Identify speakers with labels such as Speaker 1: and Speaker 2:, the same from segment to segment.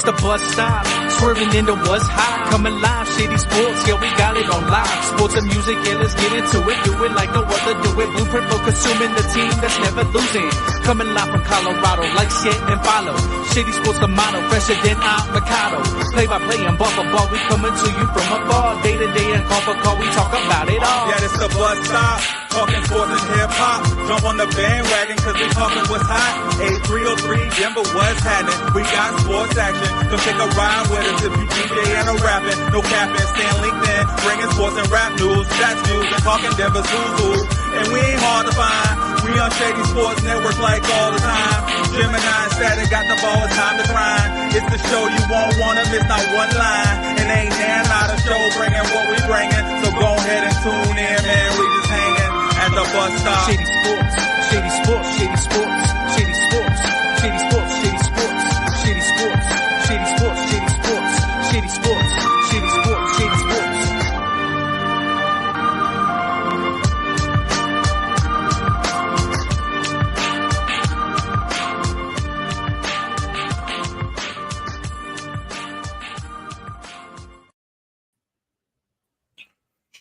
Speaker 1: the bus stop, swerving into what's hot. Coming live, Shady Sports, yeah, we got it on live. Sports and music, yeah, let's get into it. Do it like no other, do it. Blueprint for consuming the team that's never losing. Coming live from Colorado, like, share, and follow. Shady Sports, the motto, fresher than avocado. Play by play and ball for ball, we coming to you from afar. Day to day and call for call, we talk about it all.
Speaker 2: Yeah, it's the bus stop, talking sports and hip hop. Jump on the bandwagon, cause we talking what's hot. 8303, Denver, what's happening? We got sports action, come take a ride with us. If you DJ and a rapping, no capping, stay on LinkedIn, bringing sports and rap news, stats news, and talking Denver's who's who. And we ain't hard to find, we on Shady Sports Network like all the time. Gemini Static got the ball, it's time to grind. It's the show you won't wanna miss, not one line. And ain't there not a show bringing what we bringing. So go ahead and tune in, man, we just hanging at the bus stop.
Speaker 1: Shady Sports, Shady Sports, Shady Sports, Shady Sports, Shady Sports, Shady Sports, Shady Sports, Shady Sports, Shady Sports, Shady Sports, Shady Sports, Shady Sports.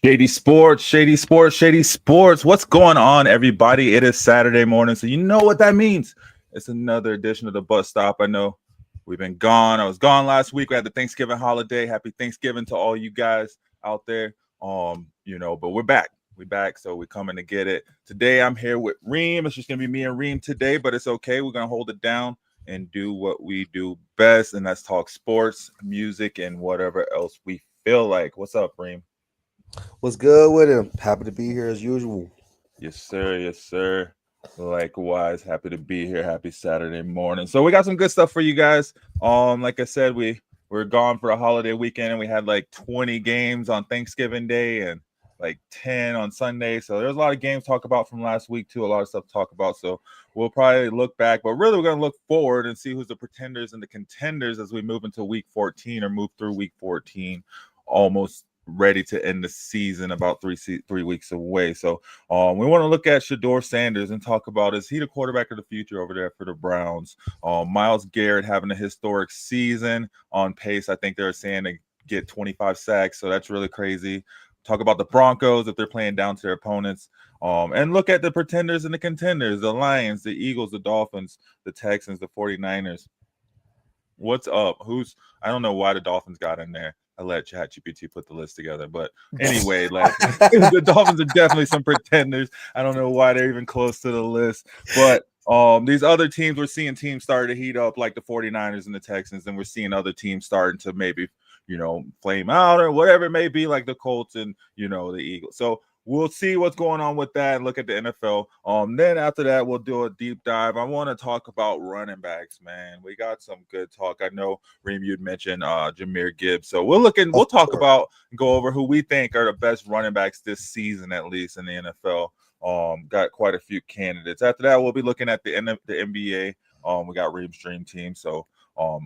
Speaker 3: Shady Sports, Shady Sports, Shady Sports. What's going on, everybody? It is Saturday morning, so you know what that means. It's another edition of the Bus Stop. I know we've been gone. I was gone last week. We had the Thanksgiving holiday. Happy Thanksgiving to all you guys out there. But we're back. We're back, so we're coming to get it. Today, I'm here with Reem. It's just going to be me and Reem today, but it's okay. We're going to hold it down and do what we do best, and that's talk sports, music, and whatever else we feel like. What's up, Reem?
Speaker 4: What's good with him? Happy to be here as usual.
Speaker 3: Yes, sir. Yes, sir. Likewise, happy to be here. Happy Saturday morning. So we got some good stuff for you guys. Like I said, we're gone for a holiday weekend, and we had like 20 games on Thanksgiving Day and like 10 on Sunday. So there's a lot of games to talk about from last week too. A lot of stuff to talk about. So we'll probably look back, but really we're going to look forward and see who's the pretenders and the contenders as we move into week 14 or move through week 14, almost ready to end the season, about 3 weeks away. So we want to look at Shedeur Sanders and talk about, is he the quarterback of the future over there for the Browns? Myles Garrett having a historic season, on pace, I think they're saying, to get 25 sacks, so that's really crazy. Talk about the Broncos, if they're playing down to their opponents, and look at the pretenders and the contenders, the Lions, the Eagles, the Dolphins, the Texans, the 49ers. What's up? I don't know why the Dolphins got in there. I let ChatGPT put the list together. But anyway, the Dolphins are definitely some pretenders. I don't know why they're even close to the list. But these other teams, we're seeing teams starting to heat up, like the 49ers and the Texans, and we're seeing other teams starting to maybe, flame out or whatever it may be, like the Colts and, the Eagles. So we'll see what's going on with that and look at the NFL. Then after that, we'll do a deep dive. I want to talk about running backs, man. We got some good talk. I know, Reem, you'd mentioned Jahmyr Gibbs. So we'll talk about and go over who we think are the best running backs this season, at least in the NFL. Got quite a few candidates. After that, we'll be looking at the NBA. We got Reem's dream team. So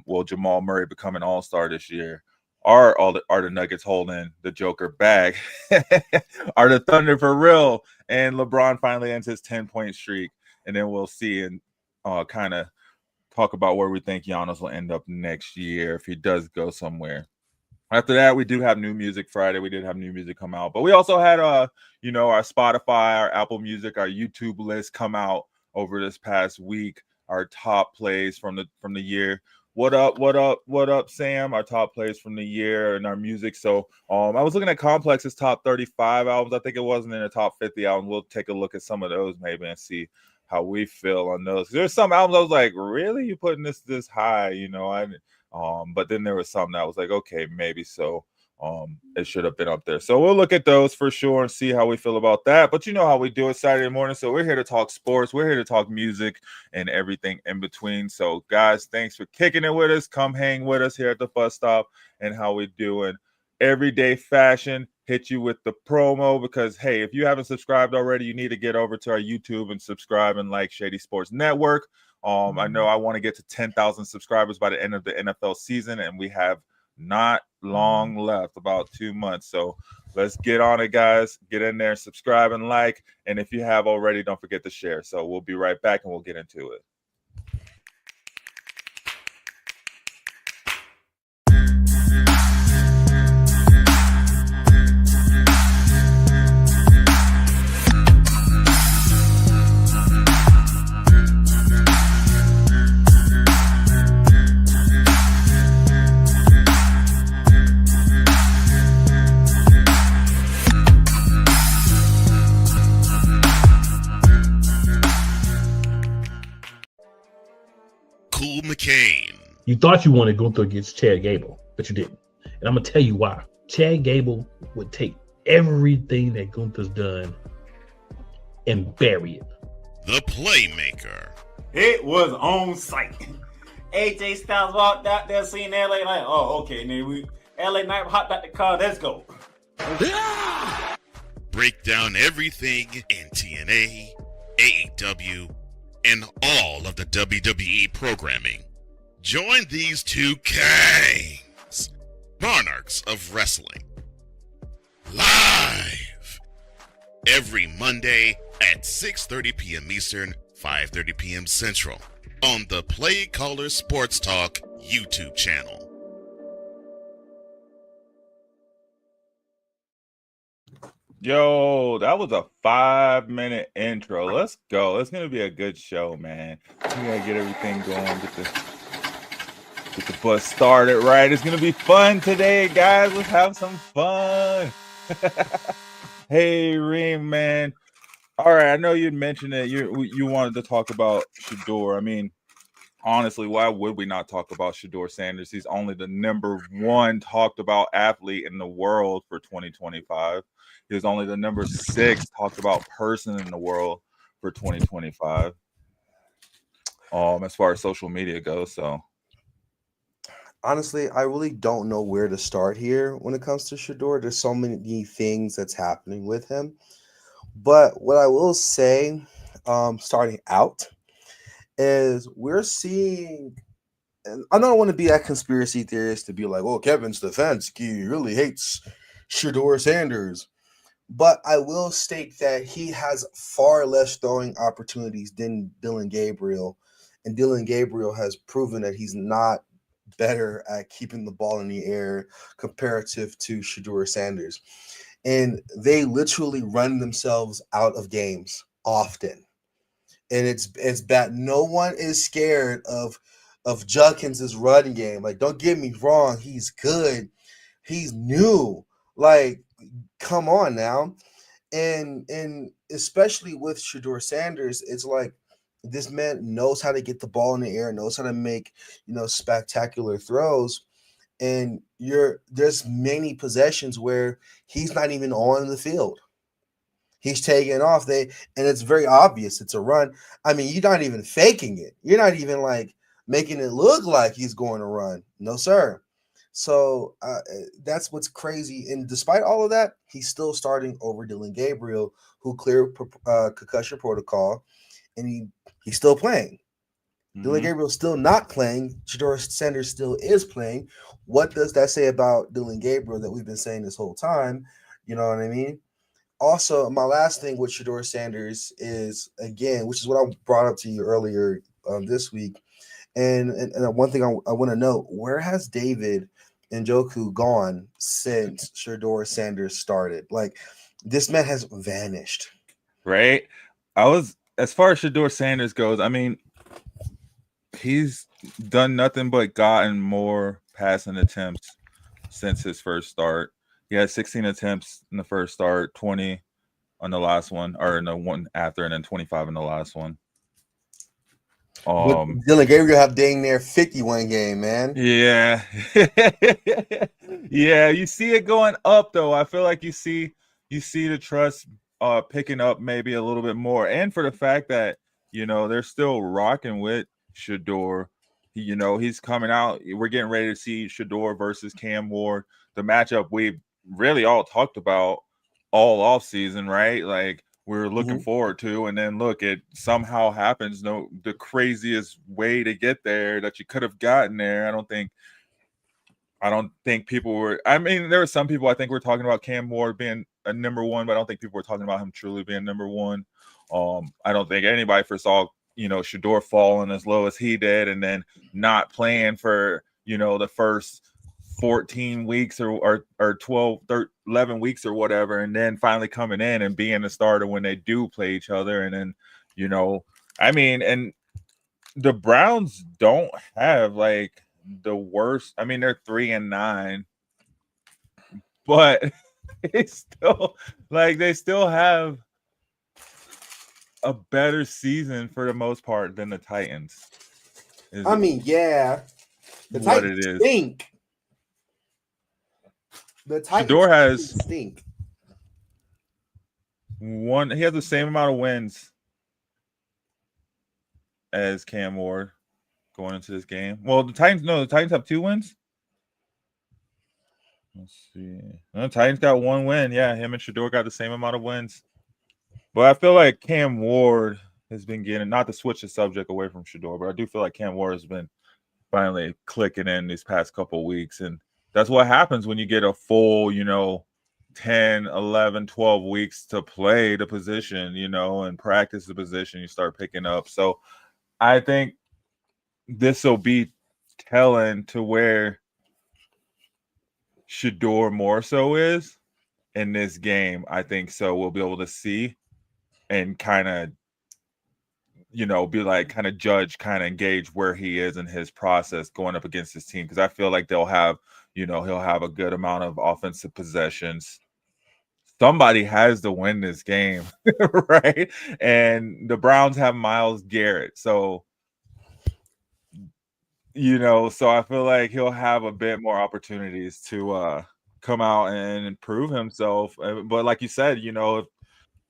Speaker 3: will Jamal Murray become an all-star this year? Are the Nuggets holding the Joker bag? Are the Thunder for real? And LeBron finally ends his 10-point streak. And then we'll see and kind of talk about where we think Giannis will end up next year if he does go somewhere. After that, we do have New Music Friday. We did have new music come out. But we also had, our Spotify, our Apple Music, our YouTube list come out over this past week. Our top plays from the year. What up, Sam? Our top plays from the year and our music. So I was looking at Complex's top 35 albums. I think it wasn't in the top 50 albums. We'll take a look at some of those maybe and see how we feel on those. There's some albums I was like, really? You putting this high? But then there was some that was like, okay, maybe so. It should have been up there. So we'll look at those for sure and see how we feel about that. But you know how we do it Saturday morning. So we're here to talk sports. We're here to talk music and everything in between. So guys, thanks for kicking it with us. Come hang with us here at the bus stop and how we doing. Everyday fashion, hit you with the promo because, hey, if you haven't subscribed already, you need to get over to our YouTube and subscribe and like Shady Sports Network. I know I want to get to 10,000 subscribers by the end of the NFL season, and we have not long left, about 2 months. So let's get on it, guys. Get in there, subscribe and like. And if you have already, don't forget to share. So we'll be right back and we'll get into it.
Speaker 5: Kane.
Speaker 6: You thought you wanted Gunther against Chad Gable, but you didn't. And I'm going to tell you why. Chad Gable would take everything that Gunther's done and bury it.
Speaker 5: The Playmaker.
Speaker 7: It was on site. AJ Styles walked out there, seen LA like, oh, okay, then we LA Knight hopped out the car, let's go.
Speaker 5: Break down everything in TNA, AEW, and all of the WWE programming. Join these two kings, monarchs of wrestling, live every Monday at 6:30 p.m. Eastern, 5:30 p.m. Central on the Play Caller Sports Talk YouTube channel.
Speaker 3: Yo, that was a 5-minute intro. Let's go. It's gonna be a good show, man. We gotta get everything going, get the bus started right. It's gonna be fun today, guys. Let's have some fun. Hey, Reem, man. All right, I know you'd mentioned it. You wanted to talk about Shedeur. I mean, honestly, why would we not talk about Shedeur Sanders? He's only the number 1 talked about athlete in the world for 2025. He was only the number 6 talked about person in the world for 2025. As far as social media goes, so
Speaker 4: Honestly, I really don't know where to start here when it comes to Shedeur. There's so many things that's happening with him. But what I will say, starting out, is we're seeing, and I don't want to be that conspiracy theorist to be like, oh, Kevin Stefanski really hates Shedeur Sanders. But I will state that he has far less throwing opportunities than Dillon Gabriel. And Dillon Gabriel has proven that he's not better at keeping the ball in the air comparative to Shedeur Sanders. And they literally run themselves out of games often. And it's bad. No one is scared of Judkins' running game. Like, don't get me wrong, he's good. He's new. Like, come on now. And especially with Shedeur Sanders, it's like this man knows how to get the ball in the air, knows how to make, spectacular throws. And there's many possessions where he's not even on the field. He's taking off. And it's very obvious it's a run. I mean, you're not even faking it. You're not even like making it look like he's going to run. No, sir. So that's what's crazy. And despite all of that, he's still starting over Dillon Gabriel, who cleared concussion protocol, and he's still playing. Mm-hmm. Dillon Gabriel's still not playing. Shedeur Sanders still is playing. What does that say about Dillon Gabriel that we've been saying this whole time? You know what I mean? Also, my last thing with Shedeur Sanders is, again, which is what I brought up to you earlier this week, and one thing I want to know, where has David Njoku gone since Shedeur Sanders started? Like, this man has vanished.
Speaker 3: Right? As far as Shedeur Sanders goes, I mean, he's done nothing but gotten more passing attempts since his first start. He had 16 attempts in the first start, 20 on the last one, or in the one after, and then 25 in the last one.
Speaker 4: Dillon Gabriel have dang near 51 game, man.
Speaker 3: Yeah. Yeah, you see it going up though. I feel like you see the trust picking up maybe a little bit more. And for the fact that, they're still rocking with Shedeur. He's coming out. We're getting ready to see Shedeur versus Cam Ward, the matchup we really all talked about all off season, right? Like, we're looking forward to, and then look, it somehow happens. The craziest way to get there that you could have gotten there. I don't think people were. I mean, there were some people I think were talking about Cam Ward being a number 1, but I don't think people were talking about him truly being number 1. I don't think anybody foresaw, Shedeur falling as low as he did, and then not playing for, the first 14 weeks or 12, 11 weeks or whatever, and then finally coming in and being the starter when they do play each other. And then, I mean, and the Browns don't have like the worst. I mean, they're 3-9, but it's still like they still have a better season for the most part than the Titans.
Speaker 4: I mean, yeah. The
Speaker 3: what
Speaker 4: Titans
Speaker 3: it is.
Speaker 4: stink. The Titans
Speaker 3: Shedeur has
Speaker 4: stink.
Speaker 3: one. He has the same amount of wins as Cam Ward going into this game. Well, the Titans have 2 wins. Let's see. No, the Titans got 1 win. Yeah, him and Shedeur got the same amount of wins. But I feel like Cam Ward has been getting, not to switch the subject away from Shedeur, but I do feel like Cam Ward has been finally clicking in these past couple weeks. And that's what happens when you get a full, 10, 11, 12 weeks to play the position, and practice the position, you start picking up. So I think this will be telling to where Shedeur more so is in this game. I think so. We'll be able to see and kind of, be like kind of judge, kind of engage where he is in his process going up against his team. Because I feel like they'll have, he'll have a good amount of offensive possessions. Somebody has to win this game, right? And the Browns have Myles Garrett. So, so I feel like he'll have a bit more opportunities to come out and prove himself. But like you said,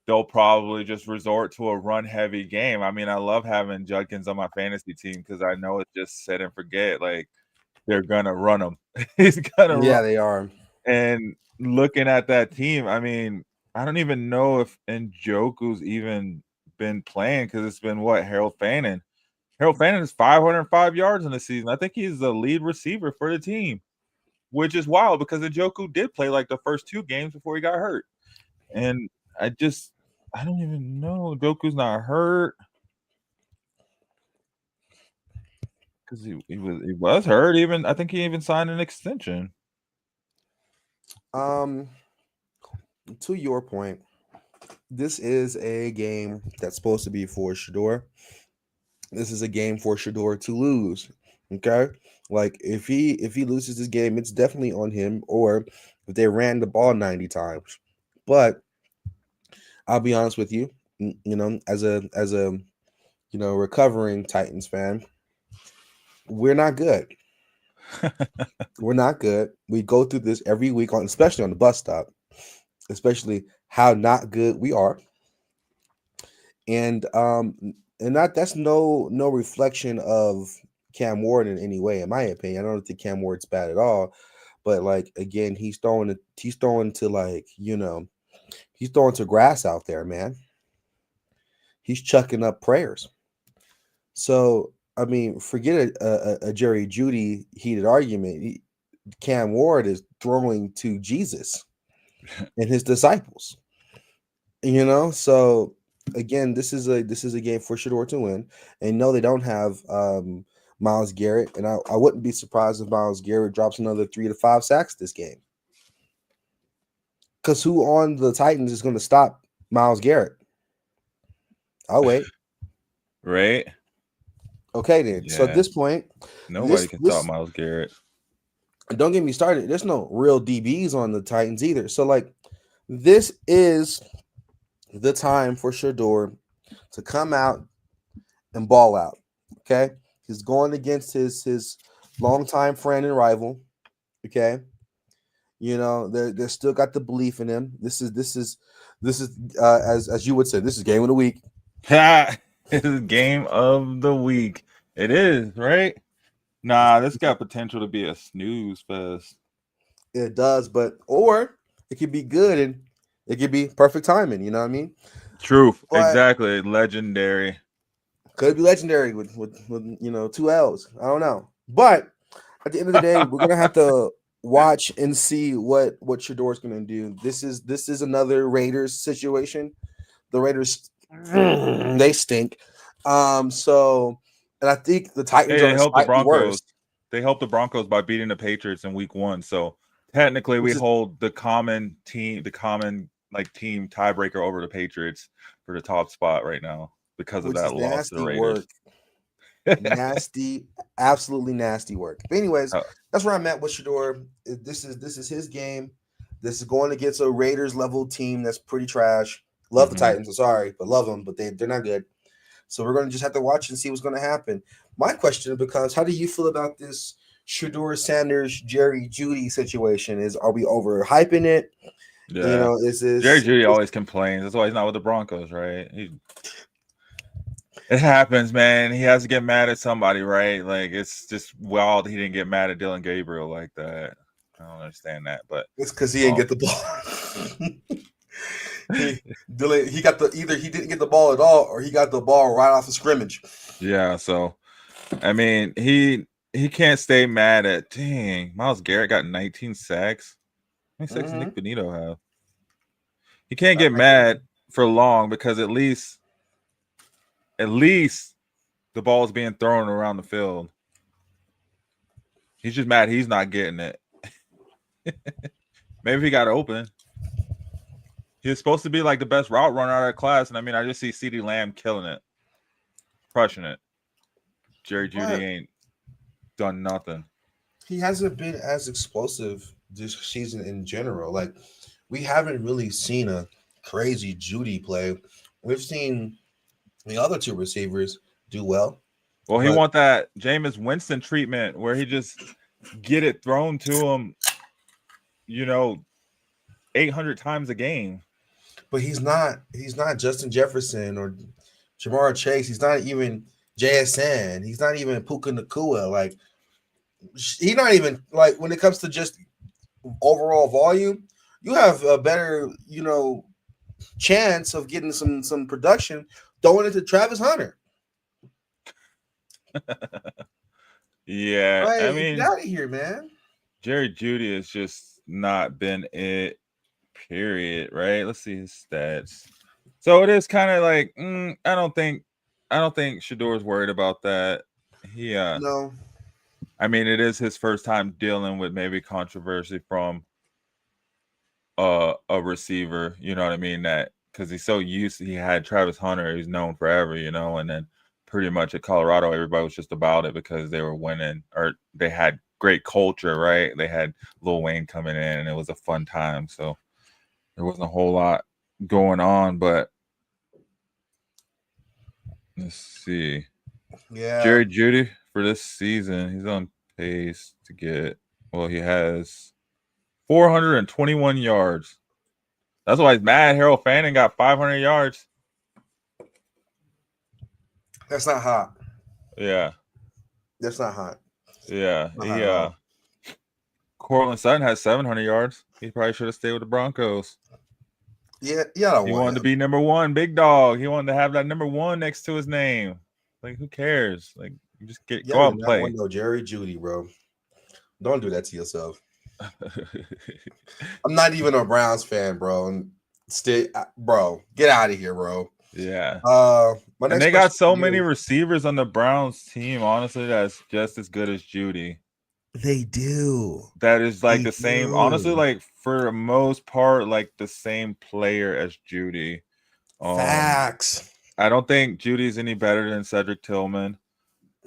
Speaker 3: they'll probably just resort to a run-heavy game. I mean, I love having Judkins on my fantasy team because I know it's just set and forget. Like, they're going to run him. He's going to run.
Speaker 4: Yeah, they are.
Speaker 3: And looking at that team, I mean, I don't even know if Njoku's even been playing because it's been Harold Fannin. Harold Fannin is 505 yards in the season. I think he's the lead receiver for the team, which is wild because Njoku did play like the first 2 games before he got hurt. And I don't even know. Njoku's not hurt because he was hurt. Even I think he even signed an extension.
Speaker 4: To your point, this is a game that's supposed to be for Shedeur. This is a game for Shedeur to lose. Okay, like if he loses this game, it's definitely on him. Or if they ran the ball 90 times. But I'll be honest with you, as a recovering Titans fan, we're not good. We're not good. We go through this every week, especially on the bus stop, especially how not good we are. And that's no reflection of Cam Ward in any way, in my opinion. I don't think Cam Ward's bad at all, but like again, he's throwing to grass out there, man. He's chucking up prayers. So I mean, forget a Jerry Jeudy heated argument. Cam Ward is throwing to Jesus and his disciples. So again, this is a game for Shedeur to win. And no, they don't have Myles Garrett, and I wouldn't be surprised if Myles Garrett drops another 3 to 5 sacks this game. Because who on the Titans is going to stop Myles Garrett? I'll wait.
Speaker 3: Right.
Speaker 4: Okay, then.
Speaker 3: Yeah.
Speaker 4: So at this point,
Speaker 3: nobody can stop Myles Garrett.
Speaker 4: Don't get me started. There's no real DBs on the Titans either. So, like, this is the time for Shedeur to come out and ball out. Okay, he's going against his longtime friend and rival. Okay, they're still got the belief in him. This is as you would say, this is game of the week.
Speaker 3: It is game of the week. It is, right? Nah, this got potential to be a snooze fest.
Speaker 4: It does, or it could be good and it could be perfect timing. You know what I mean?
Speaker 3: Truth, exactly. Legendary.
Speaker 4: Could be legendary with 2 L's. I don't know, but at the end of the day, we're gonna have to watch and see what Shedeur's gonna do. This is another Raiders situation. The Raiders, they stink. And I think the Titans
Speaker 3: they helped the Broncos.
Speaker 4: Worse.
Speaker 3: They helped the Broncos by beating the Patriots in week 1. So technically, we hold the common team tiebreaker over the Patriots for the top spot right now because of that loss to the Raiders.
Speaker 4: Nasty, absolutely nasty work. But anyways, that's where I'm at with Shedeur. This is his game. This is going against a Raiders level team that's pretty trash. Love the Titans. I'm sorry, but love them, but they're not good. So we're going to just have to watch and see what's going to happen. my question becomes: how do you feel about this Shedeur Sanders, Jerry Judy situation? Are we overhyping it?
Speaker 3: Yeah.
Speaker 4: You know, is this
Speaker 3: Jerry Judy always complains. That's why he's not with the Broncos, right? It happens, man. He has to get mad at somebody, right? Like, it's just wild he didn't get mad at Dylan Gabriel like that. I don't understand that, but
Speaker 4: it's because he didn't get the ball. he got either he didn't get the ball at all, or he got the ball right off the scrimmage.
Speaker 3: Yeah, so I mean, he can't stay mad at. Dang, Myles Garrett got 19 sacks. How many sacks did Nick Benito have? He can't get mad for long because at least the ball is being thrown around the field. He's just mad he's not getting it. Maybe he got open. He was supposed to be like the best route runner out of class, and I mean, I just see CeeDee Lamb killing it, crushing it. Jerry Judy ain't done nothing.
Speaker 4: He hasn't been as explosive this season in general. Like, we haven't really seen a crazy Judy play. We've seen the other two receivers do well.
Speaker 3: Well, he want that Jameis Winston treatment where he just get it thrown to him, 800 times a game.
Speaker 4: But he's not Justin Jefferson or Jamar Chase. He's not even JSN. He's not even Puka Nacua. Like, he's not even, like, when it comes to just overall volume, you have a better, chance of getting some production throwing it to Travis Hunter.
Speaker 3: Yeah,
Speaker 4: like,
Speaker 3: I mean,
Speaker 4: get out of here, man.
Speaker 3: Jerry Judy has just not been it. Period. Right? Let's see his stats. So it is kind of like I don't think Shedeur's worried about that.
Speaker 4: No.
Speaker 3: I mean, it is his first time dealing with maybe controversy from a receiver. You know what I mean? That because he's so used. He had Travis Hunter. He's known forever. And then pretty much at Colorado, everybody was just about it because they were winning or they had great culture. Right? They had Lil Wayne coming in, and it was a fun time. So. There wasn't a whole lot going on, but let's see.
Speaker 4: Yeah.
Speaker 3: Jerry Judy for this season, he's on pace to get, he has 421 yards. That's why he's mad. Harold Fanning got 500 yards.
Speaker 4: That's not hot.
Speaker 3: Yeah.
Speaker 4: That's not hot.
Speaker 3: Yeah. Cortland Sutton has 700 yards. He probably should have stayed with the Broncos.
Speaker 4: Yeah.
Speaker 3: He wanted to be number one, big dog. He wanted to have that number one next to his name. Like, who cares? Like, you just go out and play.
Speaker 4: No, Jerry Judy, bro. Don't do that to yourself. I'm not even a Browns fan, bro. Bro, get out of here, bro.
Speaker 3: Yeah.
Speaker 4: And
Speaker 3: they got so many receivers on the Browns team, honestly, that's just as good as Judy.
Speaker 4: They do.
Speaker 3: That is like the same, honestly, like for the most part, like the same player as Judy.
Speaker 4: Facts.
Speaker 3: I don't think Judy's any better than Cedric Tillman.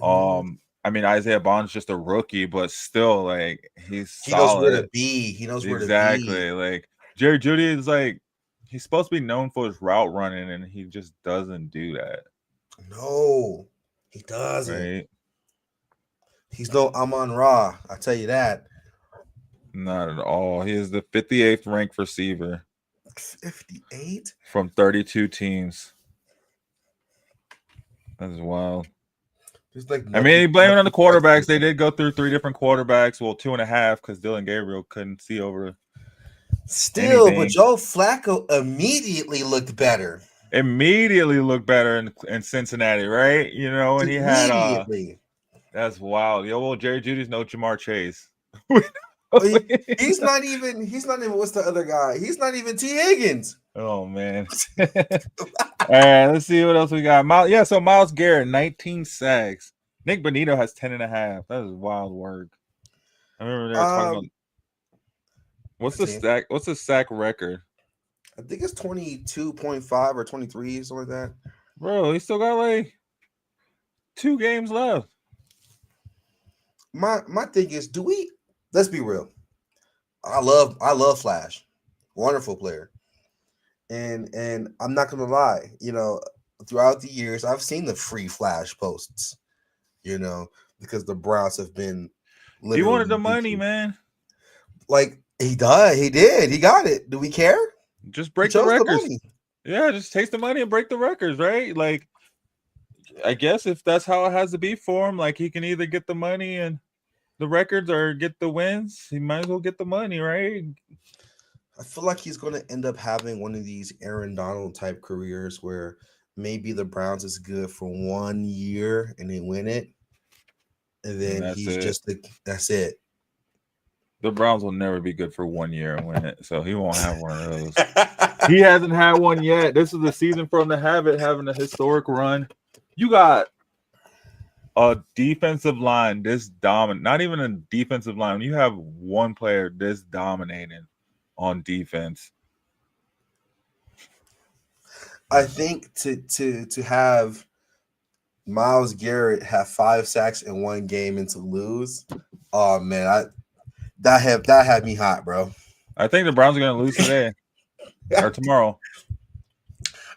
Speaker 3: I mean, Isaiah Bond's just a rookie, but still, like, he
Speaker 4: knows where to be. He knows where to be.
Speaker 3: Exactly. Like, Jerry Judy is like, he's supposed to be known for his route running, and he just doesn't do that.
Speaker 4: No, he doesn't.
Speaker 3: Right?
Speaker 4: He's no Amon-Ra, I tell you that.
Speaker 3: Not at all. He is the 58th ranked receiver.
Speaker 4: 58?
Speaker 3: From 32 teams. That's wild. I mean, blame it on the quarterbacks. They did go through 3 different quarterbacks. Well, 2.5 because Dylan Gabriel couldn't see over.
Speaker 4: Still,
Speaker 3: anything.
Speaker 4: But Joe Flacco immediately looked better.
Speaker 3: Immediately looked better in Cincinnati, right? And he had that's wild. Jerry Judy's no Jamar Chase.
Speaker 4: he's not even what's the other guy? He's not even T. Higgins.
Speaker 3: Oh man. All right, let's see what else we got. So Myles Garrett, 19 sacks. Nick Benito has 10.5. That is wild work. I remember they were talking about what's the sack record?
Speaker 4: I think it's 22.5 or 23, something like that.
Speaker 3: Bro, he still got like 2 games left.
Speaker 4: My thing is, let's be real. I love Flash. Wonderful player. And I'm not gonna lie, throughout the years, I've seen the free Flash posts. because the Browns have been
Speaker 3: He wanted the
Speaker 4: literally
Speaker 3: money,
Speaker 4: leaking.
Speaker 3: man.
Speaker 4: Like he does, he did, he got it. Do we care?
Speaker 3: Just break
Speaker 4: He
Speaker 3: the
Speaker 4: chose
Speaker 3: records.
Speaker 4: money.
Speaker 3: Yeah, just take the money and break the records, right? Like, I guess if that's how it has to be for him, like he can either get the money and the records or get the wins. He might as well get the money, right?
Speaker 4: I feel like he's going to end up having one of these Aaron Donald type careers where maybe the Browns is good for 1 year and they win it, and then
Speaker 3: that's
Speaker 4: he's
Speaker 3: it.
Speaker 4: just that's it.
Speaker 3: The Browns will never be good for 1 year and win it, so he won't have one of those. He hasn't had one yet. This is the season for him to have it, having a historic run. You got a defensive line this dominant, not even a defensive line. You have one player this dominating on defense.
Speaker 4: I think to have Myles Garrett have 5 sacks in one game and to lose, oh man, that had me hot, bro.
Speaker 3: I think the Browns are going to lose today or tomorrow.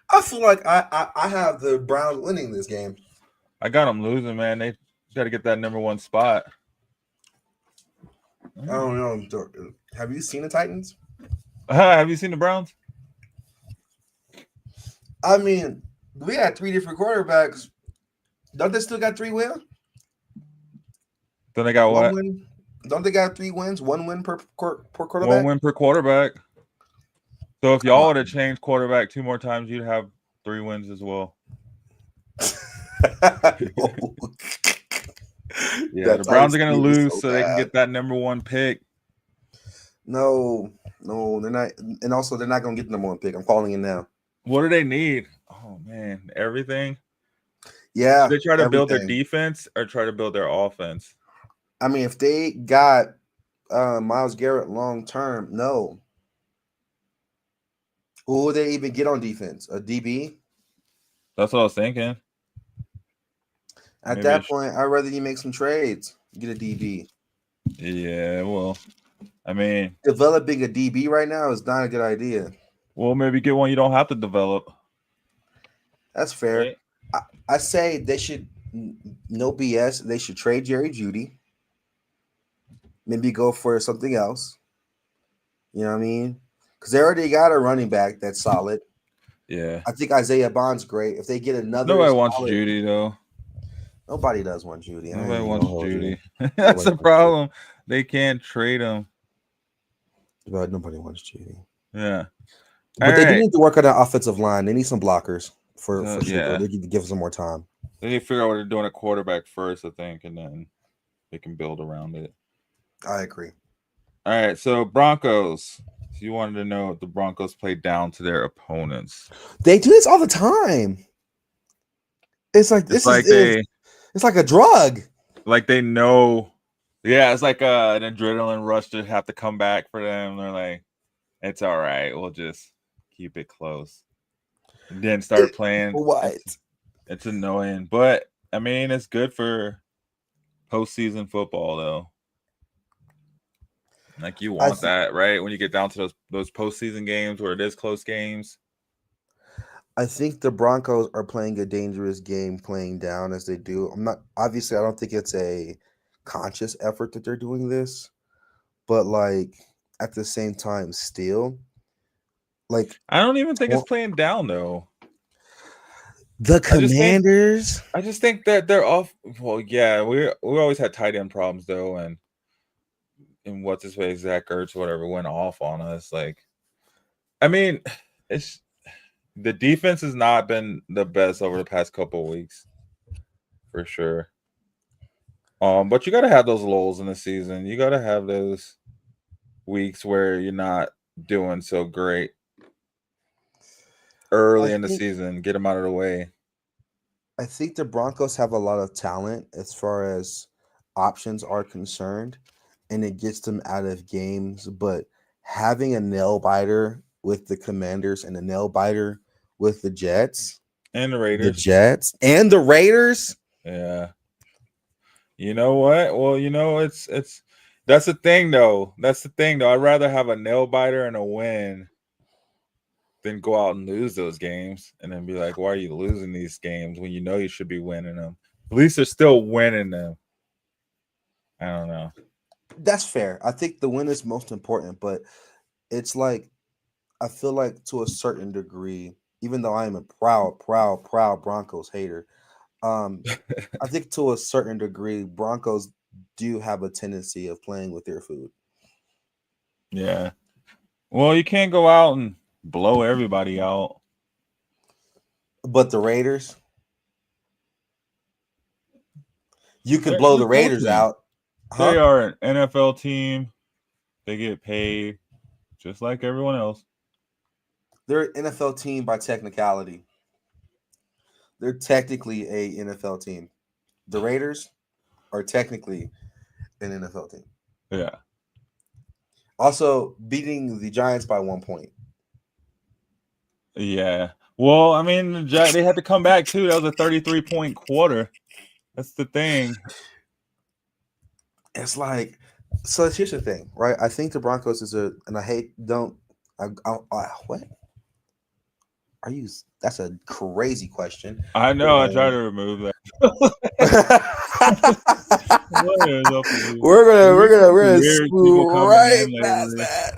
Speaker 4: I feel like I have the Browns winning this game.
Speaker 3: I got them losing, man. They got to get that number 1 spot.
Speaker 4: I don't know. Have you seen the Titans?
Speaker 3: Have you seen the Browns?
Speaker 4: I mean, we had 3 different quarterbacks. Don't they still got 3 wins?
Speaker 3: Then they got what?
Speaker 4: Don't they got 3 wins? 1 win per quarterback?
Speaker 3: 1 win per quarterback. So if y'all would have changed quarterback 2 more times, you'd have 3 wins as well. Yeah, the Browns are going to lose so they can get that number 1 pick.
Speaker 4: No, they're not. And also, they're not going to get the number 1 pick. I'm calling it now.
Speaker 3: What do they need? Oh, man, everything.
Speaker 4: Yeah.
Speaker 3: Do they try to build their defense or try to build their offense?
Speaker 4: I mean, if they got Myles Garrett long term, no. Who would they even get on defense? A DB?
Speaker 3: That's what I was thinking.
Speaker 4: At that point, I'd rather you make some trades. Get a DB.
Speaker 3: Yeah, well, I mean,
Speaker 4: developing a DB right now is not a good idea.
Speaker 3: Well, maybe get one you don't have to develop.
Speaker 4: That's fair. Right. I say they should, no BS, they should trade Jerry Jeudy. Maybe go for something else. You know what I mean? Because they already got a running back that's solid.
Speaker 3: Yeah.
Speaker 4: I think Isaiah Bond's great. If they get another.
Speaker 3: Nobody wants Jeudy, though.
Speaker 4: Nobody does want Jeudy.
Speaker 3: Nobody wants Jeudy. That's the problem. They can't trade him.
Speaker 4: But nobody wants Jeudy.
Speaker 3: Yeah.
Speaker 4: But they do need to work on that offensive line. They need some blockers for sure.
Speaker 3: Yeah.
Speaker 4: They need to give them some more time.
Speaker 3: They need to figure out what they're doing at quarterback first, I think, and then they can build around it.
Speaker 4: I agree.
Speaker 3: All right, so Broncos. If you wanted to know if the Broncos play down to their opponents.
Speaker 4: They do this all the time. It's like it's like a drug.
Speaker 3: Like they know. Yeah, it's like an adrenaline rush to have to come back for them. They're like, it's all right. We'll just keep it close. And then start playing.
Speaker 4: What?
Speaker 3: It's annoying. But, I mean, it's good for postseason football, though. Like, you want that, right? When you get down to those postseason games where it is close games.
Speaker 4: I think the Broncos are playing a dangerous game playing down as they do. I don't think it's a conscious effort that they're doing this. But, like, at the same time, still, like.
Speaker 3: I don't even think it's playing down, though.
Speaker 4: The Commanders.
Speaker 3: I just think that they're off. Well, yeah, we always had tight end problems, though. And what's his face, Zach Ertz, whatever, went off on us. Like, I mean, it's. The defense has not been the best over the past couple of weeks, for sure. But you got to have those lulls in the season. You got to have those weeks where you're not doing so great early in the season. Get them out of the way.
Speaker 4: I think the Broncos have a lot of talent as far as options are concerned, and it gets them out of games. But having a nail biter with the Commanders and a nail biter with the Jets
Speaker 3: and the Raiders.
Speaker 4: The Jets and the Raiders.
Speaker 3: Yeah. You know what? Well, it's that's the thing though. I'd rather have a nail biter and a win than go out and lose those games and then be like, why are you losing these games when you know you should be winning them? At least they're still winning them. I don't know.
Speaker 4: That's fair. I think the win is most important, but it's like I feel like to a certain degree, even though I am a proud Broncos hater, I think to a certain degree, Broncos do have a tendency of playing with their food.
Speaker 3: Yeah. Well, you can't go out and blow everybody out.
Speaker 4: But the Raiders, you could
Speaker 3: They're
Speaker 4: blow
Speaker 3: an
Speaker 4: the
Speaker 3: NFL
Speaker 4: Raiders
Speaker 3: team.
Speaker 4: out.
Speaker 3: They are an NFL team. They get paid just like everyone else.
Speaker 4: They're an NFL team by technicality. They're technically a NFL team. The Raiders are technically an NFL team.
Speaker 3: Yeah.
Speaker 4: Also, beating the Giants by 1 point.
Speaker 3: Yeah. Well, I mean, they had to come back too. That was a 33-point quarter. That's the thing.
Speaker 4: It's like, so here's the thing, right? I think the Broncos and I hate, what? Are you, that's a crazy question.
Speaker 3: I know. I try to remove that.
Speaker 4: we're gonna spoon right past that.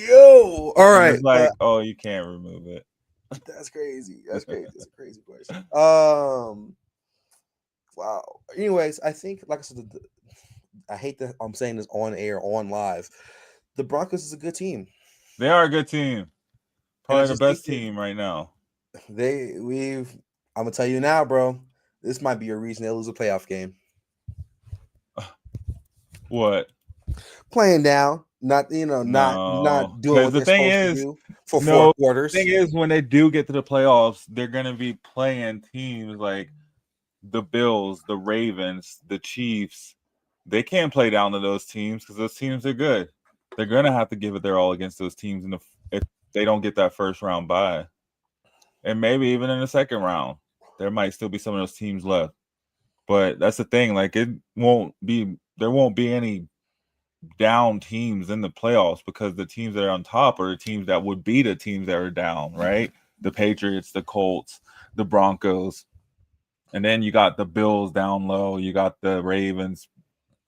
Speaker 4: Yo, all right.
Speaker 3: It's like, oh, you can't remove it.
Speaker 4: That's crazy. That's crazy. That's a crazy question. Wow. Anyways, I think, like I said, I hate that I'm saying this on air, on live. The Broncos is a good team.
Speaker 3: They are a good team. Probably the best team right now.
Speaker 4: I'm gonna tell you now, bro. This might be a reason they lose a playoff game.
Speaker 3: What?
Speaker 4: Playing down, not doing what they're supposed to do for 4 quarters.
Speaker 3: The thing is, when they do get to the playoffs, they're gonna be playing teams like the Bills, the Ravens, the Chiefs. They can't play down to those teams because those teams are good. They're gonna have to give it their all against those teams if they don't get that first round bye. And maybe even in the second round, there might still be some of those teams left. But that's the thing. Like, there won't be any down teams in the playoffs because the teams that are on top are the teams that would be the teams that are down, right? The Patriots, the Colts, the Broncos. And then you got the Bills down low. You got the Ravens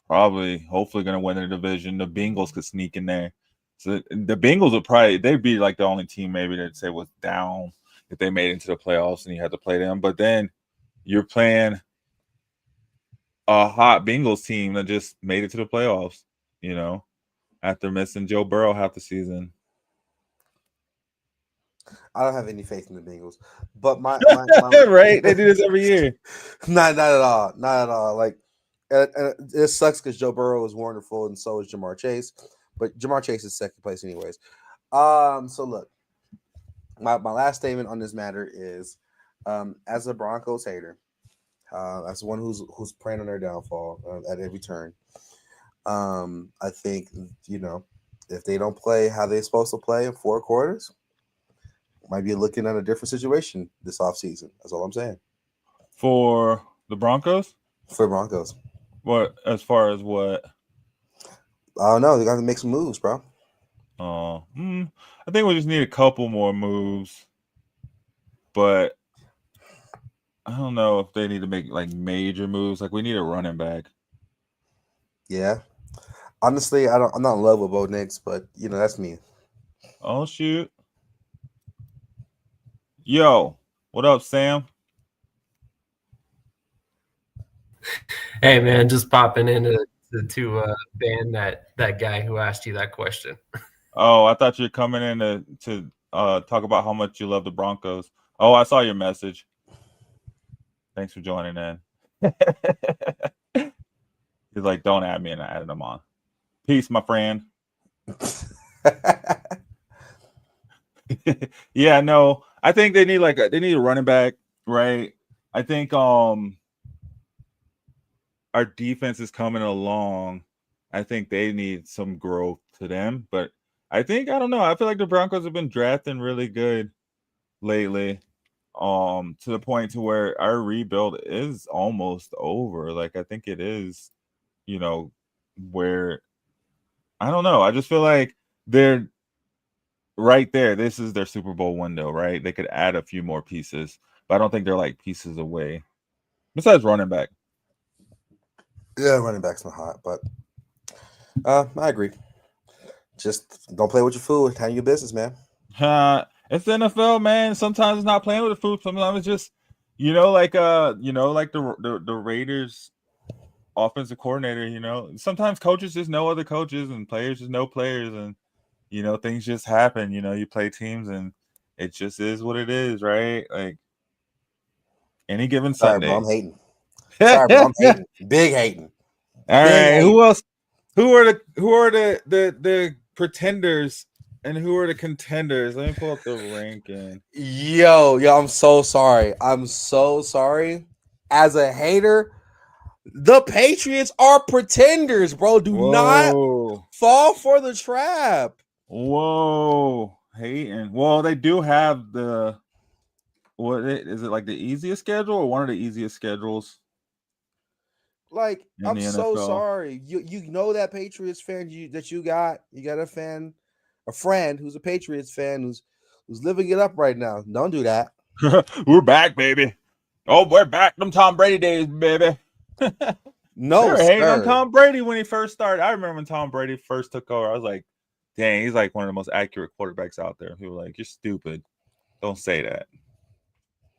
Speaker 3: hopefully going to win the division. The Bengals could sneak in there. So the Bengals they'd be like the only team maybe that say was down if they made it into the playoffs and you had to play them. But then you're playing a hot Bengals team that just made it to the playoffs, after missing Joe Burrow half the season.
Speaker 4: I don't have any faith in the Bengals, but my
Speaker 3: right, they do this every year.
Speaker 4: Not at all, not at all. Like, it sucks because Joe Burrow is wonderful and so is Jamar Chase, but Jamar Chase is second place anyways. So look, my last statement on this matter is, as a Broncos hater, as one who's praying on their downfall at every turn, I think if they don't play how they're supposed to play in 4 quarters, might be looking at a different situation this offseason. That's all I'm saying.
Speaker 3: For the Broncos?
Speaker 4: For Broncos.
Speaker 3: What, as far as what?
Speaker 4: I don't know. They got to make some moves, bro.
Speaker 3: I think we just need a couple more moves. But I don't know if they need to make like major moves. Like, we need a running back.
Speaker 4: Yeah. Honestly, I'm not in love with Bo Nix, but that's me.
Speaker 3: Oh shoot. Yo, what up, Sam?
Speaker 8: Hey man, just popping in to ban that guy who asked you that question.
Speaker 3: Oh, I thought you were coming in to talk about how much you love the Broncos. Oh, I saw your message. Thanks for joining in. He's like, don't add me, and I added him on. Peace, my friend. Yeah, no, I think they need a running back, right? I think our defense is coming along. I think they need some growth to them, but I don't know. I feel like the Broncos have been drafting really good lately, to the point to where our rebuild is almost over. Like, I think it is, where I don't know. I just feel like they're right there. This is their Super Bowl window, right? They could add a few more pieces, but I don't think they're like pieces away. Besides running back.
Speaker 4: Yeah, running back's not hot, but I agree. Just don't play with your food. Handle your business, man.
Speaker 3: It's the NFL, man. Sometimes it's not playing with the food. Sometimes it's just, like the Raiders offensive coordinator. Sometimes coaches just know other coaches and players just know players, and things just happen. You play teams and it just is what it is, right? Like any given
Speaker 4: Sorry,
Speaker 3: Sunday.
Speaker 4: bro, I'm hating. Sorry, bro, I'm hating. Big hating.
Speaker 3: All
Speaker 4: Big
Speaker 3: right,
Speaker 4: hating.
Speaker 3: who else? Who are the pretenders and who are the contenders? Let me pull up the ranking.
Speaker 4: Yo, I'm so sorry. I'm so sorry. As a hater, the Patriots are pretenders, bro. Do not fall for the trap.
Speaker 3: Whoa, hating. Well, they do have is it like the easiest schedule or one of the easiest schedules?
Speaker 4: Like, I'm
Speaker 3: the
Speaker 4: so
Speaker 3: NFL.
Speaker 4: sorry. You know that Patriots fan you got a friend who's a Patriots fan who's living it up right now. Don't do that.
Speaker 3: We're back, baby. Oh, we're back. Them Tom Brady days, baby.
Speaker 4: No,
Speaker 3: they were hating on
Speaker 4: sir.
Speaker 3: Tom Brady when he first started. I remember when Tom Brady first took over. I was like, dang, he's like one of the most accurate quarterbacks out there. People were like, you're stupid. Don't say that.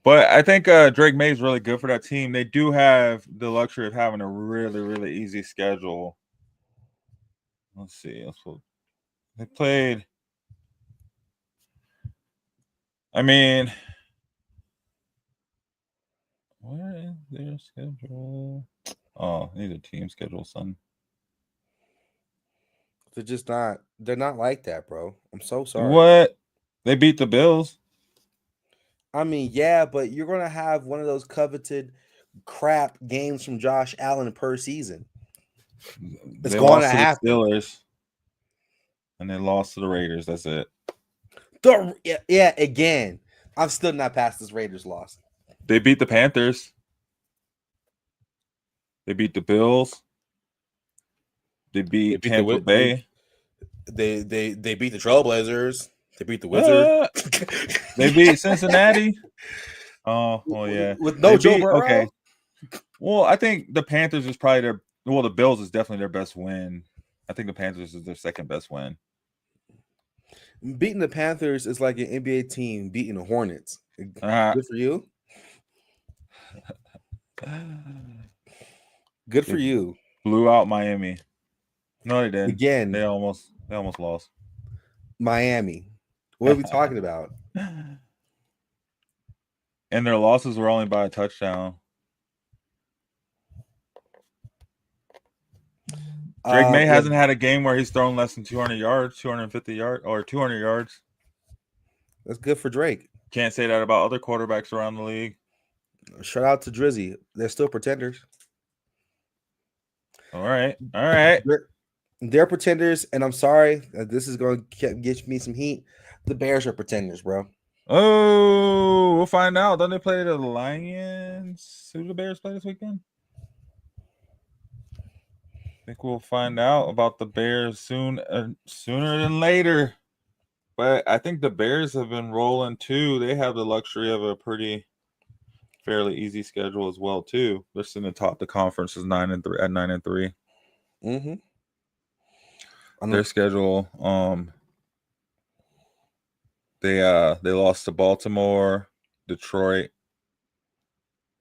Speaker 3: But I think Drake May is really good for that team. They do have the luxury of having a really, really easy schedule. Let's see. They played. I mean, where is their schedule? Oh, these are team schedules, son.
Speaker 4: They're not like that, bro. I'm so sorry.
Speaker 3: What? They beat the Bills.
Speaker 4: I mean, yeah, but you're going to have one of those coveted crap games from Josh Allen per season. It's going to happen.
Speaker 3: The Steelers, and they lost to the Raiders. That's it.
Speaker 4: Yeah, again, I'm still not past this Raiders loss.
Speaker 3: They beat the Panthers. They beat the Bills. They beat Tampa Bay.
Speaker 4: They beat the Trailblazers. They beat the Wizards.
Speaker 3: They beat Cincinnati. Oh, well, yeah.
Speaker 4: With no Joe Burrow.
Speaker 3: Okay. Well, I think the Panthers is probably the Bills is definitely their best win. I think the Panthers is their second best win.
Speaker 4: Beating the Panthers is like an NBA team beating the Hornets. Good for you. Good for you.
Speaker 3: Blew out Miami. No, they didn't.
Speaker 4: Again,
Speaker 3: they almost lost.
Speaker 4: Miami. What are we talking about?
Speaker 3: And their losses were only by a touchdown. Drake May hasn't had a game where he's thrown less than 200 yards, 250 yards, or 200 yards.
Speaker 4: That's good for Drake.
Speaker 3: Can't say that about other quarterbacks around the league.
Speaker 4: Shout out to Drizzy. They're still pretenders.
Speaker 3: All right.
Speaker 4: They're pretenders, and I'm sorry. This is going to get me some heat. The Bears are pretenders, bro.
Speaker 3: Oh, we'll find out. Don't they play the Lions? Who do the Bears play this weekend? I think we'll find out about the Bears sooner than later. But I think the Bears have been rolling too. They have the luxury of a fairly easy schedule as well too. They're sitting atop the conference is 9-3 at 9-3.
Speaker 4: Mm-hmm.
Speaker 3: Their schedule, they lost to Baltimore, Detroit,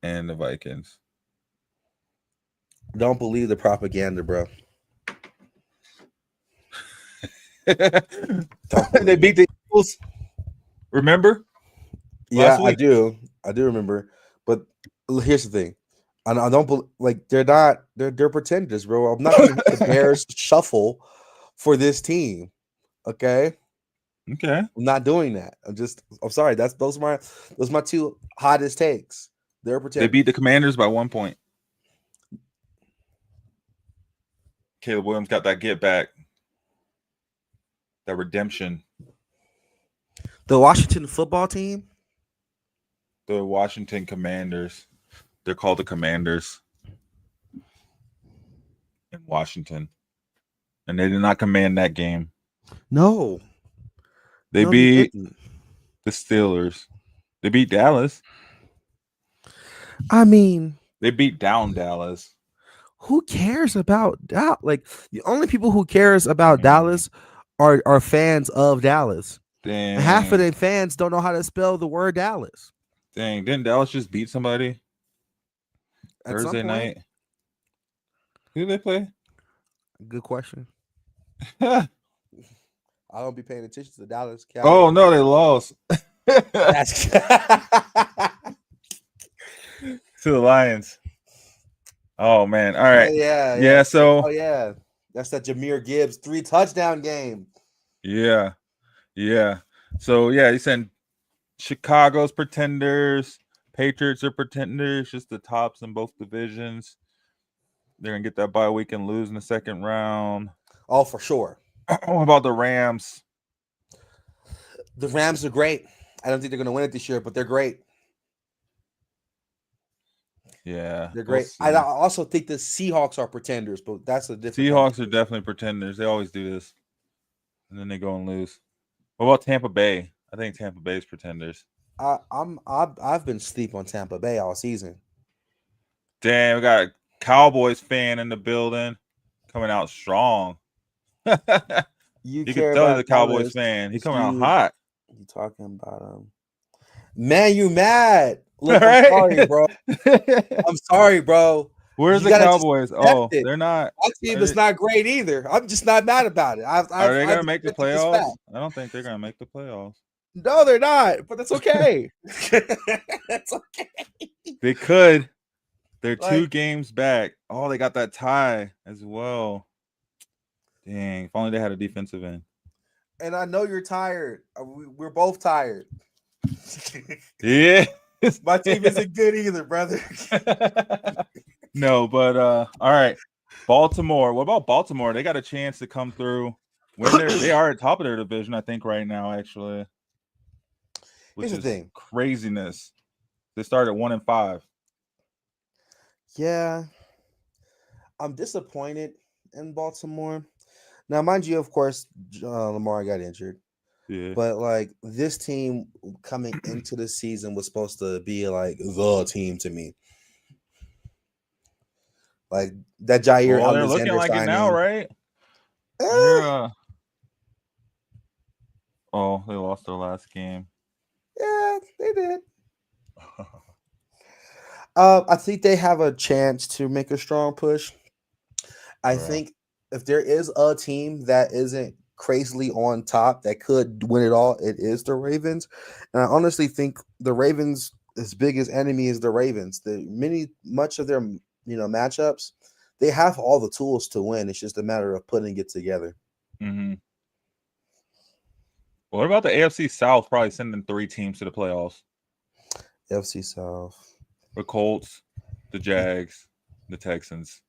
Speaker 3: and the Vikings.
Speaker 4: Don't believe the propaganda, bro.
Speaker 3: They beat the Eagles. Remember?
Speaker 4: Yeah, I do. I do remember. But here's the thing. I don't like they're pretenders, bro. I'm not going to hit the Bears shuffle for this team. Okay. I'm not doing that. I'm sorry. Those are my two hottest takes. They're pretenders.
Speaker 3: They beat the Commanders by 1 point. Caleb Williams got that get back. That redemption.
Speaker 4: The Washington football team?
Speaker 3: The Washington Commanders. They're called the Commanders in Washington. And they did not command that game.
Speaker 4: No.
Speaker 3: They beat the Steelers. They beat Dallas.
Speaker 4: I mean,
Speaker 3: They beat down Dallas.
Speaker 4: Who cares about Dallas? Like the only people who cares about Dallas are fans of Dallas.
Speaker 3: Dang.
Speaker 4: And half of the fans don't know how to spell the word Dallas.
Speaker 3: Dang, didn't Dallas just beat somebody
Speaker 4: At
Speaker 3: Thursday
Speaker 4: some point?
Speaker 3: night? Who did they play?
Speaker 4: Good question.
Speaker 3: Oh
Speaker 4: I don't be paying attention to the Dallas Cowboys.
Speaker 3: no, they lost
Speaker 4: That's
Speaker 3: to the Lions. Oh man. All right.
Speaker 4: yeah.
Speaker 3: So
Speaker 4: yeah. That's that Jahmyr Gibbs 3 touchdown game.
Speaker 3: yeah. So yeah, you said Chicago's pretenders, Patriots are pretenders, just the tops in both divisions. They're gonna get that bye week and lose in the second round.
Speaker 4: Oh, for sure.
Speaker 3: What about the Rams?
Speaker 4: The Rams are great. I don't think they're gonna win it this year, but they're great.
Speaker 3: Yeah,
Speaker 4: They're great.
Speaker 3: we'll
Speaker 4: I
Speaker 3: see.
Speaker 4: also think the Seahawks are pretenders, but that's a different.
Speaker 3: Seahawks are definitely pretenders. They always do this, and then they go and lose. What about Tampa Bay? I think Tampa Bay's pretenders.
Speaker 4: I've been asleep on Tampa Bay all season.
Speaker 3: Damn, we got a Cowboys fan in the building, coming out strong. You can tell he's a Cowboys fan. He's coming out hot.
Speaker 4: You talking about man? You mad? Look,
Speaker 3: Right?
Speaker 4: I'm sorry, bro. I'm sorry, bro.
Speaker 3: Where's
Speaker 4: You
Speaker 3: the
Speaker 4: gotta just
Speaker 3: Cowboys?
Speaker 4: accept
Speaker 3: Oh,
Speaker 4: it.
Speaker 3: they're not.
Speaker 4: Our team is not great either. I'm just not mad about it.
Speaker 3: Are they gonna make the
Speaker 4: accepted this
Speaker 3: playoffs?
Speaker 4: fact.
Speaker 3: I don't think they're gonna make the playoffs.
Speaker 4: No, they're not. But that's okay. That's okay.
Speaker 3: They could. They're two
Speaker 4: Like-
Speaker 3: games back. Oh, they got that tie as well. Dang, if only they had a defensive end.
Speaker 4: And I know you're tired. We're both tired.
Speaker 3: Yeah.
Speaker 4: My team isn't good either, brother.
Speaker 3: No, but all right. Baltimore. What about Baltimore? They got a chance to come through. They are at top of their division, I think, right now, actually. Which
Speaker 4: Here's the
Speaker 3: is
Speaker 4: thing.
Speaker 3: craziness. They started 1-5.
Speaker 4: Yeah. I'm disappointed in Baltimore. Now, mind you, of course, Lamar got injured.
Speaker 3: Yeah.
Speaker 4: But like this team coming into the season was supposed to be like the team to me. Like that Jair
Speaker 3: Well, they're
Speaker 4: Alexander
Speaker 3: looking like
Speaker 4: signing.
Speaker 3: it now, right?
Speaker 4: Eh,
Speaker 3: Oh, they lost their last game.
Speaker 4: yeah, they did. I think they have a chance to make a strong push. I
Speaker 3: Right.
Speaker 4: think if there is a team that isn't crazily on top that could win it all, it is the Ravens. And I honestly think the Ravens' biggest enemy is the Ravens. Much of their matchups, they have all the tools to win. It's just a matter of putting it together.
Speaker 3: Mm-hmm. What about the AFC South? Probably sending 3 teams to the playoffs.
Speaker 4: FC South.
Speaker 3: The Colts, the Jags, the Texans.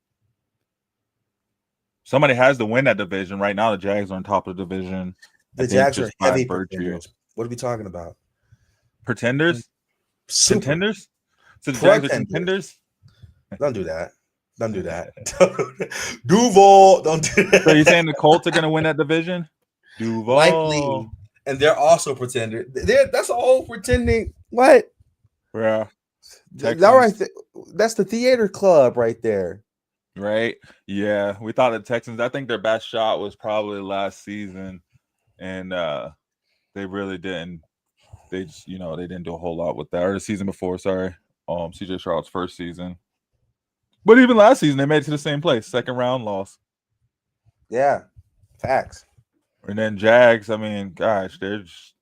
Speaker 3: Somebody has to win that division. Right now, the Jags are on top of the division.
Speaker 4: The Jags are heavy pretenders. What are we talking about?
Speaker 3: Pretenders?
Speaker 4: Super.
Speaker 3: Contenders? So the Jags are
Speaker 4: Pretenders.
Speaker 3: contenders?
Speaker 4: Don't do that. Don't do that. Duval, don't do that.
Speaker 3: So you're saying the Colts are going to win that division? Duval.
Speaker 4: Likely. And they're also pretenders. That's all pretending. What?
Speaker 3: Yeah.
Speaker 4: That right there, that's the theater club right there.
Speaker 3: Right? Yeah. We thought the Texans, I think their best shot was probably last season. And they really didn't. They just, they didn't do a whole lot with that. Or the season before, sorry. CJ Stroud's first season. But even last season, they made it to the same place. Second round loss.
Speaker 4: Yeah. Facts.
Speaker 3: And then Jags, I mean, gosh, they're just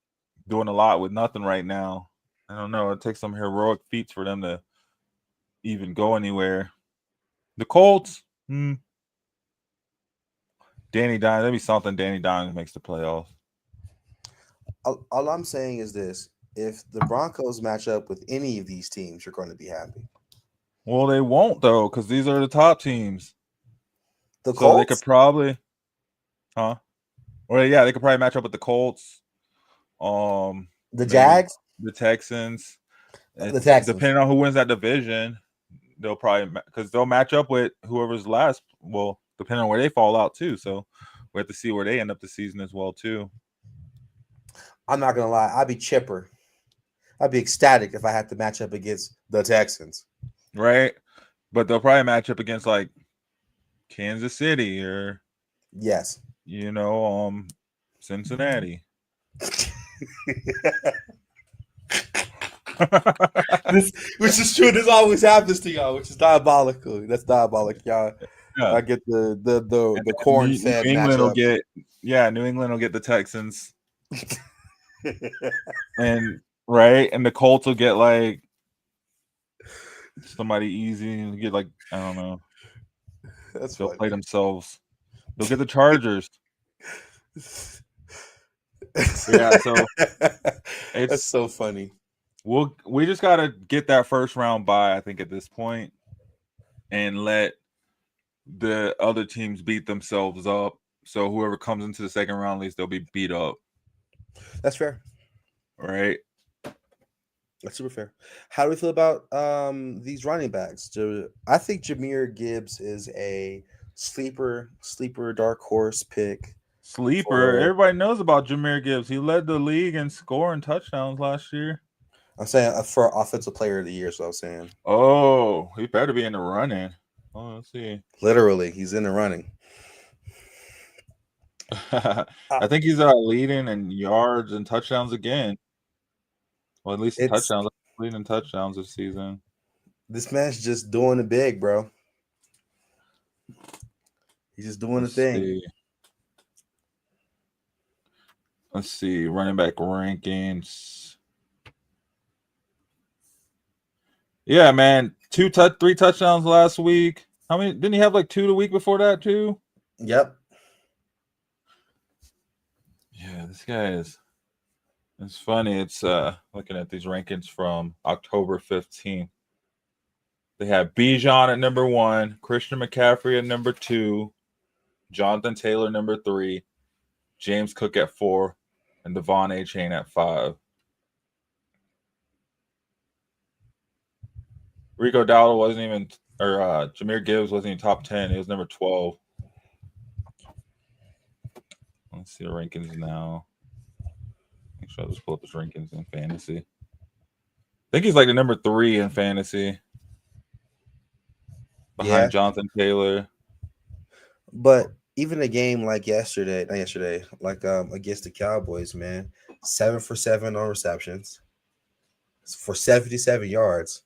Speaker 3: doing a lot with nothing right now. I don't know. It takes some heroic feats for them to even go anywhere. The Colts, Danny Dimes, that'd be something. Danny Dimes makes the playoffs.
Speaker 4: All I'm saying is this. If the Broncos match up with any of these teams, you're going to be happy.
Speaker 3: Well, they won't, though, because these are the top teams.
Speaker 4: The
Speaker 3: So
Speaker 4: Colts?
Speaker 3: they could probably, Or yeah, they could probably match up with the Colts.
Speaker 4: The Jags?
Speaker 3: The Texans.
Speaker 4: The Texans.
Speaker 3: Depending on who wins that division, they'll probably because they'll match up with whoever's last. Well, depending on where they fall out too. So we have to see where they end up the season as well too.
Speaker 4: I'm not gonna lie, I'd be chipper. I'd be ecstatic if I had to match up against the Texans.
Speaker 3: Right? but they'll probably match up against like Kansas City or
Speaker 4: Yes.
Speaker 3: Cincinnati.
Speaker 4: Which is true. This always happens to y'all, which is diabolical. That's diabolical, y'all.
Speaker 3: Yeah.
Speaker 4: I get the corn fed
Speaker 3: New England will
Speaker 4: matchup.
Speaker 3: New England will get the Texans. and the Colts will get like somebody easy and get like, I don't know.
Speaker 4: That's
Speaker 3: They'll
Speaker 4: funny.
Speaker 3: play themselves. They'll get the Chargers. Yeah, so
Speaker 4: that's so funny.
Speaker 3: We just gotta get that first round bye, I think, at this point, and let the other teams beat themselves up. So whoever comes into the second round, at least they'll be beat up.
Speaker 4: That's fair.
Speaker 3: Right.
Speaker 4: That's super fair. How do we feel about these running backs? I think Jahmyr Gibbs is a sleeper dark horse pick.
Speaker 3: Everybody knows about Jahmyr Gibbs. He led the league in scoring touchdowns last year.
Speaker 4: I'm saying for offensive player of the year, so I'm saying.
Speaker 3: Oh, he better be in the running. Oh, let's see.
Speaker 4: Literally, he's in the running.
Speaker 3: I think he's leading in yards and touchdowns again. Well, at least touchdowns. Leading in touchdowns this season.
Speaker 4: This man's just doing it big, bro. He's just doing the thing.
Speaker 3: Let's see. Running back rankings. Yeah, man. 3 touchdowns last week. How many? Didn't he have like 2 the week before that too?
Speaker 4: Yep.
Speaker 3: Yeah, this guy is. It's funny. It's looking at these rankings from October 15th. They have Bijan at number 1, Christian McCaffrey at number 2, Jonathan Taylor number 3, James Cook at 4, and Devon Achane at 5. Rico Dowdle wasn't even, or Jahmyr Gibbs wasn't even top 10. He was number 12. Let's see the rankings now. Make sure I just pull up his rankings in fantasy. I think he's like the number 3 in fantasy. Behind Jonathan Taylor.
Speaker 4: But even a game like against the Cowboys, man, 7 for 7 on receptions for 77 yards,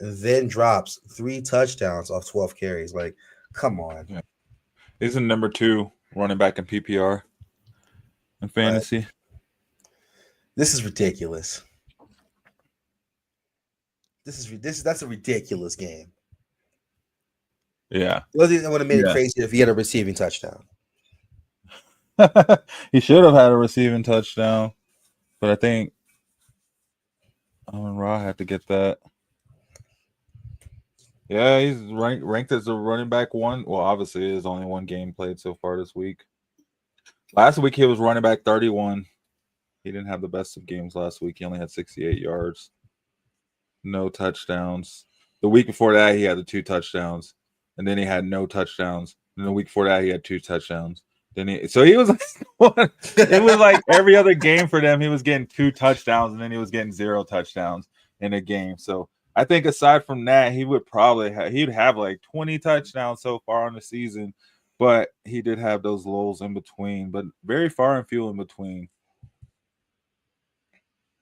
Speaker 4: and then drops 3 touchdowns off 12 carries. Like, come on.
Speaker 3: Yeah. He's the number 2 running back in PPR in fantasy.
Speaker 4: This is ridiculous. That's a ridiculous game.
Speaker 3: Yeah.
Speaker 4: It would have made it crazy if he had a receiving touchdown.
Speaker 3: He should have had a receiving touchdown, but I think Ra had to get that. Yeah, he's ranked as a running back 1. Well, obviously, there's only 1 game played so far this week. Last week, he was running back 31. He didn't have the best of games last week. He only had 68 yards. No touchdowns. The week before that, he had the 2 touchdowns. And then he had no touchdowns. And the week before that, he had 2 touchdowns. So he was like, it was like every other game for them, he was getting 2 touchdowns, and then he was getting 0 touchdowns in a game. So I think aside from that, he would probably he'd have like 20 touchdowns so far on the season. But he did have those lulls in between, but very far and few in between.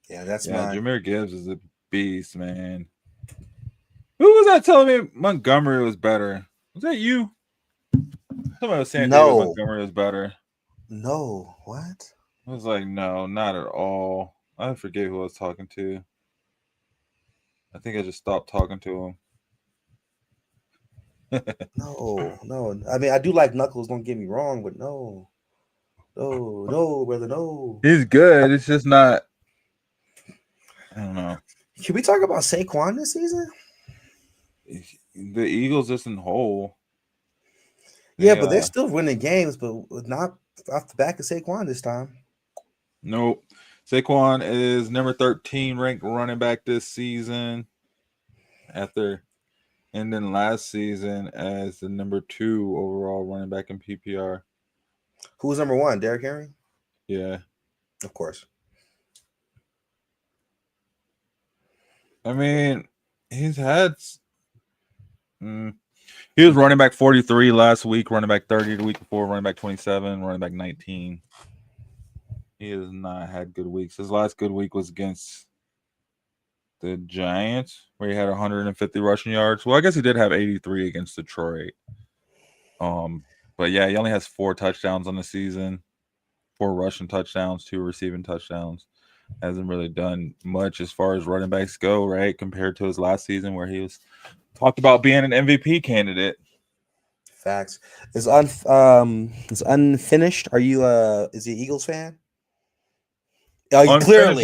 Speaker 4: Yeah, that's mine.
Speaker 3: Jahmyr Gibbs is a beast, man. Who was that telling me Montgomery was better? Was that you? Somebody was saying David Montgomery was better.
Speaker 4: No, what?
Speaker 3: I was like, no, not at all. I forget who I was talking to. I think I just stopped talking to him.
Speaker 4: No. I mean, I do like Knuckles, don't get me wrong, but no, brother, no.
Speaker 3: He's good. It's just not. I don't know.
Speaker 4: Can we talk about Saquon this season?
Speaker 3: The Eagles isn't whole.
Speaker 4: Yeah, but they're still winning games, but not off the back of Saquon this time.
Speaker 3: Nope. Saquon is number 13 ranked running back this season after ending last season as the number 2 overall running back in PPR.
Speaker 4: Who was number 1? Derrick Henry?
Speaker 3: Yeah.
Speaker 4: Of course.
Speaker 3: I mean, he's had He was running back 43 last week, running back 30 the week before, running back 27, running back 19. He has not had good weeks. His last good week was against the Giants, where he had 150 rushing yards. Well, I guess he did have 83 against Detroit. But yeah, he only has 4 touchdowns on the season, 4 rushing touchdowns, 2 receiving touchdowns. Hasn't really done much as far as running backs go, right? Compared to his last season, where he was talked about being an MVP candidate.
Speaker 4: Facts. Is unfinished. Are you is he Eagles fan? Oh, clearly.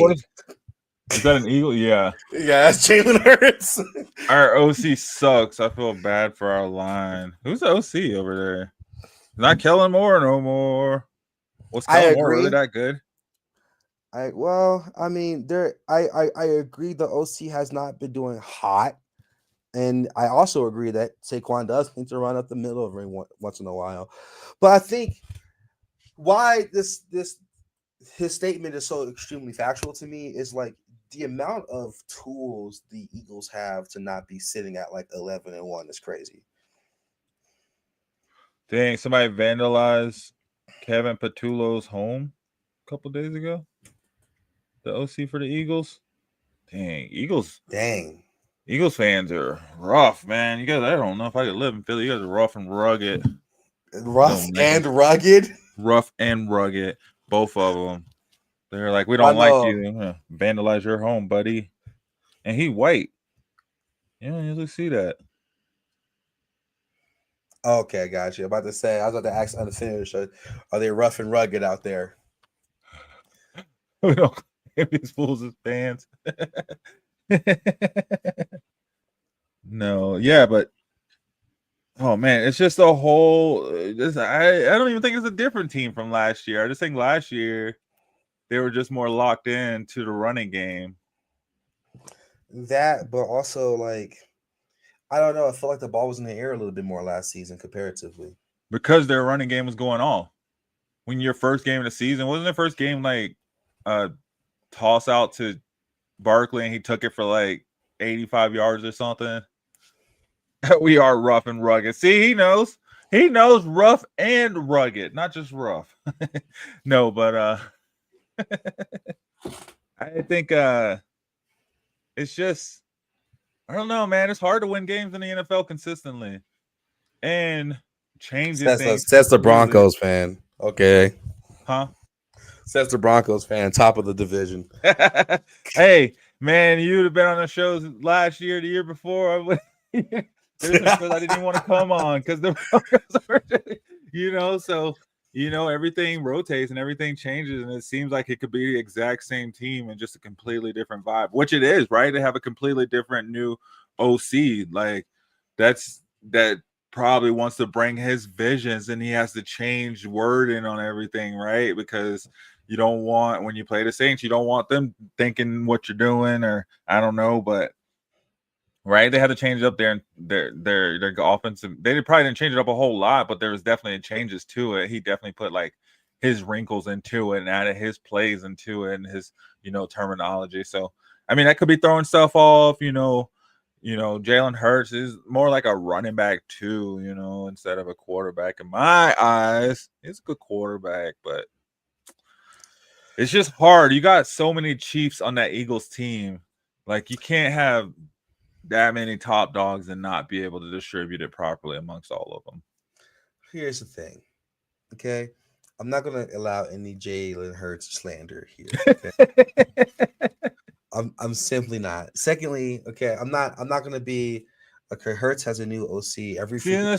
Speaker 3: Is that an Eagle? Yeah.
Speaker 4: Yeah, that's Jalen Hurts.
Speaker 3: Our OC sucks. I feel bad for our line. Who's the OC over there? Not Kellen Moore no more. Was Kellen Moore really that good?
Speaker 4: I agree the OC has not been doing hot. And I also agree that Saquon does need to run up the middle of the ring once in a while. But I think why his statement is so extremely factual to me is like the amount of tools the Eagles have to not be sitting at like 11-1 is crazy.
Speaker 3: Dang, somebody vandalized Kevin Patullo's home a couple days ago. The OC for the Eagles. Dang, Eagles fans are rough, man. You guys, I don't know if I could live in Philly. You guys are rough and rugged.
Speaker 4: Rough
Speaker 3: and rugged. Both of them. They're like, we don't like you. I'm gonna vandalize your home, buddy. And he white. Yeah, you usually see that.
Speaker 4: Okay, gotcha. I was about to ask unfinished. Are they rough and rugged out there?
Speaker 3: We don't claim these fools as fans. No, yeah, but oh man, it's just a whole. I don't even think it's a different team from last year. I just think last year they were just more locked in to the running game.
Speaker 4: That, but also like, I don't know. I feel like the ball was in the air a little bit more last season comparatively
Speaker 3: because their running game was going on. When your first game of the season wasn't the first game like toss out to Barkley and he took it for like 85 yards or something. We are rough and rugged. See, he knows rough and rugged, not just rough. No, but I think it's just, I don't know, man. It's hard to win games in the NFL consistently and changing things.
Speaker 4: That's the Broncos fan. Okay.
Speaker 3: Huh?
Speaker 4: Says the Broncos fan, top of the division.
Speaker 3: Hey, man, you'd have been on the shows last year, the year before. There's some shows I didn't even want to come on because the Broncos are, so, everything rotates and everything changes. And it seems like it could be the exact same team and just a completely different vibe, which it is, right? They have a completely different new OC. Like that probably wants to bring his visions and he has to change wording on everything, right? Because you don't want, when you play the Saints, you don't want them thinking what you're doing, or I don't know, but right, they had to change up their offensive. They probably didn't change it up a whole lot, but there was definitely changes to it. He definitely put like his wrinkles into it and added his plays into it and his terminology. So I mean, that could be throwing stuff off. Jalen Hurts is more like a running back too, instead of a quarterback. In my eyes, he's a good quarterback, but it's just hard. You got so many Chiefs on that Eagles team. Like, you can't have that many top dogs and not be able to distribute it properly amongst all of them.
Speaker 4: Here's the thing, okay? I'm not going to allow any Jalen Hurts slander here. Okay? I'm simply not. Secondly, okay, I'm not going to be. Okay, Hurts has a new OC every few.
Speaker 3: Yeah.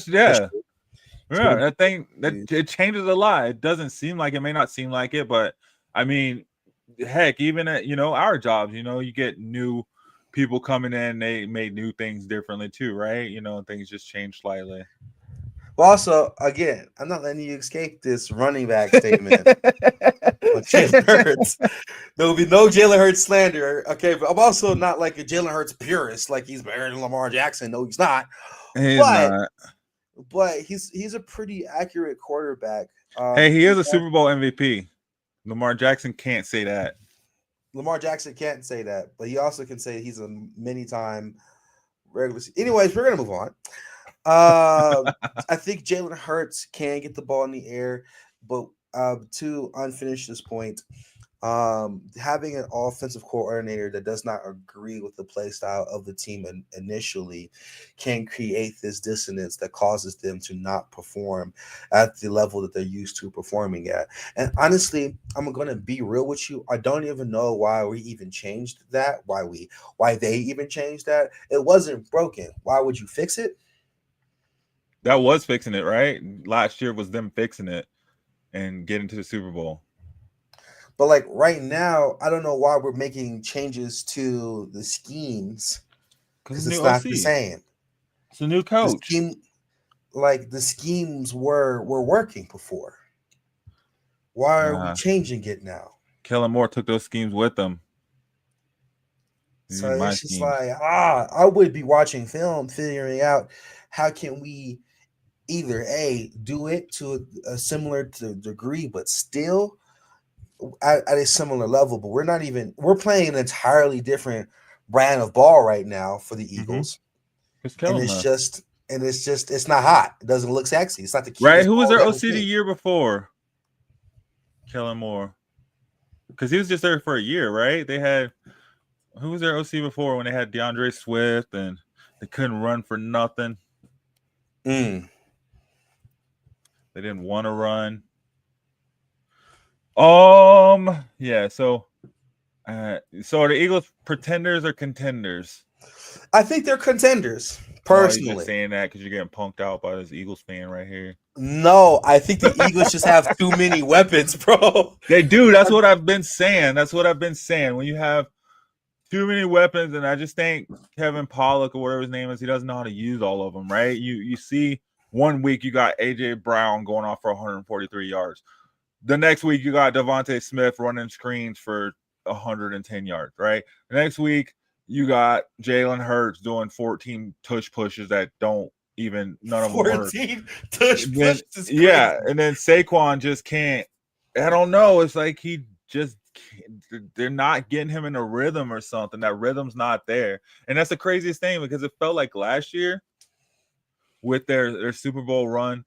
Speaker 3: That thing it changes a lot. It doesn't seem like it. May not seem like it, but I mean, heck, even at our jobs, you get new people coming in. They made new things differently too, right? Things just change slightly.
Speaker 4: Well, also, again, I'm not letting you escape this running back statement. Jalen Hurts. There will be no Jalen Hurts slander. Okay, but I'm also not like a Jalen Hurts purist, like he's better than Lamar Jackson. No, he's not. But he's a pretty accurate quarterback.
Speaker 3: Hey, he is a Super Bowl MVP. Lamar Jackson can't say that.
Speaker 4: Lamar Jackson can't say that, but he also can say he's a many-time regular season. Anyways, we're gonna move on. I think Jalen Hurts can get the ball in the air, but to unfinish this point, having an offensive coordinator that does not agree with the play style of the team initially can create this dissonance that causes them to not perform at the level that they're used to performing at. And honestly, I'm going to be real with you. I don't even know why we even changed that, why they even changed that. It wasn't broken. Why would you fix it?
Speaker 3: That was fixing it, right? Last year was them fixing it and getting to the Super Bowl.
Speaker 4: But like right now, I don't know why we're making changes to the schemes because it's not the same.
Speaker 3: It's a new coach.
Speaker 4: The schemes were working before. Why are we changing it now?
Speaker 3: Kellen Moore took those schemes with them.
Speaker 4: So it's just like, I would be watching film, figuring out how can we either do it to a similar degree, but still at a similar level. But we're playing an entirely different brand of ball right now for the Eagles. And it's not hot. It doesn't look sexy. It's not the
Speaker 3: right. Who was their OC the year before? Kellen Moore, because he was just there for a year, right? They had who was their OC before when they had DeAndre Swift and they couldn't run for nothing. They didn't want to run. Yeah. So are the Eagles pretenders or contenders?
Speaker 4: I think they're contenders. Personally,
Speaker 3: you're just saying that because you're getting punked out by this Eagles fan right here.
Speaker 4: No, I think the Eagles just have too many weapons, bro.
Speaker 3: They do. That's what I've been saying. When you have too many weapons, and I just think Kevin Pollock or whatever his name is, he doesn't know how to use all of them, right? You see 1 week you got A.J. Brown going off for 143 yards. The next week you got Devontae Smith running screens for 110 yards, right? The next week you got Jalen Hurts doing 14 tush pushes that don't even none of them
Speaker 4: 14 tush pushes.
Speaker 3: Yeah, and then Saquon just can't. I don't know. It's like he just they're not getting him in a rhythm or something. That rhythm's not there, and that's the craziest thing because it felt like last year with their Super Bowl run,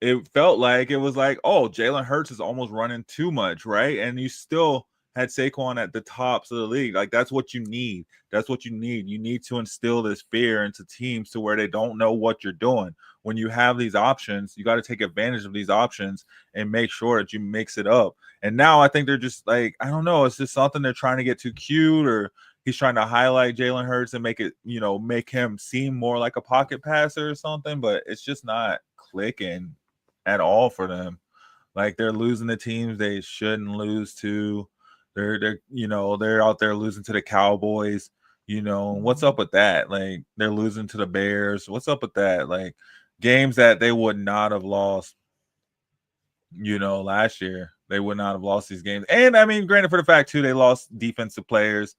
Speaker 3: it felt like it was like, oh, Jalen Hurts is almost running too much, right? And you still had Saquon at the tops of the league. Like, that's what you need. That's what you need. You need to instill this fear into teams to where they don't know what you're doing. When you have these options, you got to take advantage of these options and make sure that you mix it up. And now I think they're just like, I don't know, it's just something they're trying to get too cute, or he's trying to highlight Jalen Hurts and make it, make him seem more like a pocket passer or something, but it's just not clicking at all for them. Like, they're losing the teams they shouldn't lose to. They're out there losing to the Cowboys. What's up with that? Like, they're losing to the Bears. What's up with that? Like, games that they would not have lost, last year. They would not have lost these games. And I mean, granted, for the fact too, they lost defensive players,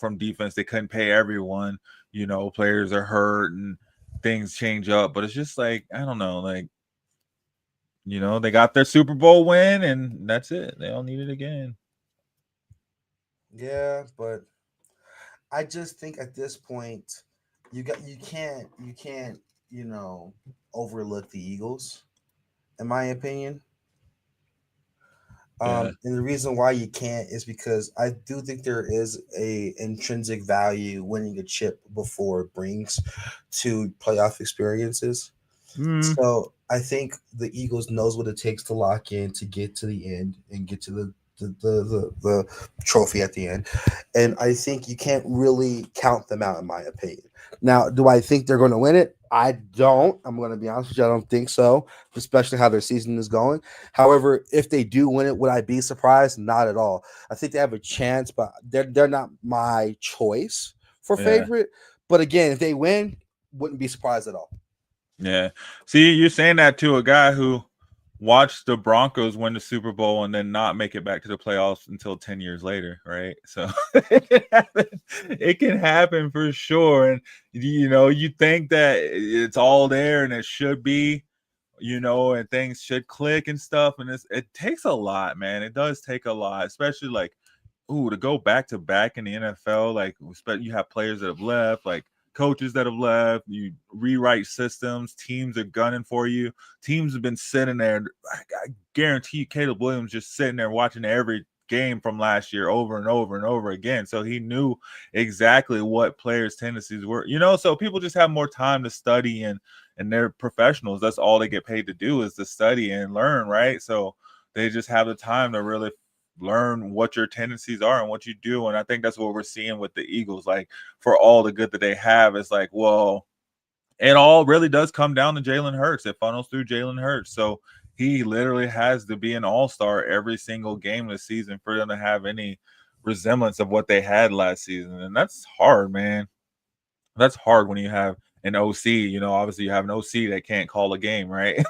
Speaker 3: from defense. They couldn't pay everyone, players are hurt and things change up. But it's just like, I don't know, like, they got their Super Bowl win and that's it. They don't need it again.
Speaker 4: Yeah, but I just think at this point you can't overlook the Eagles, in my opinion. And the reason why you can't is because I do think there is a intrinsic value winning a chip before it brings to playoff experiences. So I think the Eagles knows what it takes to lock in, to get to the end and get to the trophy at the end. And I think you can't really count them out, in my opinion. Now, do I think they're going to win it? I don't. I'm going to be honest with you. I don't think so, especially how their season is going. However, if they do win it, would I be surprised? Not at all. I think they have a chance, but they're not my choice for favorite. But again, if they win, wouldn't be surprised at all.
Speaker 3: Yeah. See, you're saying that to a guy who watched the Broncos win the Super Bowl and then not make it back to the playoffs until 10 years later, right? So it can happen for sure. And, you think that it's all there and it should be, and things should click and stuff. And it takes a lot, man. It does take a lot, especially like, to go back to back in the NFL. Like, you have players that have left, like coaches that have left. You rewrite systems. Teams are gunning for you. Teams have been sitting there. I guarantee you, Caleb Williams just sitting there watching every game from last year over and over and over again. So he knew exactly what players' tendencies were. So people just have more time to study, and they're professionals. That's all they get paid to do is to study and learn, right? So they just have the time to really learn what your tendencies are and what you do. And I think that's what we're seeing with the Eagles. Like, for all the good that they have, it's like, well, it all really does come down to Jalen Hurts. It funnels through Jalen Hurts. So he literally has to be an all-star every single game this season for them to have any resemblance of what they had last season. And that's hard, man. That's hard when you have an OC. Obviously you have an OC that can't call a game, right?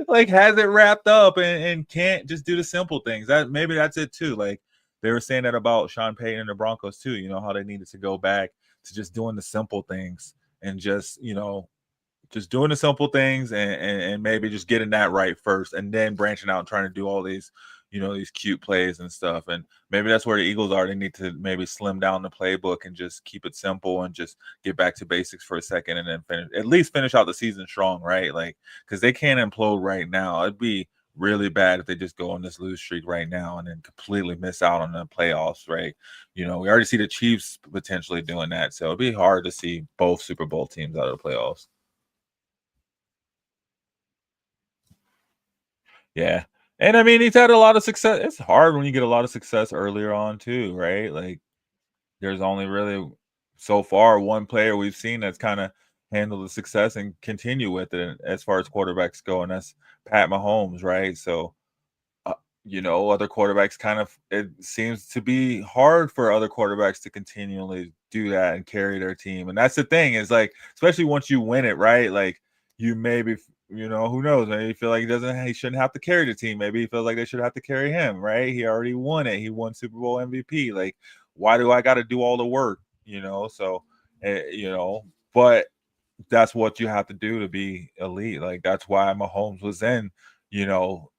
Speaker 3: Like, has it wrapped up and can't just do the simple things. Maybe that's it too. Like, they were saying that about Sean Payton and the Broncos too, how they needed to go back to just doing the simple things and just doing the simple things and maybe just getting that right first, and then branching out and trying to do all these, these cute plays and stuff. And maybe that's where the Eagles are. They need to maybe slim down the playbook and just keep it simple and just get back to basics for a second, and then at least finish out the season strong, right? Like, because they can't implode right now. It'd be really bad if they just go on this lose streak right now and then completely miss out on the playoffs, right? We already see the Chiefs potentially doing that. So it'd be hard to see both Super Bowl teams out of the playoffs. Yeah. And I mean, he's had a lot of success. It's hard when you get a lot of success earlier on too, right? Like, there's only really so far one player we've seen that's kind of handled the success and continue with it as far as quarterbacks go, and that's Pat Mahomes, right? So, other quarterbacks it seems to be hard for other quarterbacks to continually do that and carry their team. And that's the thing, is like, especially once you win it, right? Like, you maybe, who knows? Maybe you feel like he shouldn't have to carry the team. Maybe he feels like they should have to carry him, right? He already won it. He won Super Bowl MVP. Like, why do I got to do all the work? So, but that's what you have to do to be elite. Like, that's why Mahomes was in,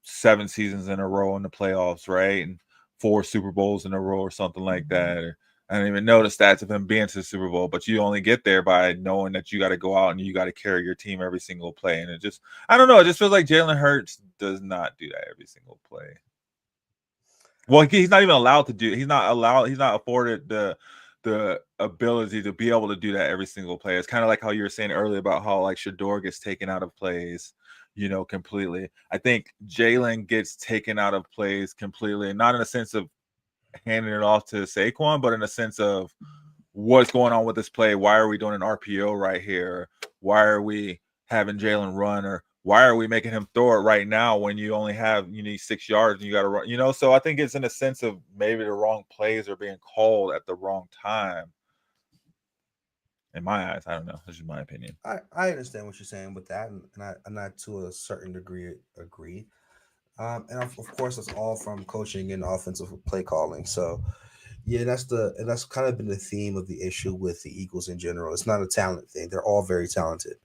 Speaker 3: 7 seasons in a row in the playoffs, right? And 4 Super Bowls in a row or something like that. Or, I don't even know the stats of him being to the Super Bowl, but you only get there by knowing that you got to go out and you got to carry your team every single play. And I don't know, it just feels like Jalen Hurts does not do that every single play. Well, he's not even allowed to do. He's not afforded the ability to be able to do that every single play. It's kind of like how you were saying earlier about how, like, Shedeur gets taken out of plays, completely. I think Jalen gets taken out of plays completely, not in a sense of handing it off to Saquon, but in a sense of what's going on with this play. Why are we doing an RPO right here? Why are we having Jalen run? Or why are we making him throw it right now when you need 6 yards and you got to run? So I think it's in a sense of maybe the wrong plays are being called at the wrong time. In my eyes, I don't know. This is my opinion.
Speaker 4: I understand what you're saying with that, and I to a certain degree agree. And of course, it's all from coaching and offensive play calling. So, yeah, that's kind of been the theme of the issue with the Eagles in general. It's not a talent thing. They're all very talented.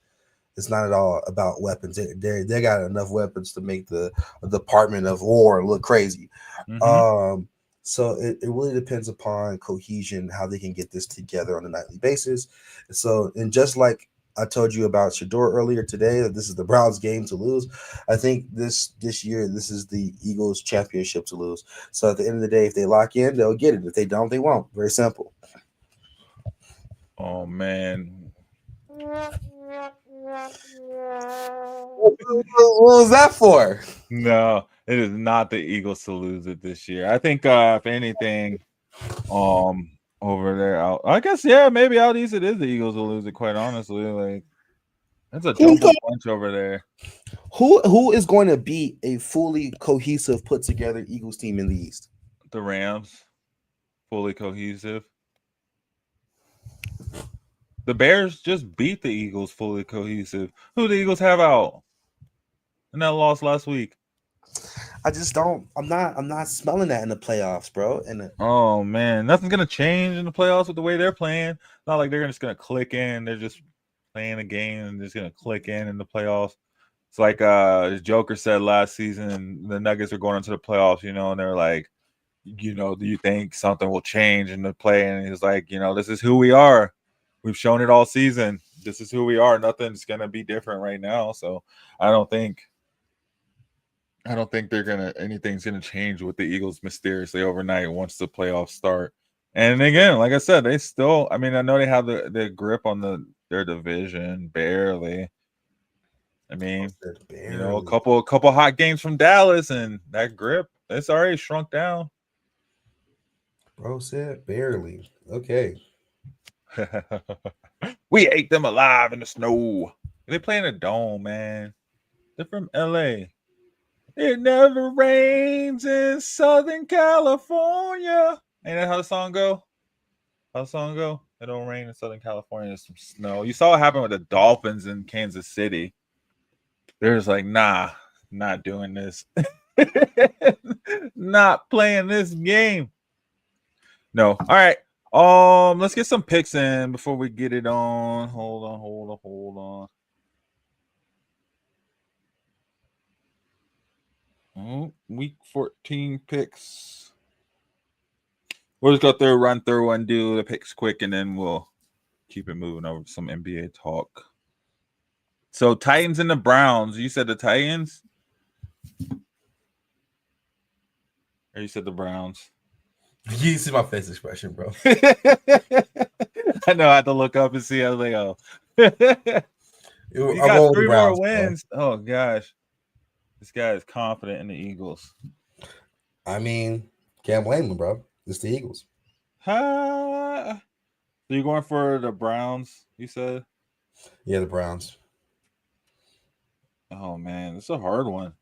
Speaker 4: It's not at all about weapons. They got enough weapons to make the Department of War look crazy. Mm-hmm. So it really depends upon cohesion, how they can get this together on a nightly basis. So, and just like I told you about Shedeur earlier today, that this is the Browns' game to lose. I think this year, this is the Eagles' championship to lose. So at the end of the day, if they lock in, they'll get it. If they don't, they won't. Very simple.
Speaker 3: Oh, man.
Speaker 4: What was that for?
Speaker 3: No, it is not the Eagles to lose it this year. I think if anything, over there, I guess, yeah, maybe out east it is the Eagles will lose it. Quite honestly, like, that's a jumbo bunch over there.
Speaker 4: Who is going to be a fully cohesive, put together Eagles team in the East?
Speaker 3: The Rams, fully cohesive. The Bears just beat the Eagles fully cohesive. Who the Eagles have out? And that loss last week.
Speaker 4: I just don't. I'm not smelling that in the playoffs, bro.
Speaker 3: Oh man, nothing's gonna change in the playoffs with the way they're playing. Not like they're just gonna click in. They're just playing a game and just gonna click in the playoffs. It's like Joker said last season. The Nuggets are going into the playoffs, and they're like, do you think something will change in the play? And he's like, this is who we are. We've shown it all season. This is who we are. Nothing's gonna be different right now. So I don't think anything's gonna change with the Eagles mysteriously overnight once the playoffs start. And again, like I said, they still. I mean, I know they have the grip on their division barely. I mean, a couple hot games from Dallas, and that grip it's already shrunk down.
Speaker 4: Bro said barely. Okay.
Speaker 3: We ate them alive in the snow. They play in a dome, man. They're from LA. It never rains in Southern California. Ain't that how the song go? It don't rain in Southern California. There's some snow. You saw what happened with the Dolphins in Kansas City. They're just like, nah, not doing this. Not playing this game. No. All right. Let's get some picks in before we get it on. Hold on. Week 14 picks. We'll just go run through and do the picks quick, and then we'll keep it moving over to some NBA talk. So Titans and the Browns. You said the Titans? Or you said the Browns?
Speaker 4: You see my face expression, bro.
Speaker 3: I know I had to look up and see. I was like, oh. You got 3 more wins. Bro. Oh, gosh. This guy is confident in the Eagles.
Speaker 4: I mean, can't blame him, bro. It's the Eagles.
Speaker 3: So you're going for the Browns, you said?
Speaker 4: Yeah, the Browns.
Speaker 3: Oh, man. It's a hard one.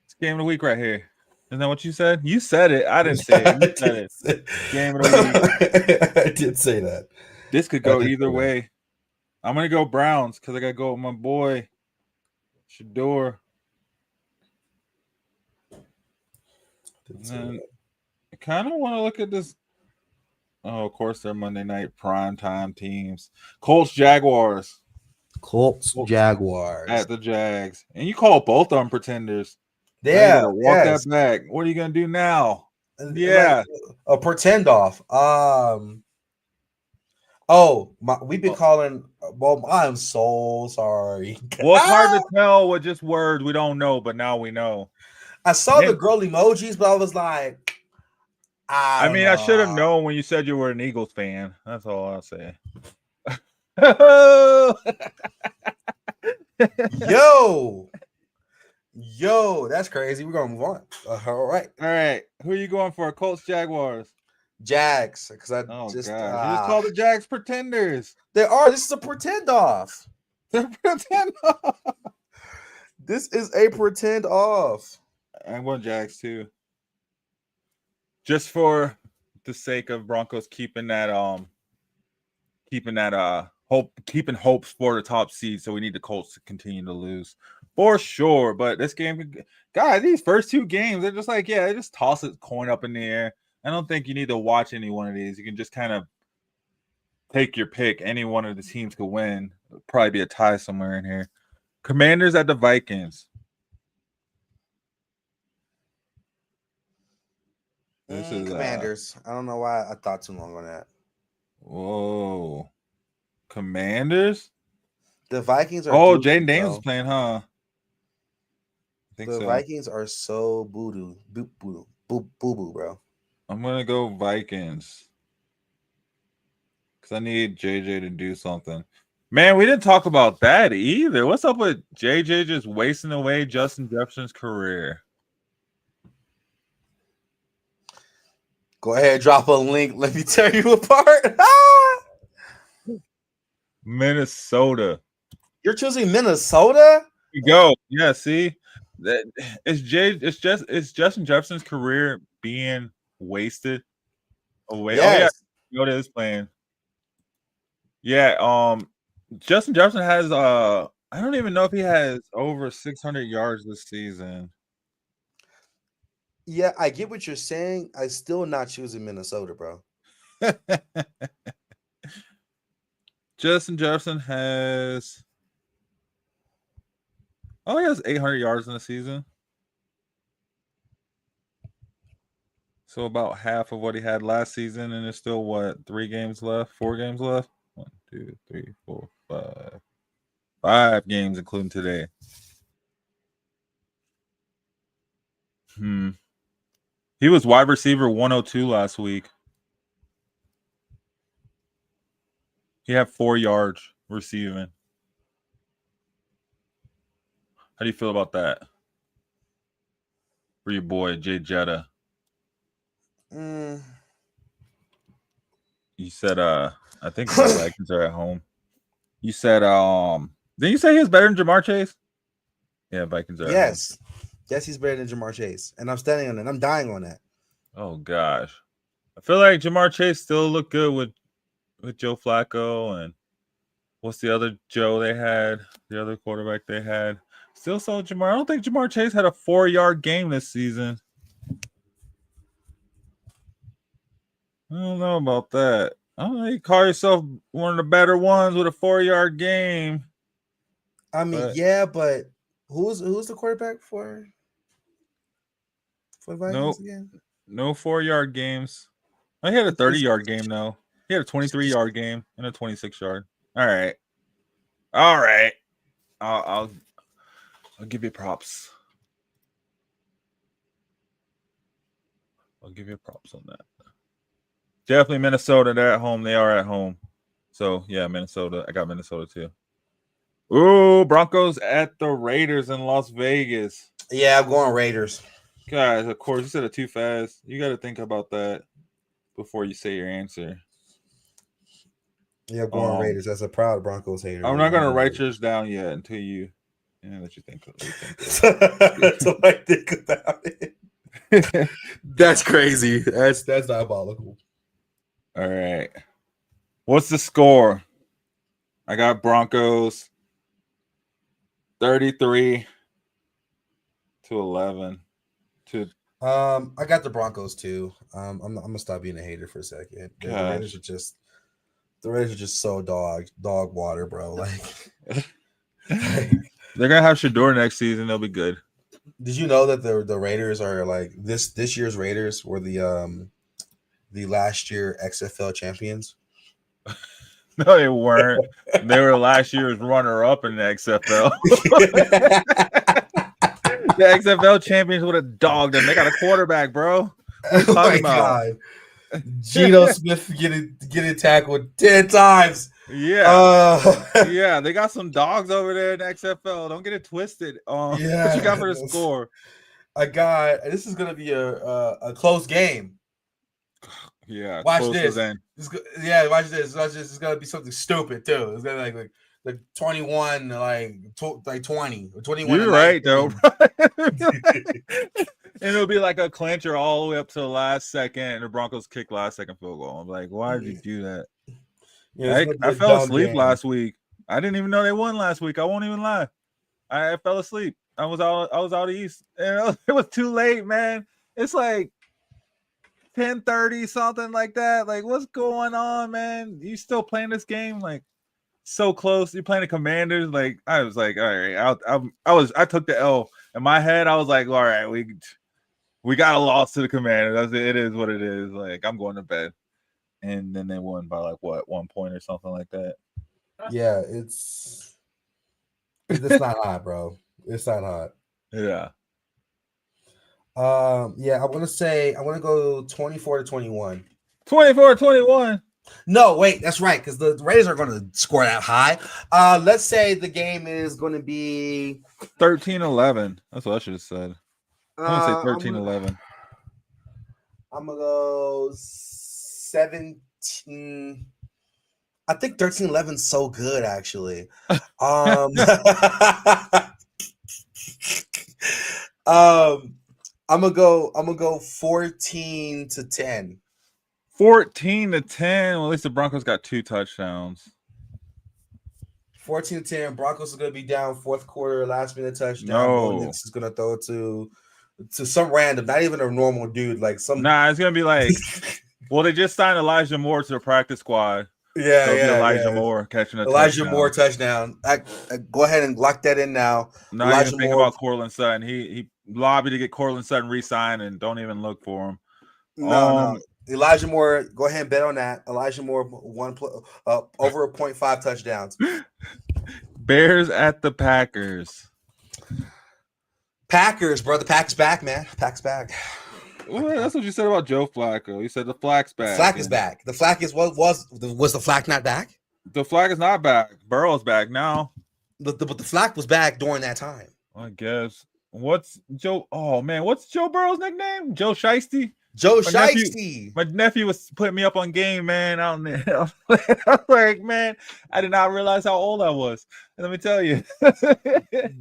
Speaker 3: It's game of the week right here. Isn't that what you said? You said it. I didn't say it. You said it. Game of the
Speaker 4: week. I did say that.
Speaker 3: This could go either way. I'm going to go Browns because I got to go with my boy, Shedeur. I kind of want to look at this. Oh, of course, they're Monday night primetime teams. Colts, Jaguars.
Speaker 4: Jaguars.
Speaker 3: At the Jags. And you call both of them pretenders.
Speaker 4: Yeah.
Speaker 3: Walk that back. What are you going to do now? Yeah.
Speaker 4: A pretend off. We've been calling. Well, I'm so sorry.
Speaker 3: Well, it's hard to tell with just words. We don't know, but now we know.
Speaker 4: I saw the girl emojis, but I was like,
Speaker 3: I should have known when you said you were an Eagles fan. That's all I'll say.
Speaker 4: Yo, that's crazy. We're gonna move on. All right.
Speaker 3: Who are you going for? Colts, Jaguars,
Speaker 4: Jags. Because
Speaker 3: you just call the Jags pretenders.
Speaker 4: They are. This is a pretend off.
Speaker 3: They're pretend off.
Speaker 4: This is a pretend off.
Speaker 3: I'm going Jags too. Just for the sake of Broncos keeping hopes for the top seed, so we need the Colts to continue to lose for sure. But this game, guys, these first 2 games, they're just like, yeah, just toss a coin up in the air. I don't think you need to watch any one of these. You can just kind of take your pick. Any one of the teams could win. It'll probably be a tie somewhere in here. Commanders at the Vikings.
Speaker 4: This is Commanders. I don't know why I thought too long on that.
Speaker 3: Whoa. Commanders?
Speaker 4: The Vikings are.
Speaker 3: Oh, Jaden Daniels is playing, huh? I think
Speaker 4: the Vikings are so boo boo, bro.
Speaker 3: I'm gonna go Vikings because I need JJ to do something. Man, we didn't talk about that either. What's up with JJ just wasting away Justin Jefferson's career?
Speaker 4: Go ahead, drop a link. Let me tear you apart.
Speaker 3: Minnesota.
Speaker 4: You're choosing Minnesota?
Speaker 3: You go. Yeah, see? It's Justin Jefferson's career being wasted away.
Speaker 4: Yes.
Speaker 3: Oh, yeah. Is playing. Yeah, Justin Jefferson has I don't even know if he has over 600 yards this season.
Speaker 4: Yeah, I get what you're saying. I still not choosing Minnesota, bro.
Speaker 3: Justin Jefferson has he has 800 yards in the season. So about half of what he had last season, and there's still 4 games left? 1, 2, 3, 4, 5. 5 games, including today. He was wide receiver 102 last week. He had 4 yards receiving. How do you feel about that? For your boy, Jay Jetta. You said, I think the Vikings are at home. You said, didn't you say he was better than Jamar Chase? Yeah, Vikings are at home.
Speaker 4: Yes, he's better than Jamar Chase. And I'm standing on it. I'm dying on that.
Speaker 3: Oh, gosh. I feel like Jamar Chase still looked good with Joe Flacco. And what's the other Joe they had? The other quarterback they had? Still saw Jamar. I don't think Jamar Chase had a 4-yard game this season. I don't know about that. I don't know. You call yourself one of the better ones with a 4-yard game.
Speaker 4: I mean, but who's the quarterback for Vikings again?
Speaker 3: No 4-yard games. He had a 30-yard game though. He had a 23-yard game and a 26-yard. All right. I'll give you props. I'll give you props on that. Definitely Minnesota. They're at home. They are at home. So, yeah, Minnesota. I got Minnesota too. Ooh, Broncos at the Raiders in Las Vegas.
Speaker 4: Yeah, I'm going Raiders.
Speaker 3: Guys, of course, you said it too fast. You got to think about that before you say your answer.
Speaker 4: Yeah, I'm going Raiders. That's a proud Broncos hater.
Speaker 3: I'm not going to write yours down yet until you let you think.
Speaker 4: Until I think about it. That's crazy. That's diabolical.
Speaker 3: All right. What's the score? I got Broncos 33-11.
Speaker 4: I got the Broncos too. I'm gonna stop being a hater for a second. The Raiders are just so dog water, bro. Like
Speaker 3: they're gonna have Shedeur next season. They'll be good.
Speaker 4: Did you know that the Raiders are like this year's Raiders were the last year XFL champions?
Speaker 3: No, they weren't. They were last year's runner-up in the XFL. The XFL champions would have dogged them. They got a quarterback, bro. What are you talking about?
Speaker 4: God. Geno Smith getting tackled 10 times.
Speaker 3: Yeah. Yeah, they got some dogs over there in the XFL. Don't get it twisted. What you got for the score?
Speaker 4: This is going to be a close game.
Speaker 3: Yeah.
Speaker 4: Watch this. Watch this. It's going to be something stupid, too. It's going to be like 21, like 20 or 21.
Speaker 3: You're right, though. And it'll be like a clincher all the way up to the last second, and the Broncos kick last second field goal. I'm like, why did you do that? Yeah, I fell asleep last week. I didn't even know they won last week. I won't even lie. I fell asleep. I was out east, and it was too late, man. It's like 10:30, something like that. Like, what's going on, man? You still playing this game? Like, so close. You're playing the Commanders. Like, I was like, all right. I took the L in my head. I was like, all right, we got a loss to the Commanders. It is what it is. Like, I'm going to bed. And then they won by like what, 1 point or something like that.
Speaker 4: Yeah, it's not hot, bro. It's not hot.
Speaker 3: Yeah.
Speaker 4: I want to go 24-21.
Speaker 3: 24-21.
Speaker 4: No, wait, that's right, because the Raiders are going to score that high. Let's say the game is going to be
Speaker 3: 13-11. That's what I should have said. I'm going to say 13-11.
Speaker 4: I'm going to go 17. I think 13-11 is so good, actually. I'm gonna go 14-10.
Speaker 3: 14-10. Well, at least the Broncos got 2 touchdowns.
Speaker 4: 14-10. Broncos are gonna be down fourth quarter, last minute touchdown.
Speaker 3: No,
Speaker 4: Nix is gonna throw it to some random, not even a normal dude, like some.
Speaker 3: Nah, it's gonna be like. Well, they just signed Elijah Moore to the practice squad. Elijah Moore catching
Speaker 4: Elijah Moore touchdown. Go ahead and lock that in now.
Speaker 3: No, I even think about Cortland Sutton. He lobbied to get Cortland Sutton re-signed, and don't even look for him.
Speaker 4: No. Elijah Moore, go ahead and bet on that. Elijah Moore over a 0.5 touchdowns.
Speaker 3: Bears at the Packers.
Speaker 4: Packers, bro. The Pack's back, man. Pack's back.
Speaker 3: Well, that's what you said about Joe Flacco. You said the Flack's back.
Speaker 4: The Flack is back. The Flack is was the Flack not back?
Speaker 3: The Flack is not back. Burrow's back now.
Speaker 4: But the Flack was back during that time.
Speaker 3: I guess. What's Joe? Oh man, what's Joe Burrow's nickname? Joe Shiesty.
Speaker 4: Joe Shiesty.
Speaker 3: My nephew was putting me up on game, man. Out there. I was like, man, I did not realize how old I was. And let me tell you.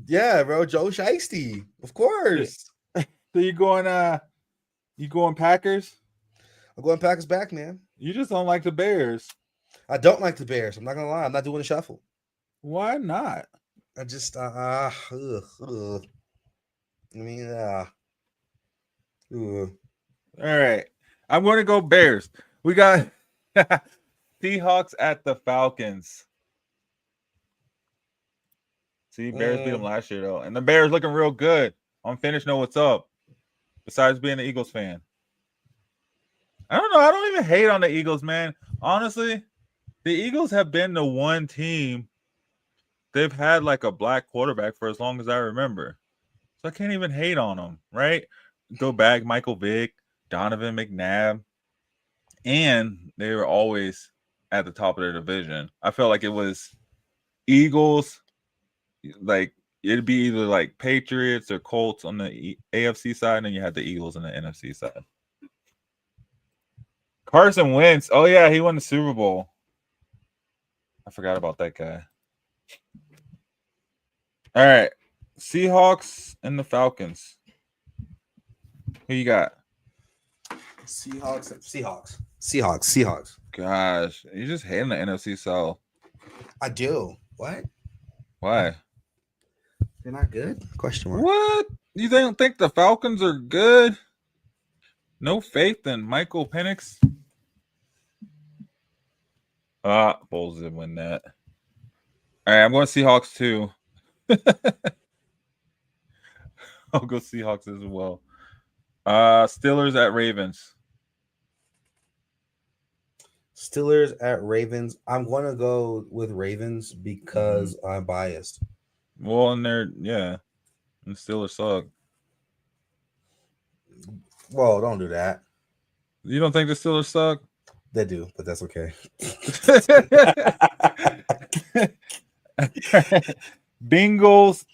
Speaker 4: Yeah, bro, Joe Shiesty, of course.
Speaker 3: So you going Packers?
Speaker 4: I'm going Packers back, man.
Speaker 3: You just don't like the Bears.
Speaker 4: I don't like the Bears. I'm not gonna lie. I'm not doing a shuffle.
Speaker 3: Why not?
Speaker 4: I just I mean,
Speaker 3: All right. I'm going to go Bears. We got Seahawks at the Falcons. See, Bears beat them last year, though. And the Bears looking real good. Unfinished know what's up, besides being an Eagles fan. I don't know. I don't even hate on the Eagles, man. Honestly, the Eagles have been the one team they've had like a black quarterback for as long as I remember. So I can't even hate on them, right? Go back, Michael Vick, Donovan McNabb, and they were always at the top of their division. I felt like it was Eagles, like it'd be either like Patriots or Colts on the AFC side, and then you had the Eagles on the NFC side. Carson Wentz, oh yeah, he won the Super Bowl. I forgot about that guy. All right, Seahawks and the Falcons. Who you got?
Speaker 4: Seahawks.
Speaker 3: Gosh, you just hating the NFC South.
Speaker 4: I do. What?
Speaker 3: Why?
Speaker 4: They're not good? Question mark.
Speaker 3: What? You don't think the Falcons are good? No faith in Michael Penix? Bulls didn't win that. All right, I'm going Seahawks too. I'll go Seahawks as well. Steelers at Ravens.
Speaker 4: Steelers at Ravens. I'm going to go with Ravens because I'm biased.
Speaker 3: Well, and and the Steelers suck.
Speaker 4: Well, don't do that.
Speaker 3: You don't think the Steelers suck?
Speaker 4: They do, but that's okay.
Speaker 3: The Bengals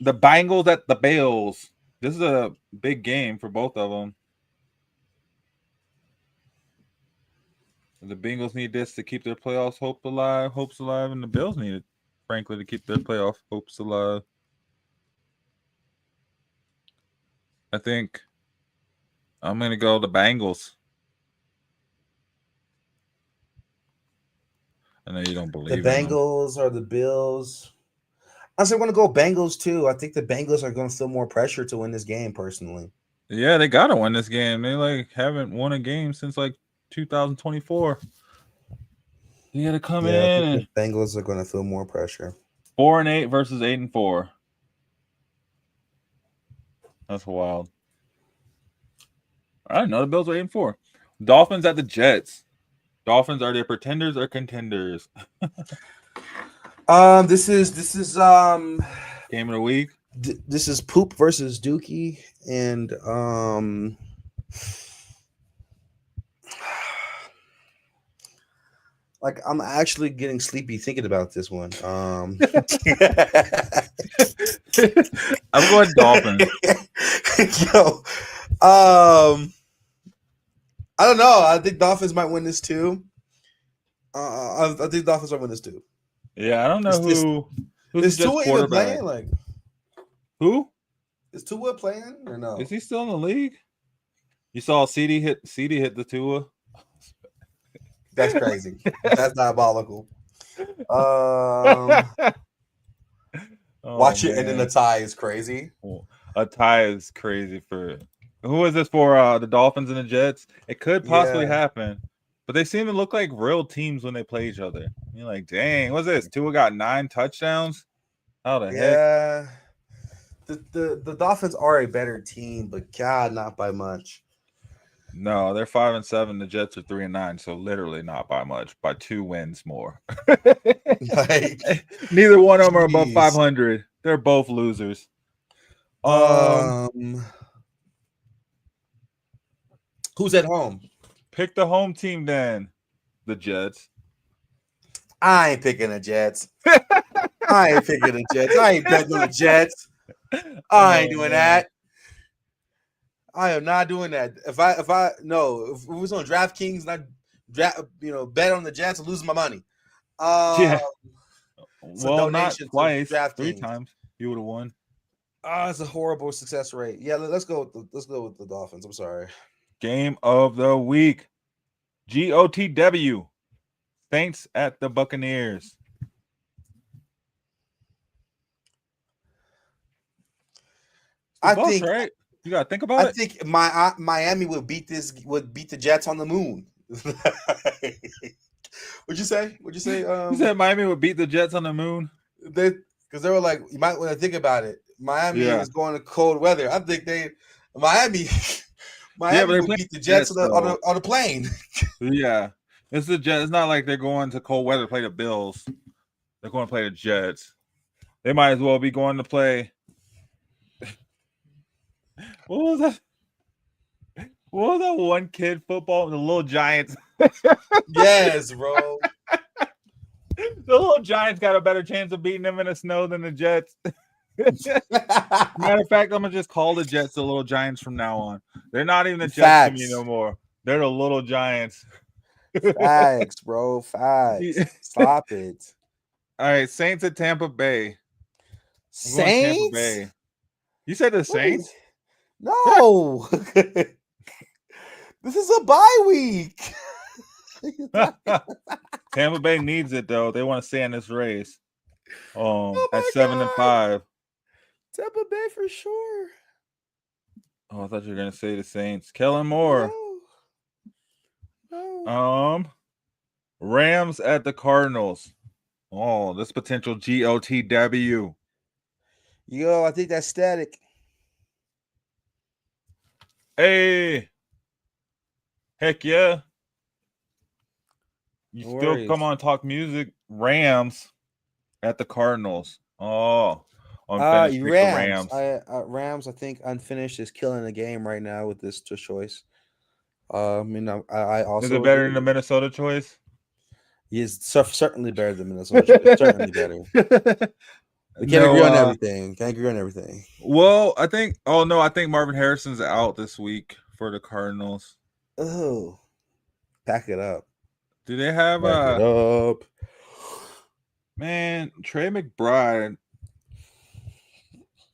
Speaker 3: at the Bills. This is a big game for both of them. The Bengals need this to keep their playoffs hopes alive, and the Bills need it, frankly, to keep their playoff hopes alive. I think I'm going to go the Bengals. I know you don't believe
Speaker 4: the Bengals or the Bills. I'm going to go Bengals too. I think the Bengals are going to feel more pressure to win this game personally.
Speaker 3: Yeah, they got to win this game. They haven't won a game since 2024. You got to come in. And
Speaker 4: the Bengals are going to feel more pressure.
Speaker 3: 4-8 versus 8-4. That's wild. I didn't know the Bills were 8-4. Dolphins at the Jets. Dolphins, are they pretenders or contenders?
Speaker 4: This is
Speaker 3: game of the week.
Speaker 4: This is Poop versus Dookie, and I'm actually getting sleepy thinking about this one. I'm
Speaker 3: going Dolphins.
Speaker 4: Yo, I don't know. I think Dolphins might win this too. I think Dolphins might win this too.
Speaker 3: Yeah, I don't know who's
Speaker 4: Tua even playing?
Speaker 3: Who?
Speaker 4: Is Tua playing or no?
Speaker 3: Is he still in the league? You saw CD hit the Tua.
Speaker 4: That's crazy. That's diabolical. Watch it, and then the tie is crazy.
Speaker 3: A tie is crazy for who is this for? The Dolphins and the Jets. It could possibly happen, but they seem to look like real teams when they play each other. You're like, dang, what's this? Tua got 9 touchdowns. How the heck?
Speaker 4: Yeah, the Dolphins are a better team, but God, not by much.
Speaker 3: No, they're 5-7. The Jets are 3-9. So literally not by much, by 2 wins more.
Speaker 4: Like,
Speaker 3: neither one of them are above
Speaker 4: jeez.
Speaker 3: 500. They're both losers.
Speaker 4: Who's at home?
Speaker 3: Pick the home team then. The Jets.
Speaker 4: I ain't picking the Jets. I ain't picking the Jets. I ain't betting on the Jets. I ain't doing that. I am not doing that. If it was on DraftKings and I bet on the Jets, I'm losing my money.
Speaker 3: Yeah.
Speaker 4: So
Speaker 3: Well, not
Speaker 4: donation to
Speaker 3: twice. 3
Speaker 4: DraftKings.
Speaker 3: times you would have won.
Speaker 4: It's a horrible success rate. Yeah, let's go with the Dolphins. I'm sorry.
Speaker 3: Game of the week. GOTW. Saints at the Buccaneers.
Speaker 4: I
Speaker 3: Bucks,
Speaker 4: think
Speaker 3: right? You gotta think about it.
Speaker 4: I think Miami would beat the Jets on the moon. What'd you say?
Speaker 3: You said Miami would beat the Jets on the moon?
Speaker 4: Because they were like, you might want to think about it. Miami is going to cold weather. I think Miami would beat the Jets on the plane.
Speaker 3: Yeah. It's the Jets. It's not like they're going to cold weather to play the Bills. They're going to play the Jets. They might as well be going to play. What was that? What was that one kid football? The Little Giants.
Speaker 4: Yes, bro.
Speaker 3: The Little Giants got a better chance of beating them in the snow than the Jets. Matter of fact, I'm gonna just call the Jets the Little Giants from now on. They're not even the Jets to me no more. They're the Little Giants.
Speaker 4: Facts, bro. Facts. Stop it.
Speaker 3: All right, Saints at Tampa Bay.
Speaker 4: Saints?
Speaker 3: Tampa Bay. You said the Saints?
Speaker 4: No. This is a bye week.
Speaker 3: Tampa Bay needs it though. They want to stay in this race. At 7-5.
Speaker 4: Tampa Bay for sure.
Speaker 3: Oh, I thought you were gonna say the Saints. Kellen Moore.
Speaker 4: No.
Speaker 3: Rams at the Cardinals. Oh, this potential GOTW.
Speaker 4: Yo, I think that's static.
Speaker 3: Hey. Heck yeah. You
Speaker 4: No
Speaker 3: still
Speaker 4: worries.
Speaker 3: come on talk music. Rams at the Cardinals. Oh, unfinished pick the Rams.
Speaker 4: Rams, I think unfinished is killing the game right now with this choice. I also
Speaker 3: is it better than the Minnesota choice?
Speaker 4: He's certainly better than Minnesota choice. Certainly better. We can't agree on everything. Can't agree on everything.
Speaker 3: Well, I think Marvin Harrison's out this week for the Cardinals.
Speaker 4: Oh, pack it up.
Speaker 3: Do they have
Speaker 4: Pack it up?
Speaker 3: Man, Trey McBride.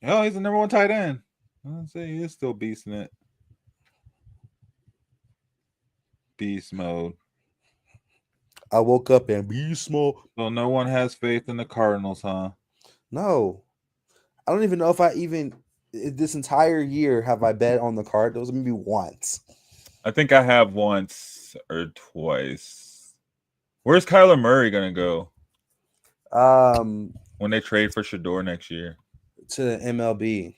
Speaker 3: Oh, he's the number 1 tight end. I'd say he is still beasting it. Beast mode.
Speaker 4: I woke up in beast mode.
Speaker 3: So no one has faith in the Cardinals, huh?
Speaker 4: No. I don't even know if this entire year have I bet on the Cardinals. Maybe once.
Speaker 3: I think I have once or twice. Where's Kyler Murray going to go? When they trade for Shedeur next year.
Speaker 4: To the MLB.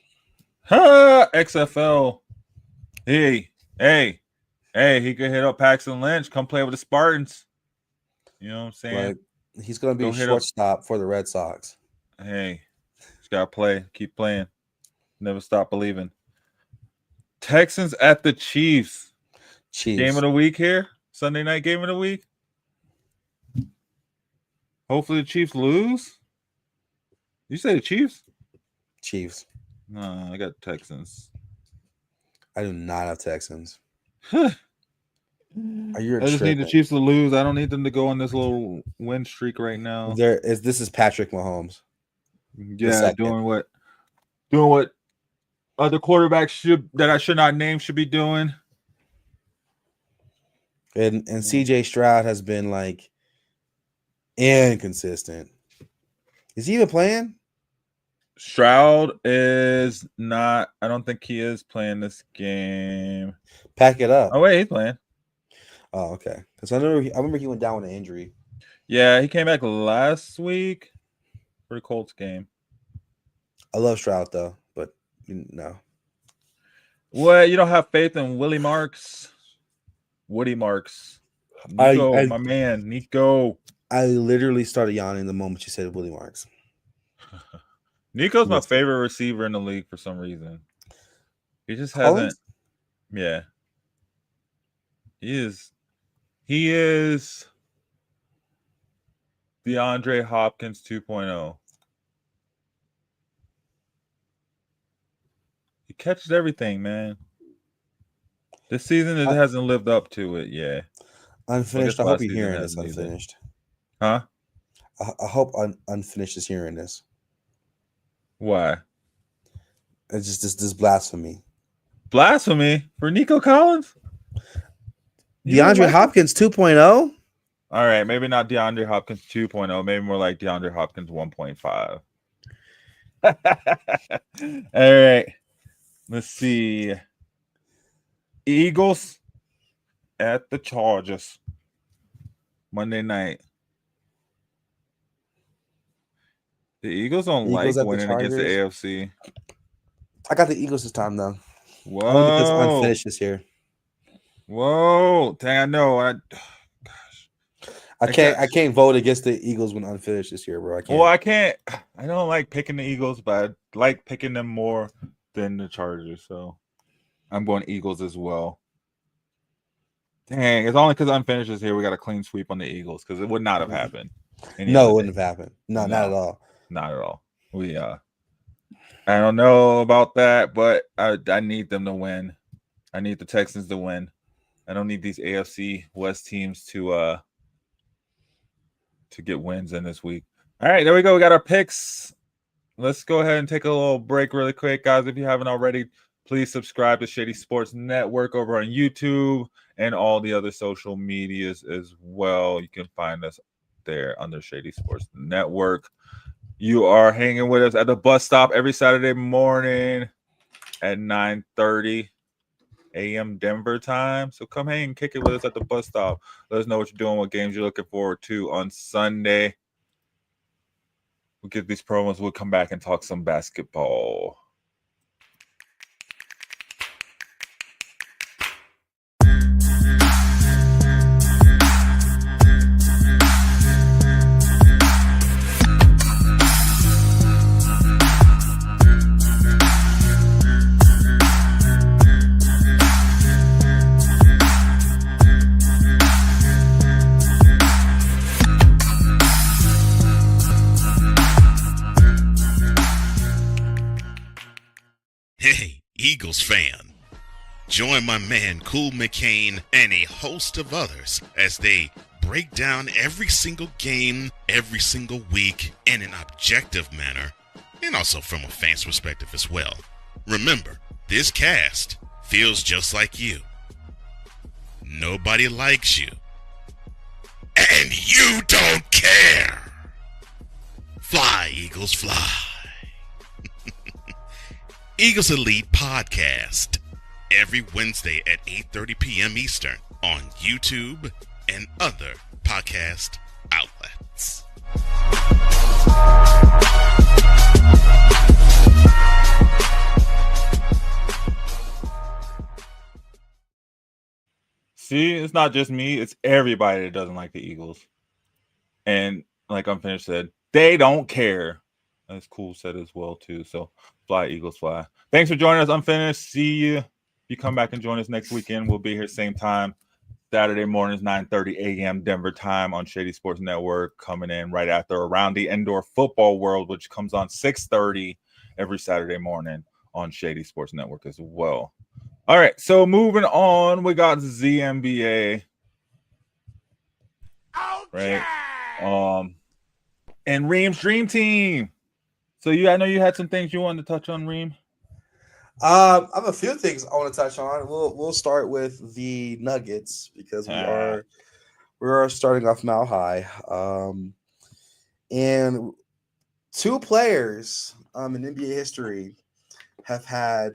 Speaker 3: XFL. Hey, he could hit up Paxton Lynch. Come play with the Spartans. You know what I'm saying?
Speaker 4: Like, he's going to be a shortstop for the Red Sox.
Speaker 3: Hey, just got to play. Keep playing. Never stop believing. Texans at the Chiefs. Game of the week here. Sunday night game of the week. Hopefully the Chiefs lose. You say the Chiefs?
Speaker 4: Chiefs.
Speaker 3: No, I got Texans.
Speaker 4: I do not have Texans.
Speaker 3: I just need the Chiefs to lose. I don't need them to go on this little win streak right now.
Speaker 4: This is Patrick Mahomes.
Speaker 3: Yeah, doing what other quarterbacks that I should not name should be doing.
Speaker 4: And CJ Stroud has been like inconsistent. Is he even playing?
Speaker 3: Stroud is not. I don't think he is playing this game.
Speaker 4: Pack it up.
Speaker 3: Oh wait, he's playing.
Speaker 4: Oh, okay. Because I remember he went down with an injury.
Speaker 3: Yeah, he came back last week for the Colts game.
Speaker 4: I love Stroud though, but no.
Speaker 3: What? You don't have faith in Willie Marks? Woody Marks. Nico, my man, Nico.
Speaker 4: I literally started yawning the moment you said Willie Marks.
Speaker 3: Nico's my favorite receiver in the league for some reason. He just hasn't. Yeah. He is DeAndre Hopkins 2.0. He catches everything, man. This season it hasn't lived up to it. Yeah.
Speaker 4: Unfinished. I hope you're hearing this unfinished.
Speaker 3: Huh?
Speaker 4: I hope unfinished is hearing this.
Speaker 3: Why?
Speaker 4: It's just this blasphemy.
Speaker 3: Blasphemy for Nico Collins?
Speaker 4: DeAndre Hopkins 2.0?
Speaker 3: All right, maybe not DeAndre Hopkins 2.0, maybe more like DeAndre Hopkins 1.5. All right. Let's see. Eagles at the Chargers. Monday night. The Eagles don't like winning against the AFC.
Speaker 4: I got the Eagles this time, though.
Speaker 3: Whoa.
Speaker 4: Only because unfinished is here.
Speaker 3: Whoa. Dang, I know.
Speaker 4: I can't vote against the Eagles when unfinished this year, bro.
Speaker 3: I don't like picking the Eagles, but I like picking them more than the Chargers. So I'm going Eagles as well. Dang, it's only because unfinished is here. We got a clean sweep on the Eagles because it would not have happened.
Speaker 4: No, it wouldn't have happened. No, not at all.
Speaker 3: Not at all. I don't know about that, but I need them to win. I need the Texans to win. I don't need these AFC West teams to get wins in this week. All right, there we go. We got our picks. Let's go ahead and take a little break really quick, guys. If you haven't already, please subscribe to Shady Sports Network over on YouTube and all the other social medias as well. You can find us there under Shady Sports Network. You are hanging with us at the bus stop every Saturday morning at 9:30 a.m. Denver time. So come hang and kick it with us at the bus stop. Let us know what you're doing, what games you're looking forward to on Sunday. We'll get these promos. We'll come back and talk some basketball.
Speaker 5: Eagles fan. Join my man Cool McCain and a host of others as they break down every single game, every single week in an objective manner, and also from a fan's perspective as well. Remember, this cast feels just like you. Nobody likes you. And you don't care. Fly, Eagles, fly. Eagles Elite Podcast, every Wednesday at 8:30 p.m. Eastern on YouTube and other podcast outlets.
Speaker 3: See, it's not just me, it's everybody that doesn't like the Eagles. And like Unfinished said, they don't care. That's cool said as well, too. So fly, Eagles, fly. Thanks for joining us, Unfinished. See you. If you come back and join us next weekend, we'll be here same time. Saturday mornings, 9:30 a.m. Denver time on Shady Sports Network, coming in right after Around the Indoor Football World, which comes on 6:30 every Saturday morning on Shady Sports Network as well. All right, so moving on, we got ZNBA. Okay. Right. And Reem's Dream Team. So I know you had some things you wanted to touch on, Reem.
Speaker 4: I have a few things I want to touch on. We'll start with the Nuggets because we are starting off Mile High. And two players in NBA history have had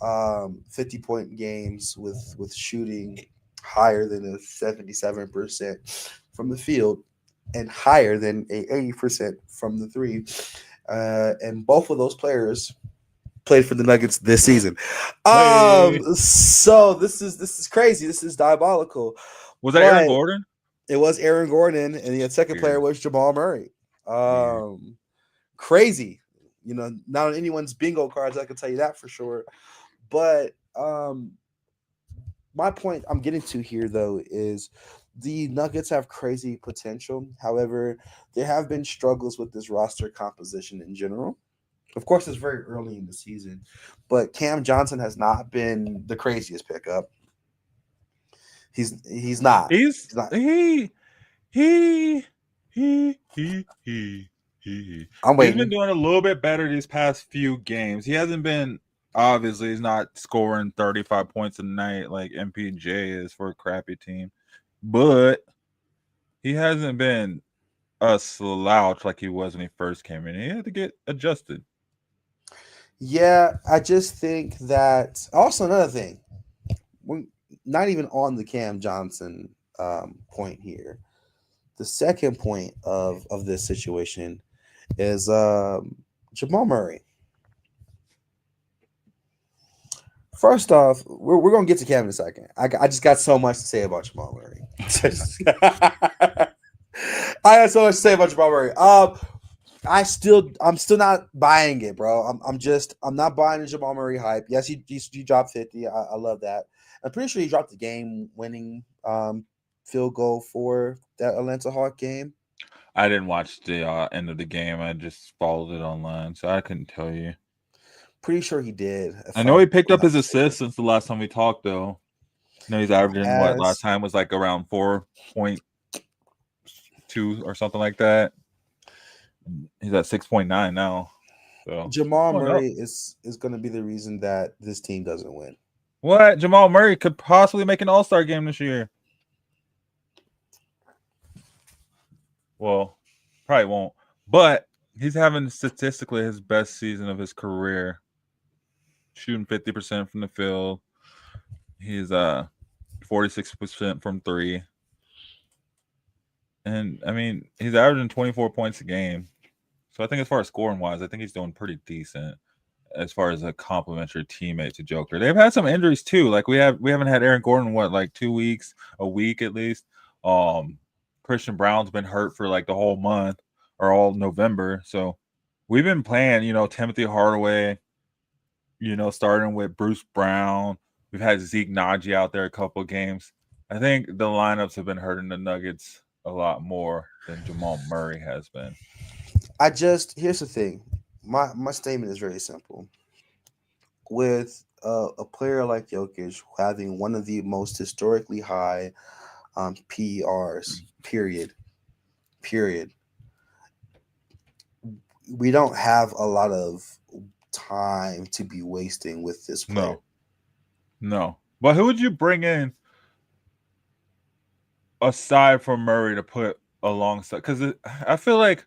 Speaker 4: 50-point games with shooting higher than a 77% from the field and higher than a 80% from the three. And both of those players played for the Nuggets this season.
Speaker 3: Hey.
Speaker 4: So this is crazy. This is diabolical.
Speaker 3: Was that Aaron Gordon?
Speaker 4: It was Aaron Gordon, and the second player was Jamal Murray. Crazy. You know, not on anyone's bingo cards, I can tell you that for sure. But my point I'm getting to here, though, is the Nuggets have crazy potential. However, there have been struggles with this roster composition in general. Of course, it's very early in the season, but Cam Johnson has not been the craziest pickup. He's not.
Speaker 3: He's not. I'm waiting. He's been doing a little bit better these past few games. He hasn't been, obviously, he's not scoring 35 points a night like MPJ is for a crappy team, but he hasn't been a slouch like he was when he first came in. He had to get adjusted.
Speaker 4: Yeah, I just think that also another thing, we're not even on the Cam Johnson point here. The second point of this situation is Jamal Murray. First off, we're going to get to Cam in a second. I just got so much to say about Jamal Murray. I got so much to say about Jamal Murray. I'm still not buying it, bro. I'm not buying the Jamal Murray hype. Yes, he dropped 50. I love that. I'm pretty sure he dropped the game-winning field goal for that Atlanta Hawk game.
Speaker 3: I didn't watch the end of the game. I just followed it online, so I couldn't tell you.
Speaker 4: Pretty sure he did.
Speaker 3: I know he picked up his assist since the last time we talked, though. I know he's averaging what last time was like around 4.2 or something like that. He's at 6.9 now. So
Speaker 4: Jamal Murray is going to be the reason that this team doesn't win.
Speaker 3: What? Jamal Murray could possibly make an All-Star game this year. Well, probably won't. But he's having statistically his best season of his career. Shooting 50% from the field. He's 46% from three. And, I mean, he's averaging 24 points a game. So I think as far as scoring-wise, I think he's doing pretty decent as far as a complimentary teammate to Joker. They've had some injuries, too. Like, we haven't had Aaron Gordon, like 2 weeks, a week at least. Christian Brown's been hurt for, like, the whole month or all November. So we've been playing, Timothy Hardaway, starting with Bruce Brown. We've had Zeke Naji out there a couple of games. I think the lineups have been hurting the Nuggets a lot more than Jamal Murray has been.
Speaker 4: Here's the thing. My statement is very simple. With a player like Jokic having one of the most historically high PERs, period, we don't have a lot of time to be wasting with this player.
Speaker 3: No. But who would you bring in aside from Murray to put alongside? Because I feel like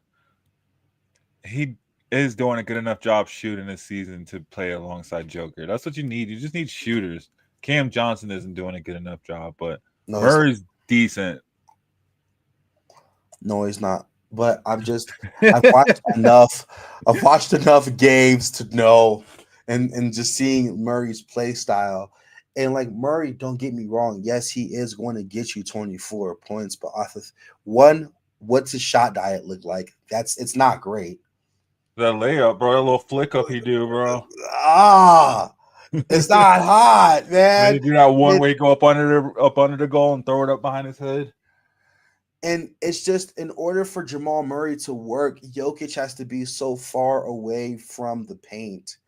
Speaker 3: he is doing a good enough job shooting this season to play alongside Joker. That's what you need. You just need shooters. Cam Johnson isn't doing a good enough job, but Murray's decent.
Speaker 4: No, he's not. But I've watched enough. I've watched enough games to know, and just seeing Murray's play style. And like Murray, don't get me wrong. Yes, he is going to get you 24 points, but off of what's his shot diet look like? It's not great.
Speaker 3: That layup, bro. That little flick up he do, bro.
Speaker 4: It's not hot, man.
Speaker 3: You do that one way, go up under the goal and throw it up behind his head.
Speaker 4: And it's just in order for Jamal Murray to work, Jokic has to be so far away from the paint.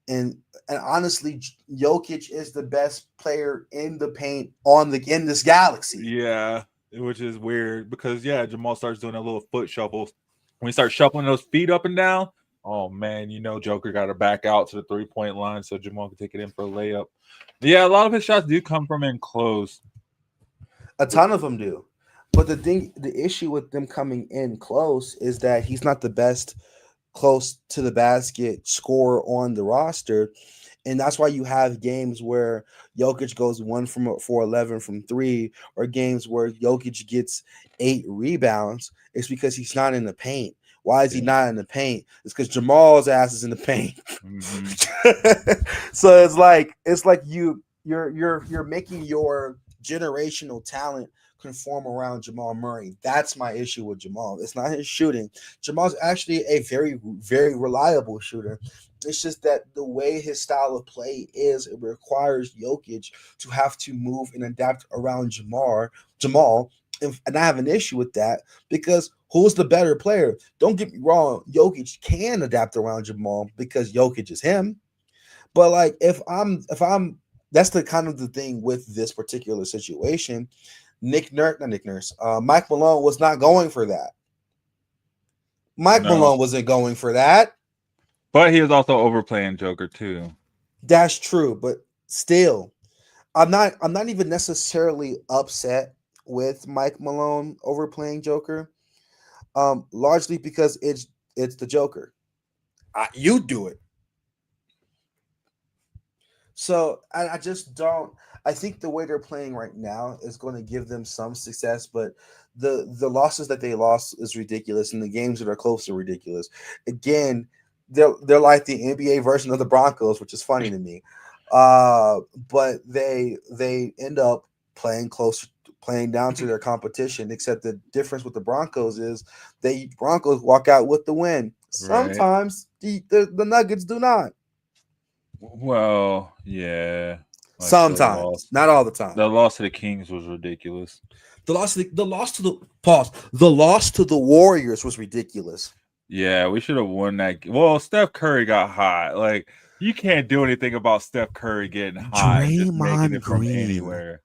Speaker 4: And honestly, Jokic is the best player in the paint in this galaxy.
Speaker 3: Yeah, which is weird because Jamal starts doing a little foot shuffles. When he starts shuffling those feet up and down, oh man, Joker got to back out to the 3-point line so Jamal can take it in for a layup. Yeah, a lot of his shots do come from in close.
Speaker 4: A ton of them do. But the issue with them coming in close is that he's not the best close to the basket scorer on the roster. And that's why you have games where Jokic goes 1 for 11 from 3, or games where Jokic gets 8 rebounds. It's because he's not in the paint. Why is he not in the paint? It's because Jamal's ass is in the paint.
Speaker 3: Mm-hmm.
Speaker 4: So it's like you're making your generational talent conform around Jamal Murray. That's my issue with Jamal. It's not his shooting. Jamal's actually a very, very reliable shooter. It's just that the way his style of play is, it requires Jokic to have to move and adapt around Jamal, and I have an issue with that because who's the better player? Don't get me wrong, Jokic can adapt around Jamal because Jokic is him. But like if I'm that's the kind of the thing with this particular situation. Mike Malone was not going for that. Malone wasn't going for that.
Speaker 3: But he was also overplaying Joker too.
Speaker 4: That's true, but still, I'm not even necessarily upset with Mike Malone overplaying Joker. Largely because it's the Joker. You do it. So I just don't. I think the way they're playing right now is going to give them some success, but the losses that they lost is ridiculous, and the games that are close are ridiculous. Again, they're like the NBA version of the Broncos, which is funny to me. But they end up playing close, playing down to their competition. Except the difference with the Broncos is Broncos walk out with the win. Sometimes the Nuggets do not.
Speaker 3: Well, yeah. Like
Speaker 4: Sometimes, not all the time.
Speaker 3: The loss to the Kings was ridiculous.
Speaker 4: The loss to the Warriors was ridiculous.
Speaker 3: Yeah, we should have won that. Well, Steph Curry got hot. Like, you can't do anything about Steph Curry getting hot and just making it from anywhere.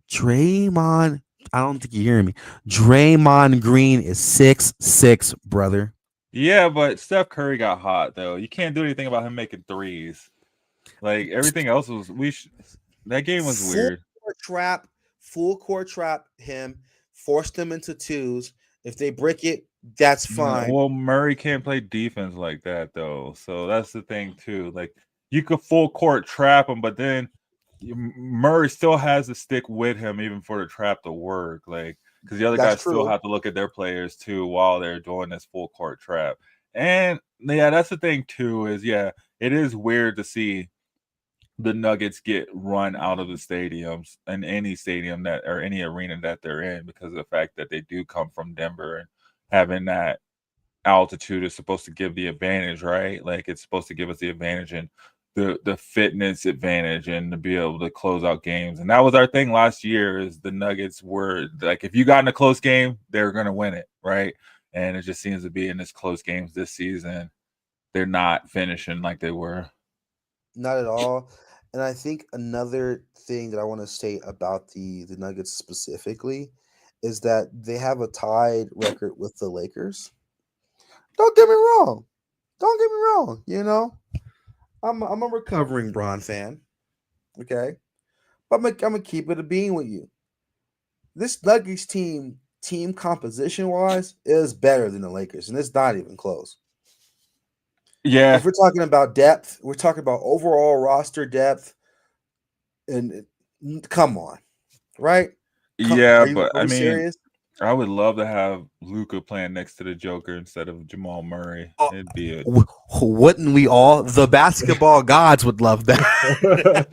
Speaker 4: Draymond, I don't think you're hearing me. Draymond Green is 6'6", brother.
Speaker 3: Yeah, but Steph Curry got hot though. You can't do anything about him making threes. Like everything else was that game was weird.
Speaker 4: Full court trap him, forced them into twos. If they brick it, that's fine.
Speaker 3: Well, Murray can't play defense like that though. So that's the thing too. Like you could full court trap him, but then Murray still has to stick with him even for the trap to work. Like because the other guys still have to look at their players too while they're doing this full court trap. And yeah, that's the thing too. Is it is weird to see the Nuggets get run out of the stadiums and any stadium that or any arena that they're in because of the fact that they do come from Denver and having that altitude is supposed to give the advantage, right? Like it's supposed to give us the advantage and the fitness advantage and to be able to close out games. And that was our thing last year is the Nuggets were like, if you got in a close game, they're going to win it, right? And it just seems to be in this close games this season, they're not finishing like they were.
Speaker 4: Not at all. And I think another thing that I want to state about the Nuggets specifically is that they have a tied record with the Lakers. Don't get me wrong. You know, I'm a recovering Bron fan. Okay. But I'm gonna keep it a bean with you. This Nuggets team composition wise is better than the Lakers, and it's not even close.
Speaker 3: Yeah.
Speaker 4: If we're talking about depth, we're talking about overall roster depth. And come on, right?
Speaker 3: But I mean,
Speaker 4: serious?
Speaker 3: I would love to have Luka playing next to the Joker instead of Jamal Murray. It'd be it.
Speaker 4: Wouldn't we all? The basketball gods would love that.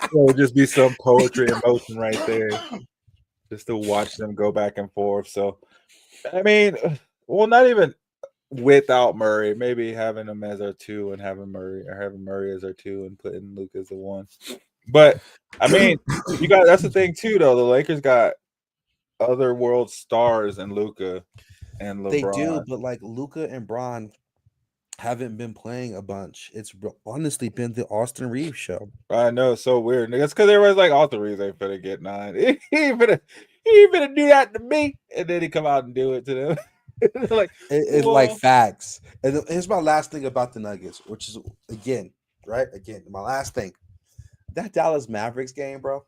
Speaker 3: It would just be some poetry in motion right there, just to watch them go back and forth. So, I mean, well, not even without Murray, maybe having him as our 2 and having Murray as our 2 and putting Luka as the 1. But I mean, that's the thing too, though. The Lakers got other world stars in Luka and LeBron.
Speaker 4: They do, but like Luka and Bron haven't been playing a bunch. It's honestly been the Austin Reeves show.
Speaker 3: I know, it's so weird. That's because everybody's like, Austin Reeves ain't finna get 9. He ain't finna do that to me, and then he come out and do it to them.
Speaker 4: It's like facts. And here's my last thing about the Nuggets, which is again, my last thing. That Dallas Mavericks game, bro.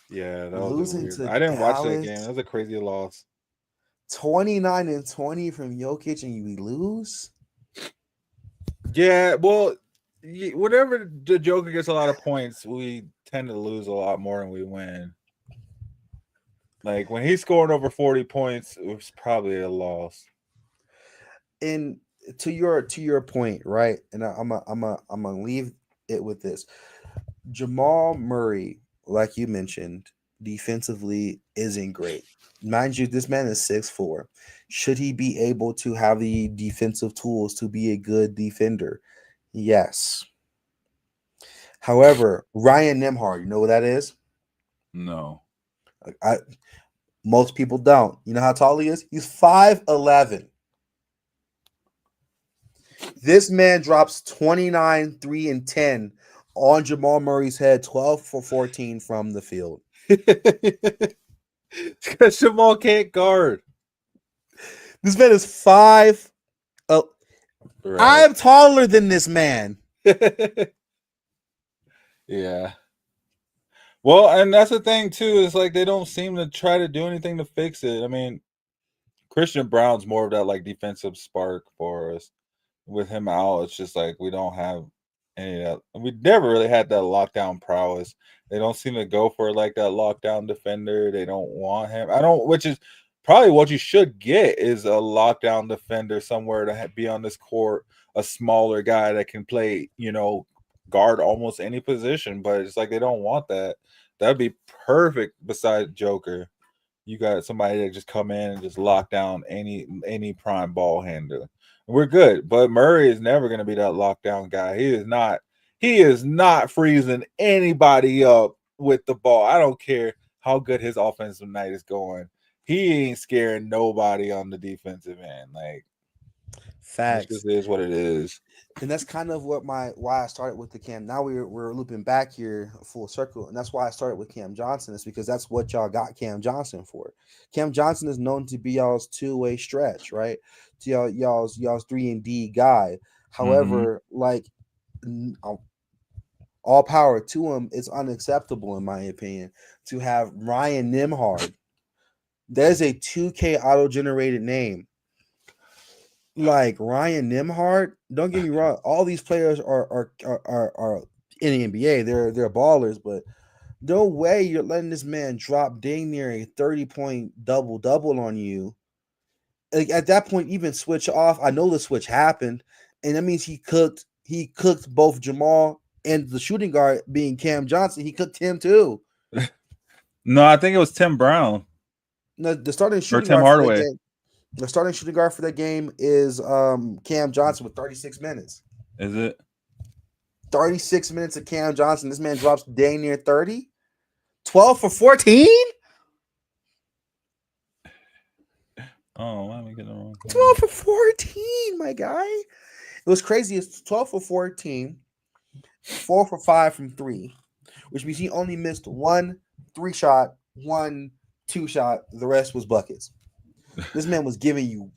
Speaker 3: Yeah, that was
Speaker 4: losing
Speaker 3: weird.
Speaker 4: to
Speaker 3: I didn't watch that
Speaker 4: Dallas.
Speaker 3: game. That was a crazy loss.
Speaker 4: 29-20 from Jokic, and you lose.
Speaker 3: Yeah, well, whenever the Joker gets a lot of points, we tend to lose a lot more than we win. Like when he's scoring over 40 points, it was probably a loss.
Speaker 4: And to your point, right? And I'm gonna leave it with this. Jamal Murray, like you mentioned, defensively isn't great. Mind you, this man is 6'4". Should he be able to have the defensive tools to be a good defender? Yes. However, Ryan Nembhard, you know what that is?
Speaker 3: No.
Speaker 4: Most people don't. You know how tall he is? He's 5'11". This man drops 29, 3, and 10 on Jamal Murray's head, 12 for 14 from the field.
Speaker 3: Because Jamal can't guard.
Speaker 4: This man is 5.
Speaker 3: Right.
Speaker 4: I'm taller than this man.
Speaker 3: Yeah. Well, and that's the thing too, is like they don't seem to try to do anything to fix it. I mean, Christian Brown's more of that like defensive spark for us. With him out, it's just like we don't have any of that. We never really had that lockdown prowess. They don't seem to go for like that lockdown defender. They don't want him. Which is probably what you should get is a lockdown defender somewhere to be on this court, a smaller guy that can play, guard almost any position. But it's like they don't want that. That'd be perfect beside Joker. You got somebody that just come in and just lock down any prime ball handler. We're good, but Murray is never going to be that lockdown guy. He is not freezing anybody up with the ball. I don't care how good his offensive night is going. He ain't scaring nobody on the defensive end. Like,
Speaker 4: facts.
Speaker 3: This is what it is.
Speaker 4: And that's kind of why I started with the Cam. Now we're looping back here full circle, and that's why I started with Cam Johnson. Is because that's what y'all got Cam Johnson for. Cam Johnson is known to be y'all's two-way stretch, right? To y'all's 3-and-D guy. However, all power to him, it's unacceptable in my opinion to have Ryan Nembhard. There's a 2K auto-generated name. Like Ryan Nembhard, don't get me wrong. All these players are in the NBA. They're ballers, but no way you're letting this man drop dang near a 30-point double on you. Like at that point, even switch off. I know the switch happened, and that means he cooked both Jamal and the shooting guard being Cam Johnson. He cooked him too.
Speaker 3: No, I think it was Tim Brown.
Speaker 4: No, the starting shooting
Speaker 3: or Tim
Speaker 4: guard
Speaker 3: Hardaway.
Speaker 4: The starting shooting guard for that game is Cam Johnson with 36 minutes.
Speaker 3: Is it?
Speaker 4: 36 minutes of Cam Johnson. This man drops dang near 30. 12 for 14?
Speaker 3: Oh, why am I getting the wrong?
Speaker 4: 12 for 14, my guy. It was crazy. It's 12 for 14, 4 for 5 from 3, which means he only missed 1 3-shot, 1 2-shot. The rest was buckets. This man was giving you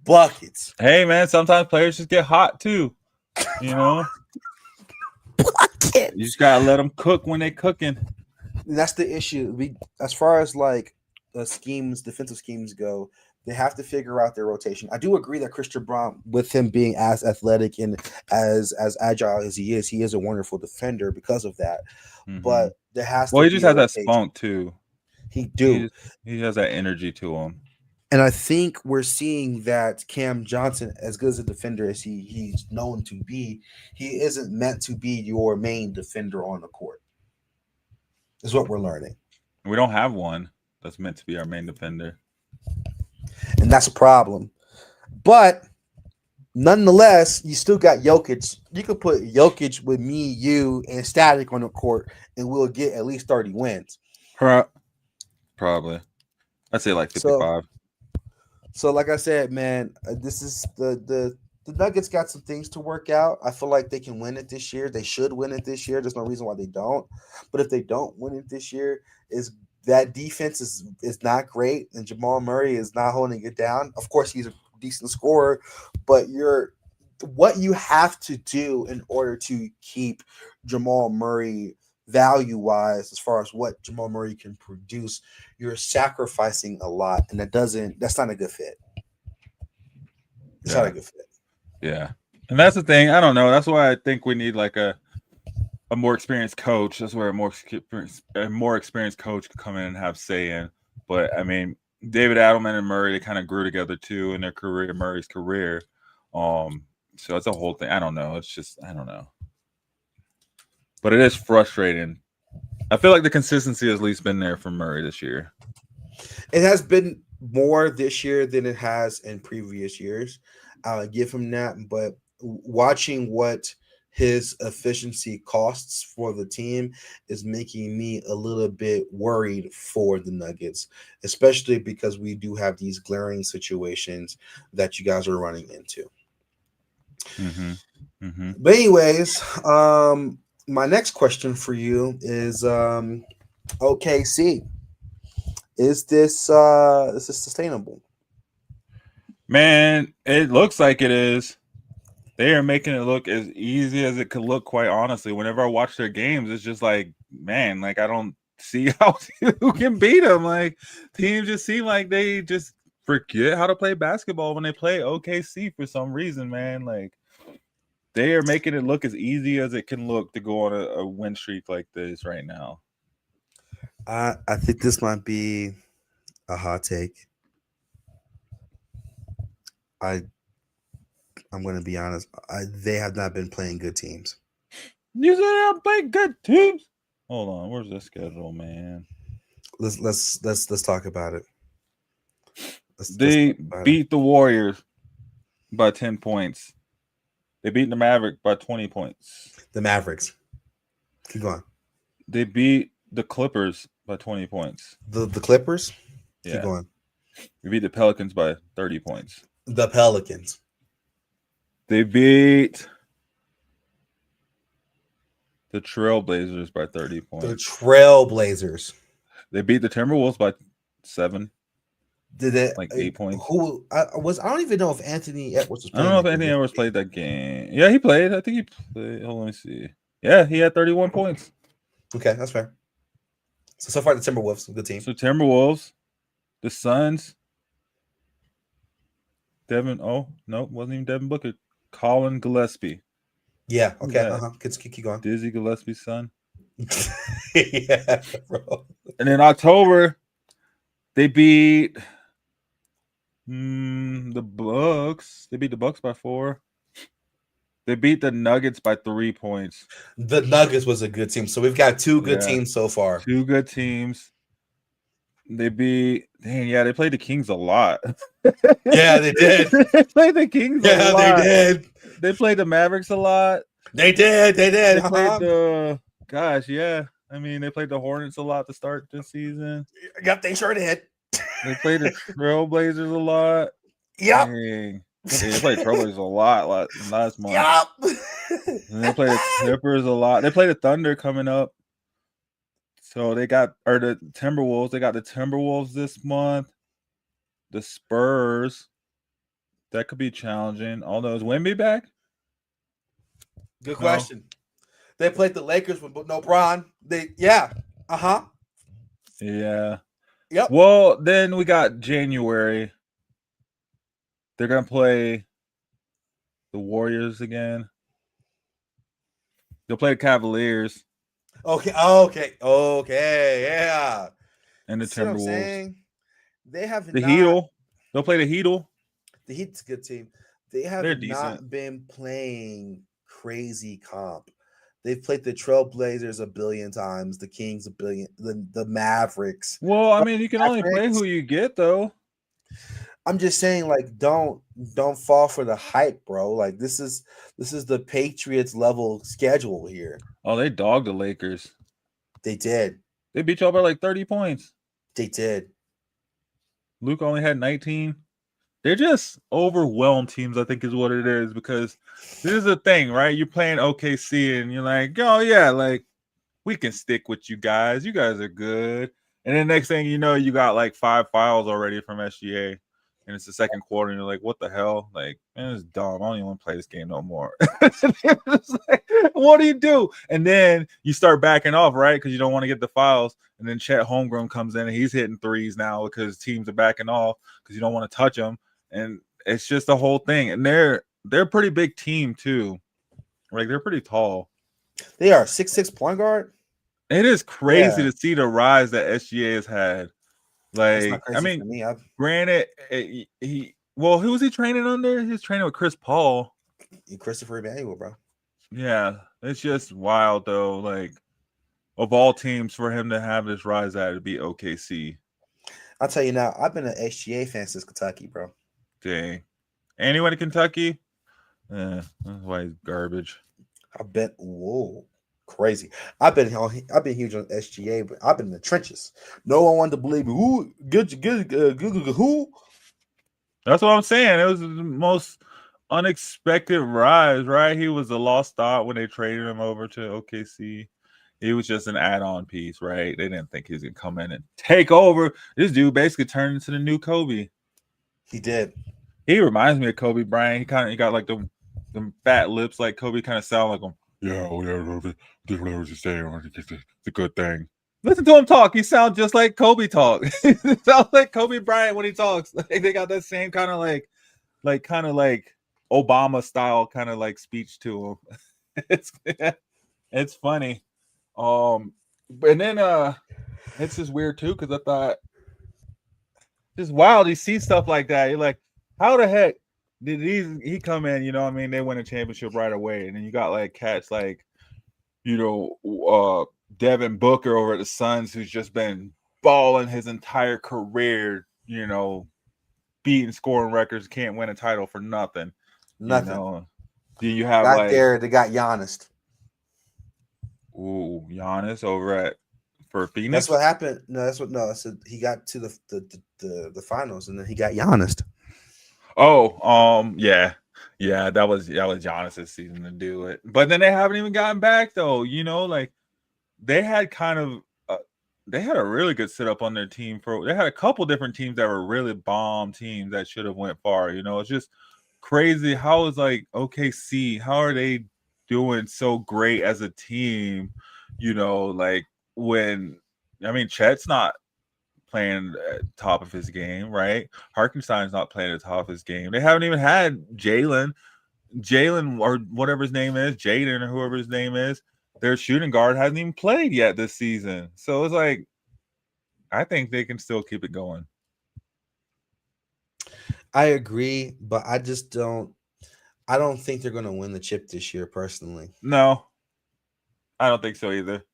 Speaker 4: buckets.
Speaker 3: Hey, man, sometimes players just get hot too.
Speaker 4: Buckets.
Speaker 3: You just gotta let them cook when they cooking.
Speaker 4: And that's the issue. As far as like defensive schemes go, they have to figure out their rotation. I do agree that Christian Brown, with him being as athletic and as agile as he is a wonderful defender because of that. Mm-hmm. But there has to
Speaker 3: he
Speaker 4: be
Speaker 3: just has that spunk too.
Speaker 4: He
Speaker 3: has that energy to him.
Speaker 4: And I think we're seeing that Cam Johnson, as good as a defender as he's known to be, he isn't meant to be your main defender on the court. Is what we're learning.
Speaker 3: We don't have one that's meant to be our main defender.
Speaker 4: And that's a problem. But nonetheless, you still got Jokic. You could put Jokic with me, you, and Static on the court, and we'll get at least 30 wins.
Speaker 3: Probably. I'd say like 55.
Speaker 4: So like I said, man, this is the Nuggets got some things to work out. I feel like they can win it this year. They should win it this year. There's no reason why they don't. But if they don't win it this year, is that defense is not great, and Jamal Murray is not holding it down. Of course, he's a decent scorer, but what you have to do in order to keep Jamal Murray value-wise, as far as what Jamal Murray can produce, you're sacrificing a lot, and that's not a good fit. It's not a good fit.
Speaker 3: Yeah. And that's the thing. I don't know. That's why I think we need like a a more experienced coach. That's where a more experienced coach could come in and have say in. But I mean, David Adelman and Murray, they kind of grew together too in their career, Murray's career. So it's a whole thing. I don't know. It's just I don't know. But it is frustrating. I feel like the consistency has at least been there for Murray this year.
Speaker 4: It has been more this year than it has in previous years. I'll give him that. But watching what his efficiency costs for the team is making me a little bit worried for the Nuggets, especially because we do have these glaring situations that you guys are running into. But anyways, my next question for you is OKC. Is this sustainable?
Speaker 3: Man, it looks like it is. They are making it look as easy as it could look, quite honestly. Whenever I watch their games, it's just like, man, like I don't see how who can beat them. Like teams just seem like they just forget how to play basketball when they play OKC for some reason, man. Like they are making it look as easy as it can look to go on a win streak like this right now.
Speaker 4: I think this might be a hot take. I'm going to be honest. They have not been playing good teams.
Speaker 3: You said they have played good teams. Hold on, where's the schedule, man?
Speaker 4: Let's talk about it.
Speaker 3: They beat the Warriors by 10 points. They beat the Mavericks by 20 points.
Speaker 4: The Mavericks. Keep going.
Speaker 3: They beat the Clippers by 20 points.
Speaker 4: The Clippers?
Speaker 3: Yeah.
Speaker 4: Keep going.
Speaker 3: They beat the Pelicans by 30 points.
Speaker 4: The Pelicans.
Speaker 3: They beat the Trailblazers by 30 points.
Speaker 4: The Trailblazers.
Speaker 3: They beat the Timberwolves by 7.
Speaker 4: Did it
Speaker 3: like 8 points?
Speaker 4: I don't even know if Anthony Edwards was
Speaker 3: playing. I don't know if Anthony Edwards played that game. Yeah, he played. I think he played. Hold on, let me see. Yeah, he had 31 points.
Speaker 4: Okay, that's fair. So far the Timberwolves, good team.
Speaker 3: So Timberwolves, the Suns, Devin. Oh no, wasn't even Devin Booker. Colin Gillespie.
Speaker 4: Yeah. Okay. Keep going.
Speaker 3: Dizzy Gillespie's son.
Speaker 4: Yeah, bro.
Speaker 3: And in October, they beat the Bucks. They beat the Bucks by 4. They beat the Nuggets by 3 points.
Speaker 4: The Nuggets was a good team. So we've got 2 good teams so far.
Speaker 3: 2 good teams. They beat. They played the Kings a lot.
Speaker 4: Yeah, they did.
Speaker 3: They played the Kings a lot.
Speaker 4: Yeah, they did.
Speaker 3: They played the Mavericks a lot.
Speaker 4: They did.
Speaker 3: They played the. Gosh, yeah. I mean, they played the Hornets a lot to start this season.
Speaker 4: Yep, they sure did.
Speaker 3: They played the Trailblazers a lot.
Speaker 4: Yep.
Speaker 3: Dang. They played Trailblazers a lot last month.
Speaker 4: Yep.
Speaker 3: And they played the Clippers a lot. They played the Thunder coming up. So they got the Timberwolves. They got the Timberwolves this month. The Spurs. That could be challenging. Although is Wemby back?
Speaker 4: Good question. They played the Lakers with no Bron. Yeah. Yep.
Speaker 3: Well, then we got January. They're gonna play the Warriors again. They'll play the Cavaliers.
Speaker 4: Okay, yeah.
Speaker 3: And the Timberwolves.
Speaker 4: They have
Speaker 3: the Heat. They'll play the Heat.
Speaker 4: The Heat's a good team. They have not been playing crazy comp. They've played the Trailblazers a billion times, the Kings a billion, the Mavericks.
Speaker 3: Well, I mean, you can only play who you get, though.
Speaker 4: I'm just saying, like, don't fall for the hype, bro. Like, this is the Patriots level schedule here.
Speaker 3: Oh, they dogged the Lakers.
Speaker 4: They did.
Speaker 3: They beat y'all by like 30 points.
Speaker 4: They did.
Speaker 3: Luke only had 19. They're just overwhelmed teams, I think is what it is, because this is the thing, right? You're playing OKC and you're like, oh, yeah, like, we can stick with you guys. You guys are good. And then next thing you know, you got like 5 fouls already from SGA. And it's the second quarter, and you're like, what the hell? Like, man, it's dumb. I don't even want to play this game no more. Like, what do you do? And then you start backing off, right? Because you don't want to get the fouls. And then Chet Holmgren comes in, and he's hitting threes now because teams are backing off because you don't want to touch them. And it's just a whole thing. And they're a pretty big team, too. Like, they're pretty tall.
Speaker 4: They are 6'6" point guard.
Speaker 3: It is crazy
Speaker 4: Yeah.
Speaker 3: to see the rise that SGA has had.
Speaker 4: That's not
Speaker 3: Like,
Speaker 4: crazy
Speaker 3: I mean,
Speaker 4: for me.
Speaker 3: granted, who was he training under? He was training with Chris Paul.
Speaker 4: Christopher Emmanuel, bro.
Speaker 3: Yeah, it's just wild though. Like, of all teams, for him to have this rise at to be OKC.
Speaker 4: I'll tell you now, I've been an SGA fan since Kentucky, bro.
Speaker 3: Dang. Anyone in Kentucky? That's why he's garbage.
Speaker 4: Crazy. I've been huge on SGA, but I've been in the trenches. No one wanted to believe me. Who? Who?
Speaker 3: That's what I'm saying. It was the most unexpected rise, right? He was a lost thought when they traded him over to OKC. He was just an add-on piece, right? They didn't think he was gonna come in and take over. This dude basically turned into the new Kobe.
Speaker 4: He did.
Speaker 3: He reminds me of Kobe Bryant. He got like the fat lips, like Kobe. Kind of sound like him. Yeah, whatever you're saying, it's a good thing. Listen to him talk. He sounds just like Kobe talk. He sounds like Kobe Bryant when he talks. Like they got that same kind of like Obama style kind of like speech to him. It's funny. And then it's just weird too because I thought it's wild. You see stuff like that. You're like, how the heck did he come in? You know what I mean? They win a championship right away, and then you got like cats like, Devin Booker over at the Suns, who's just been balling his entire career. Beating scoring records, can't win a title for nothing.
Speaker 4: Nothing.
Speaker 3: Do you have
Speaker 4: back there? They got Giannis.
Speaker 3: Ooh, Giannis over for Phoenix.
Speaker 4: That's what happened. I said he got to the finals, and then he got Giannis.
Speaker 3: Oh, yeah, that was Giannis's season to do it. But then they haven't even gotten back though. Like they had they had a really good setup on their team. They had a couple different teams that were really bomb teams that should have went far. It's just crazy how is like OKC. How are they doing so great as a team? Like Chet's not playing at the top of his game, right? Hartenstein's not playing at the top of his game. They haven't even had Jalen or whatever his name is, Jaden or whoever his name is. Their shooting guard hasn't even played yet this season. So it's like, I think they can still keep it going.
Speaker 4: I agree, but I don't think they're going to win the chip this year, personally.
Speaker 3: No, I don't think so either.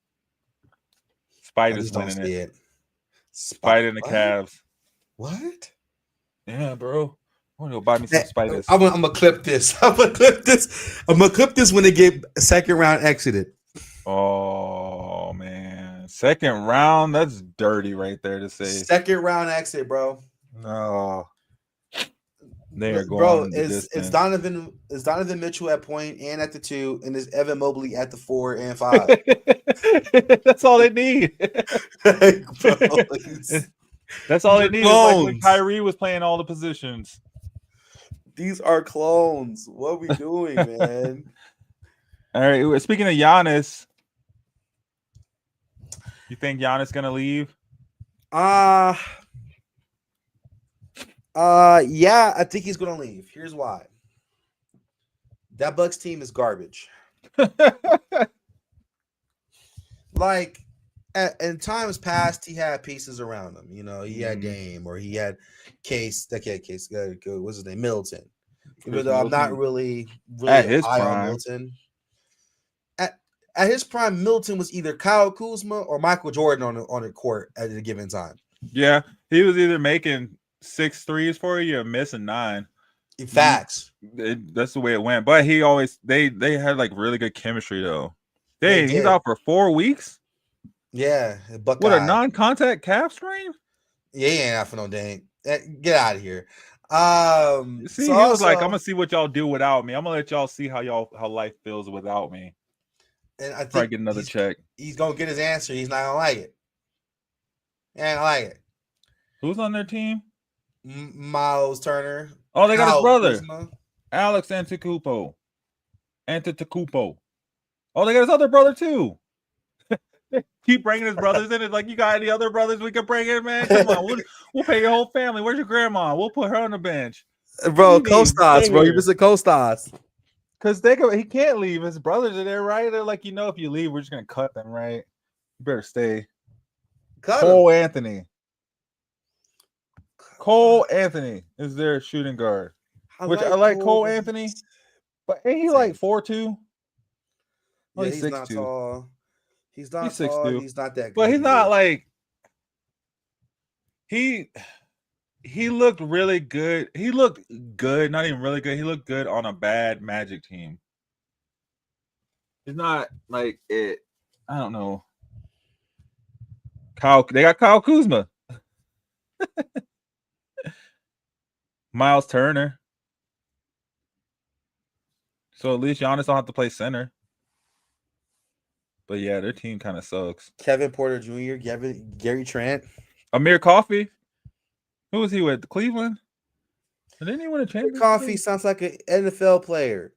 Speaker 3: Spider's winning
Speaker 4: it.
Speaker 3: Spider and the Cavs.
Speaker 4: What?
Speaker 3: Yeah, bro. I want to go buy me some spiders.
Speaker 4: I'm gonna clip this. I'm gonna clip this when they get a second round exited.
Speaker 3: Oh man, second round. That's dirty right there to say.
Speaker 4: Second round exit, bro.
Speaker 3: No. They are going.
Speaker 4: Bro, it's Donovan Mitchell at point and at the 2, and it's Evan Mobley at the 4 and 5.
Speaker 3: That's all they need. That's all they need. Like when Kyrie was playing all the positions.
Speaker 4: These are clones. What are we doing, man?
Speaker 3: All right. Speaking of Giannis, you think Giannis gonna leave?
Speaker 4: Yeah, I think he's gonna leave. Here's why. That Bucks team is garbage. Like, in times past, he had pieces around him. He had Dame, or he had Case. What's his name? Middleton. Even though I'm not really
Speaker 3: at his
Speaker 4: high
Speaker 3: prime.
Speaker 4: on Middleton. At his prime, Middleton was either Kyle Kuzma or Michael Jordan on the court at a given time.
Speaker 3: Yeah, he was either making 6 threes for you or missing 9.
Speaker 4: Facts.
Speaker 3: That's the way it went. But he always they had like really good chemistry though. Dang, he's out for 4 weeks.
Speaker 4: Yeah,
Speaker 3: What, a non-contact calf strain?
Speaker 4: Yeah, he ain't out for no dang. Get out of here.
Speaker 3: See, he was like, "I'm gonna see what y'all do without me. I'm gonna let y'all see how life feels without me."
Speaker 4: And I think
Speaker 3: probably get another check.
Speaker 4: He's gonna get his answer. He's not gonna like it. He ain't gonna like it.
Speaker 3: Who's on their team?
Speaker 4: Miles Turner.
Speaker 3: Oh, they got his brother, Kuzma. Alex Antetokounmpo. Oh, they got his other brother too. Keep bringing his brothers in. It's like, you got any other brothers we can bring in, man? Come on, we'll pay your whole family. Where's your grandma? We'll put her on the bench.
Speaker 4: Bro, co-stars, bro. You're missing co-stars.
Speaker 3: Because he can't leave. His brothers are there, right? They're like, if you leave, we're just gonna cut them, right? You better stay. Cole Anthony. Cole Anthony is their shooting guard. I like Cole Anthony, but ain't he like 4'2"?
Speaker 4: Yeah, he's not tall. He's not tall. He's not that good.
Speaker 3: But he's not like he looked really good. He looked good, not even really good. He looked good on a bad Magic team. He's not like it. I don't know. They got Kyle Kuzma. Myles Turner. So at least Giannis don't have to play center. But yeah, their team kind of sucks.
Speaker 4: Kevin Porter Jr., Gary Trent.
Speaker 3: Amir Coffey. Who was he with? Cleveland? Didn't he win a championship?
Speaker 4: Coffey sounds like an NFL player.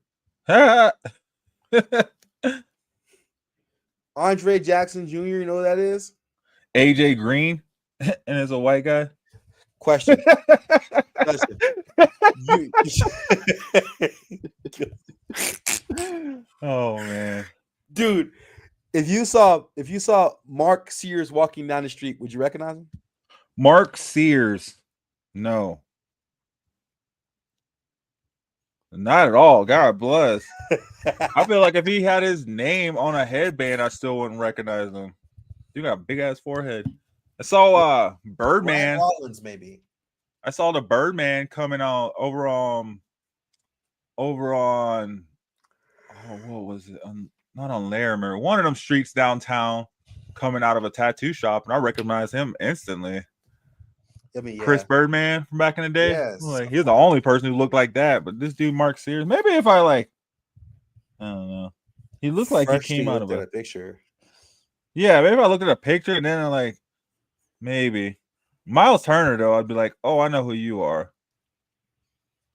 Speaker 4: Andre Jackson Jr., you know who that is?
Speaker 3: AJ Green, and is a white guy.
Speaker 4: Question.
Speaker 3: Oh man,
Speaker 4: dude! If you saw Mark Sears walking down the street, would you recognize him?
Speaker 3: Mark Sears, no, not at all. God bless. I feel like if he had his name on a headband, I still wouldn't recognize him. Dude got a big ass forehead. I saw Birdman.
Speaker 4: Rollins, maybe.
Speaker 3: I saw the Birdman coming out over on what was it? Not on Larimer. One of them streets downtown, coming out of a tattoo shop, and I recognized him instantly.
Speaker 4: I mean, yeah.
Speaker 3: Chris Birdman from back in the day.
Speaker 4: Yes.
Speaker 3: Like he's the only person who looked like that. But this dude, Mark Sears, maybe if I don't know. He looked like he came out of a
Speaker 4: picture.
Speaker 3: Yeah, maybe if I looked at a picture and then I'm like, maybe. Myles Turner, though, I'd be like, oh, I know who you are.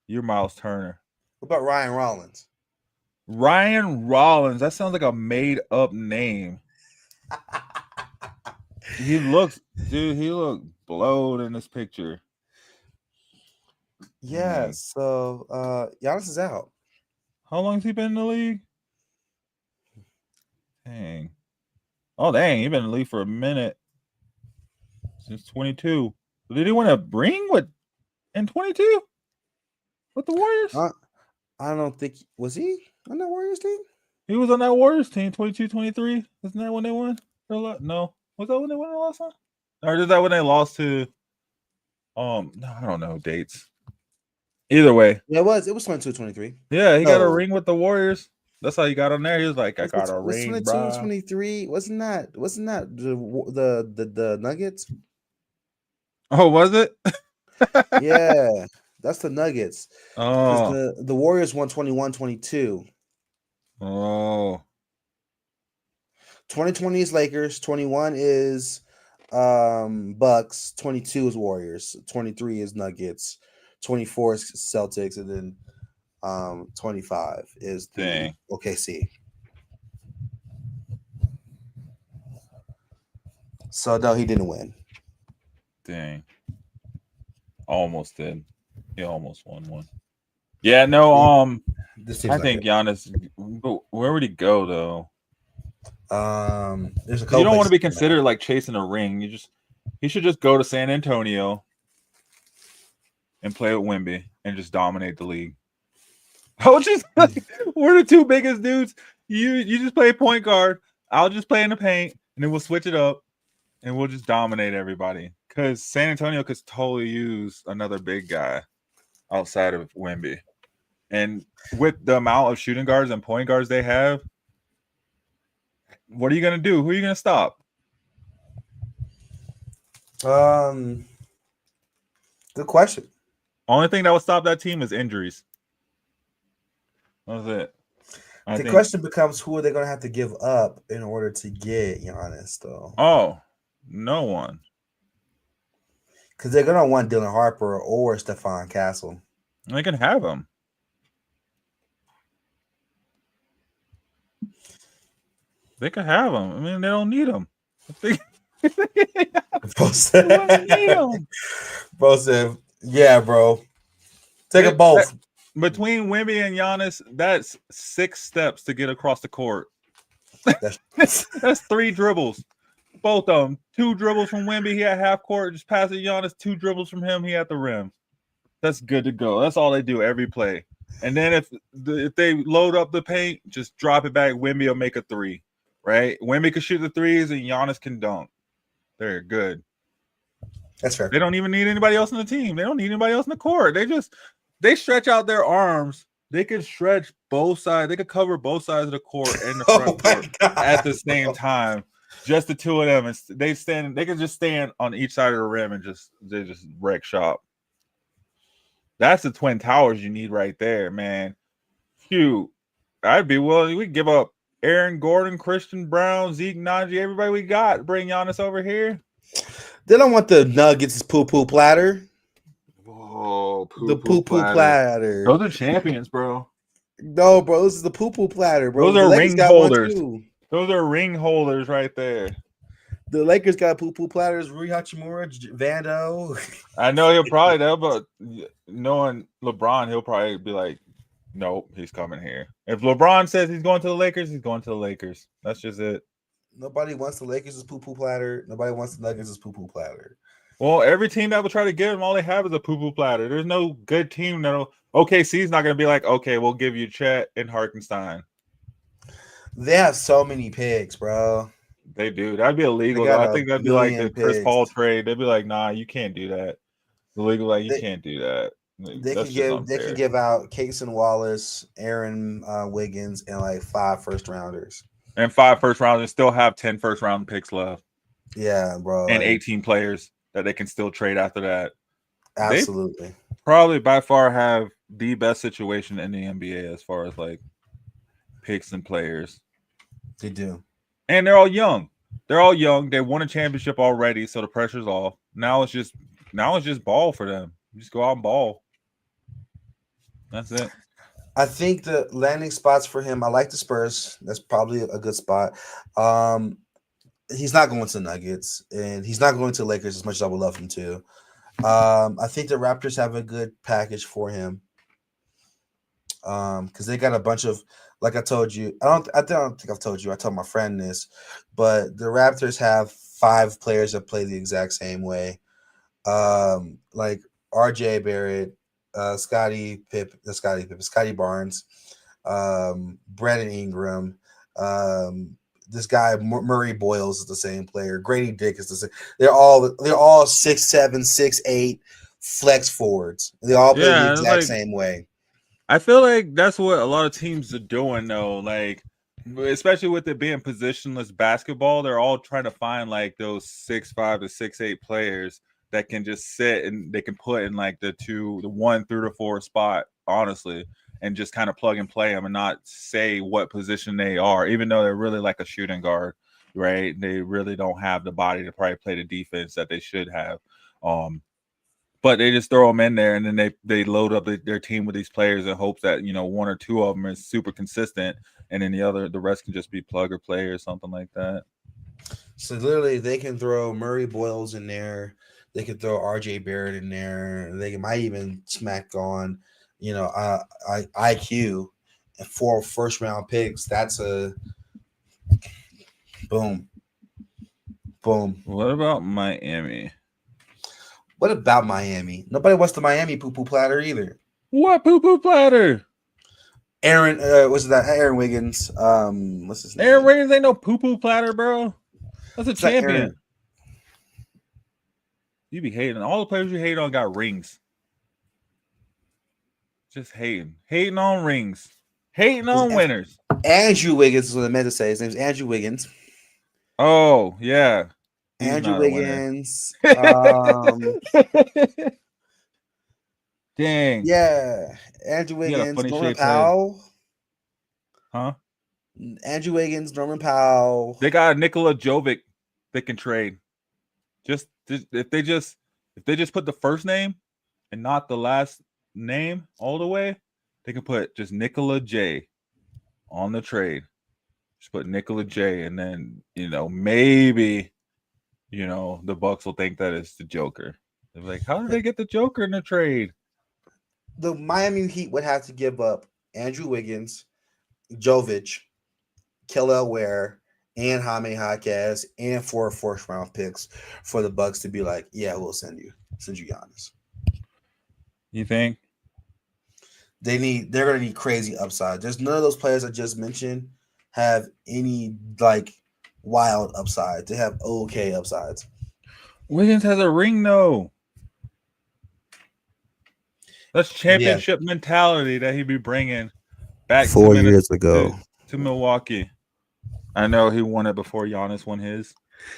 Speaker 3: You're Myles Turner.
Speaker 4: What about Ryan Rollins?
Speaker 3: Ryan Rollins. That sounds like a made-up name. He looked blowed in this picture.
Speaker 4: Yeah, so Giannis is out.
Speaker 3: How long has he been in the league? Dang. Oh, dang. He's been in the league for a minute. Since 22. Did he win a ring in 22? With the Warriors?
Speaker 4: I don't think was he on that Warriors team?
Speaker 3: He was on that Warriors team, 22-23. Isn't that when they won? No. Was that when they won the last one? Or is that when they lost to no, I don't know dates. Either way.
Speaker 4: Yeah, it was 22-23.
Speaker 3: Yeah, he got a ring with the Warriors. That's how he got on there. He was like, I got a ring,
Speaker 4: 22-23. Wasn't that the Nuggets?
Speaker 3: Oh, was it?
Speaker 4: Yeah, that's the Nuggets.
Speaker 3: Oh,
Speaker 4: the Warriors won 21-22.
Speaker 3: Oh,
Speaker 4: 2020 is Lakers. 21 is Bucks. 22 is Warriors. 23 is Nuggets. 24 is Celtics, and then 25 is the OKC. So no, he didn't win.
Speaker 3: Dang. Almost did. He almost won one. Yeah, no, I think Giannis, but where would he go though?
Speaker 4: There's a couple.
Speaker 3: You don't want to be considered like chasing a ring. He should just go to San Antonio and play with Wemby and just dominate the league. We're the two biggest dudes. You just play point guard. I'll just play in the paint, and then we'll switch it up, and we'll just dominate everybody. Because San Antonio could totally use another big guy outside of Wemby. And with the amount of shooting guards and point guards they have, what are you going to do? Who are you going to stop?
Speaker 4: Good question.
Speaker 3: Only thing that would stop that team is injuries. That was it.
Speaker 4: The question becomes, who are they going to have to give up in order to get Giannis, though?
Speaker 3: Oh, no one.
Speaker 4: Because they're going to want Dylan Harper or Stephon Castle.
Speaker 3: They can have him. They can have him. I mean, they don't need him.
Speaker 4: Bro said, yeah, bro. Take a both.
Speaker 3: between Wemby and Giannis, that's 6 steps to get across the court. That's 3 dribbles. Both of them. 2 dribbles from Wemby, he had half court. Just pass it Giannis. 2 dribbles from him, he at the rim. That's good to go. That's all they do every play. And then if they load up the paint, just drop it back. Wemby will make a 3, right? Wemby can shoot the 3s, and Giannis can dunk. They're good.
Speaker 4: That's fair.
Speaker 3: They don't even need anybody else on the team. They don't need anybody else in the court. They stretch out their arms. They could stretch both sides. They could cover both sides of the court and the front court at the same time. Just the 2 of them, and they can just stand on each side of the rim and they just wreck shop. That's the Twin Towers you need right there, man. Shoot, I'd be willing. We give up Aaron Gordon, Christian Brown, Zeke Najee, everybody we got. Bring Giannis over here.
Speaker 4: They don't want the Nuggets poo-poo platter.
Speaker 3: Whoa,
Speaker 4: the poo-poo platter.
Speaker 3: Those are champions, bro.
Speaker 4: No, bro, this is the poo-poo platter, bro.
Speaker 3: Those are ring holders. Those are ring holders right there.
Speaker 4: The Lakers got poo-poo platters. Rui Hachimura, Vando.
Speaker 3: I know he'll probably but knowing LeBron, he'll probably be like, nope, he's coming here. If LeBron says he's going to the Lakers, he's going to the Lakers. That's just it.
Speaker 4: Nobody wants the Lakers' poo-poo platter. Nobody wants the Nuggets' poo-poo platter.
Speaker 3: Well, every team that will try to give him, all they have is a poo-poo platter. There's no good team that'll. OKC's not going to be like, okay, we'll give you Chet and Hartenstein.
Speaker 4: They have so many picks, bro.
Speaker 3: They do. That'd be illegal. I think that'd be like the Chris Paul trade. They'd be like, nah, you can't do that. The league like, you can't do that.
Speaker 4: They can give out Casey Wallace, Aaron Wiggins, and like 5 first-rounders.
Speaker 3: And 5 first-rounders, still have 10 first-round picks left.
Speaker 4: Yeah, bro.
Speaker 3: And 18 players that they can still trade after that.
Speaker 4: Absolutely.
Speaker 3: They probably by far have the best situation in the NBA as far as like picks and players.
Speaker 4: They do.
Speaker 3: And they're all young. They won a championship already, so the pressure's off. Now it's just ball for them. Just go out and ball. That's it.
Speaker 4: I think the landing spots for him, I like the Spurs. That's probably a good spot. He's not going to the Nuggets, and he's not going to the Lakers as much as I would love him to. I think the Raptors have a good package for him. Because they got a bunch of, like I told you, I don't think I've told you. I told my friend this, but the Raptors have 5 players that play the exact same way. Like RJ Barrett, Scotty Barnes, Brandon Ingram, this guy Murray Boyles is the same player. Grady Dick is the same. They're all 6'7", 6'8" flex forwards. They all play the exact same way.
Speaker 3: I feel like that's what a lot of teams are doing, though. Like, especially with it being positionless basketball, they're all trying to find like those 6'5" to 6'8" players that can just sit and they can put in like the 1 through the 4 spot, honestly, and just kind of plug and play them and not say what position they are, even though they're really like a shooting guard, right? They really don't have the body to probably play the defense that they should have. But they just throw them in there, and then they load up their team with these players in hopes that 1 or 2 of them is super consistent, and then the rest can just be plug or play or something like that.
Speaker 4: So literally, they can throw Murray Boyles in there. They could throw RJ Barrett in there. They might even smack on, IQ and 4 first-round picks. That's a boom.
Speaker 3: What about Miami?
Speaker 4: What about Miami? Nobody wants the Miami poo-poo platter either.
Speaker 3: What poo-poo platter?
Speaker 4: Aaron, what's that? Aaron Wiggins. What's his name?
Speaker 3: Aaron Wiggins ain't no poo-poo platter, bro. That's a champion. You be hating. All the players you hate on got rings. Just hating on rings, hating on winners.
Speaker 4: Andrew Wiggins is what I meant to say. His name's Andrew Wiggins.
Speaker 3: Oh yeah.
Speaker 4: Andrew Wiggins.
Speaker 3: Dang.
Speaker 4: Yeah. Andrew Wiggins, Norman Powell.
Speaker 3: Huh?
Speaker 4: Andrew Wiggins, Norman Powell.
Speaker 3: They got Nikola Jovic they can trade. If they just put the first name and not the last name all the way, they can put just Nikola J on the trade. Just put Nikola J, and then maybe the Bucks will think that it's the Joker. They're like, how did they get the Joker in the trade?
Speaker 4: the Miami Heat would have to give up Andrew Wiggins, Jovic, Kelly Ware, and Jaime Jaquez, and 4 first-round picks for the Bucks to be like, yeah, we'll send you Giannis.
Speaker 3: You think?
Speaker 4: They're gonna need crazy upside. There's none of those players I just mentioned have any like wild upside. They have okay upsides.
Speaker 3: Wiggins has a ring though. That's championship mentality that he'd be bringing back
Speaker 4: 4 years ago
Speaker 3: to Milwaukee. I know he won it before Giannis won his.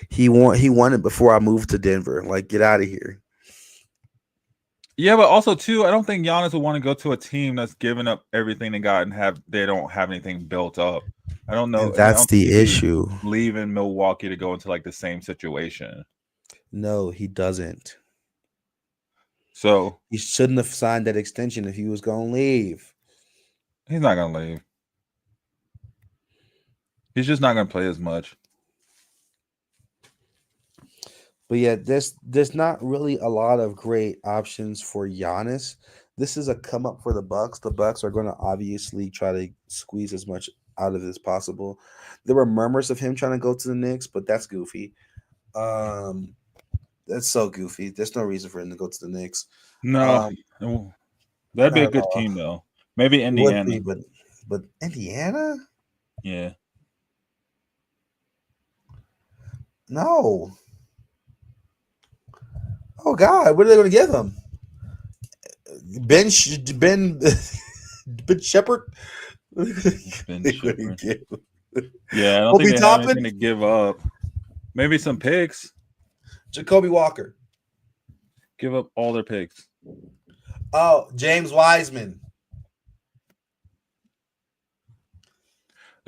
Speaker 4: He won it before I moved to Denver. Like, get out of here.
Speaker 3: Yeah, but also too, I don't think Giannis would want to go to a team that's giving up everything they got and they don't have anything built up. I don't know.
Speaker 4: And that's the issue.
Speaker 3: Leaving Milwaukee to go into like the same situation.
Speaker 4: No, he doesn't.
Speaker 3: So
Speaker 4: he shouldn't have signed that extension if he was going to leave.
Speaker 3: He's not going to leave. He's just not going to play as much.
Speaker 4: But yeah, there's not really a lot of great options for Giannis. This is a come up for the Bucks. The Bucks are going to obviously try to squeeze as much out of it as possible. There were murmurs of him trying to go to the Knicks, but that's goofy. That's so goofy. There's no reason for him to go to the Knicks.
Speaker 3: No, that'd be a good team though. Maybe Indiana,
Speaker 4: but Indiana?
Speaker 3: Yeah.
Speaker 4: No. Oh God, what are they going to give him? Ben Shepherd.
Speaker 3: Ben Shepherd. Yeah, I don't think they have anything to give up. Maybe some picks.
Speaker 4: Jacoby Walker.
Speaker 3: Give up all their picks.
Speaker 4: Oh, James Wiseman.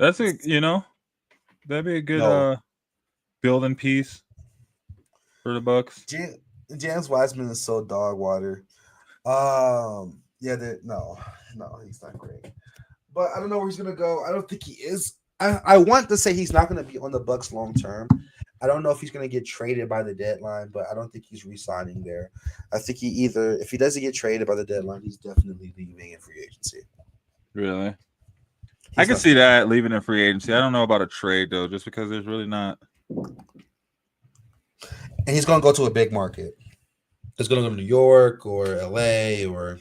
Speaker 3: That's that'd be a good building piece for the Bucks.
Speaker 4: James Wiseman is so dog water. No, he's not great. But I don't know where he's gonna go. I don't think he is. I want to say he's not gonna be on the Bucks long term. I don't know if he's gonna get traded by the deadline, but I don't think he's re-signing there. I think if he doesn't get traded by the deadline, he's definitely leaving in free agency.
Speaker 3: Really? I can see that leaving in free agency. I don't know about a trade though, just because there's really not.
Speaker 4: And he's going to go to a big market. He's going to go to New York or LA or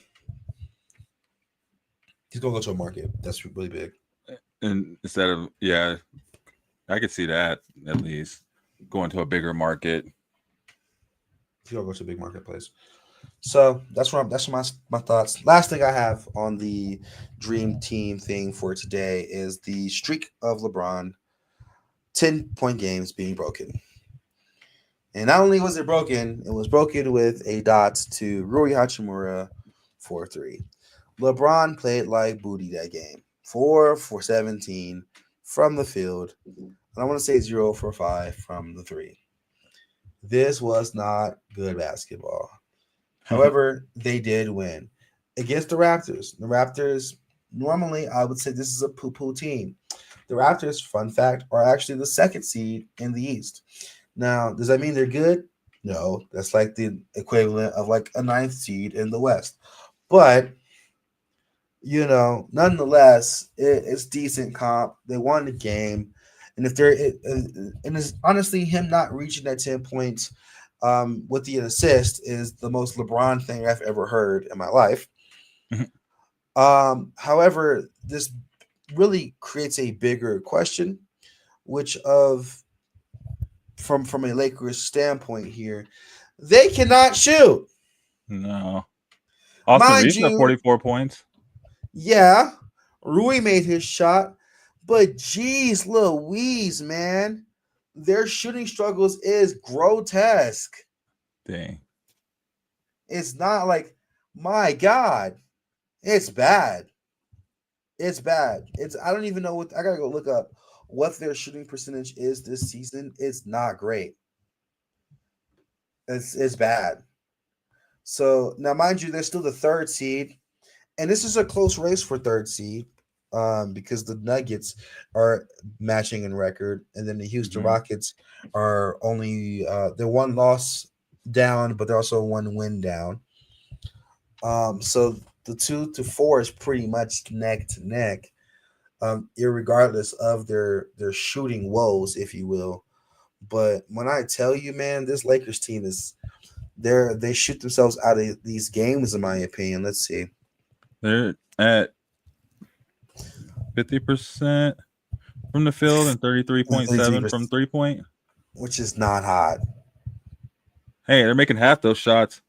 Speaker 4: he's going to go to a market that's really big.
Speaker 3: And instead of I could see that at least going to a bigger market.
Speaker 4: He's going to go to a big marketplace. So that's my thoughts. Last thing I have on the dream team thing for today is the streak of LeBron 10-point games being broken. And not only was it broken, it was broken with a dot to Rui Hachimura 4-3. LeBron played like booty that game. 4 for 17 from the field. And I want to say 0 for 5 from the 3. This was not good basketball. However, they did win against the Raptors. The Raptors, normally I would say this is a poo-poo team. The Raptors, fun fact, are actually the 2nd seed in the East. Now, does that mean they're good? No, that's like the equivalent of like a 9th seed in the West. But, nonetheless, it's decent comp. They won the game. And it's honestly him not reaching that 10 points with the assist is the most LeBron thing I've ever heard in my life. However, this really creates a bigger question, which from a Lakers standpoint here, they cannot shoot.
Speaker 3: No. Austin Reeves at 44 points.
Speaker 4: Yeah. Rui made his shot, but geez Louise, man. Their shooting struggles is grotesque.
Speaker 3: Dang.
Speaker 4: It's not like, my God. It's bad. It's bad. I don't even know I gotta go look up what their shooting percentage is this season. It's not great. It's bad. So now, mind you, they're still the 3rd seed, and this is a close race for 3rd seed because the Nuggets are matching in record, and then the Houston Rockets are only they're 1 loss down, but they're also 1 win down. So the 2 to 4 is pretty much neck to neck, irregardless of their shooting woes, if you will. But when I tell you, man, this Lakers team they shoot themselves out of these games, in my opinion. Let's see.
Speaker 3: They're at 50% from the field and 33.7 from 3-point.
Speaker 4: Which is not hot.
Speaker 3: Hey, they're making half those shots.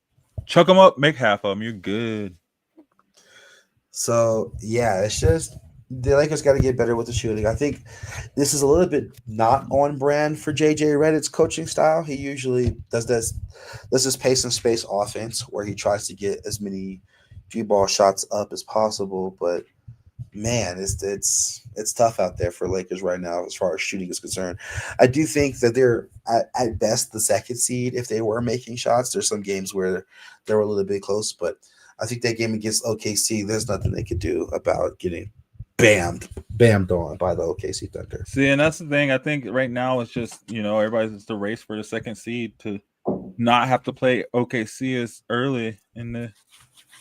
Speaker 3: Chuck them up, make half of them. You're good.
Speaker 4: So, yeah, it's just the Lakers got to get better with the shooting. I think this is a little bit not on brand for JJ Redick's coaching style. He usually does this pace and space offense where he tries to get as many few ball shots up as possible. But, man, it's tough out there for Lakers right now as far as shooting is concerned. I do think that they're at best the second seed if they were making shots. There's some games where they were a little bit close, but I think that game against OKC, there's nothing they could do about getting bammed on by the OKC Thunder.
Speaker 3: See, and that's the thing. I think right now it's just, everybody's just the race for the second seed to not have to play OKC as early in the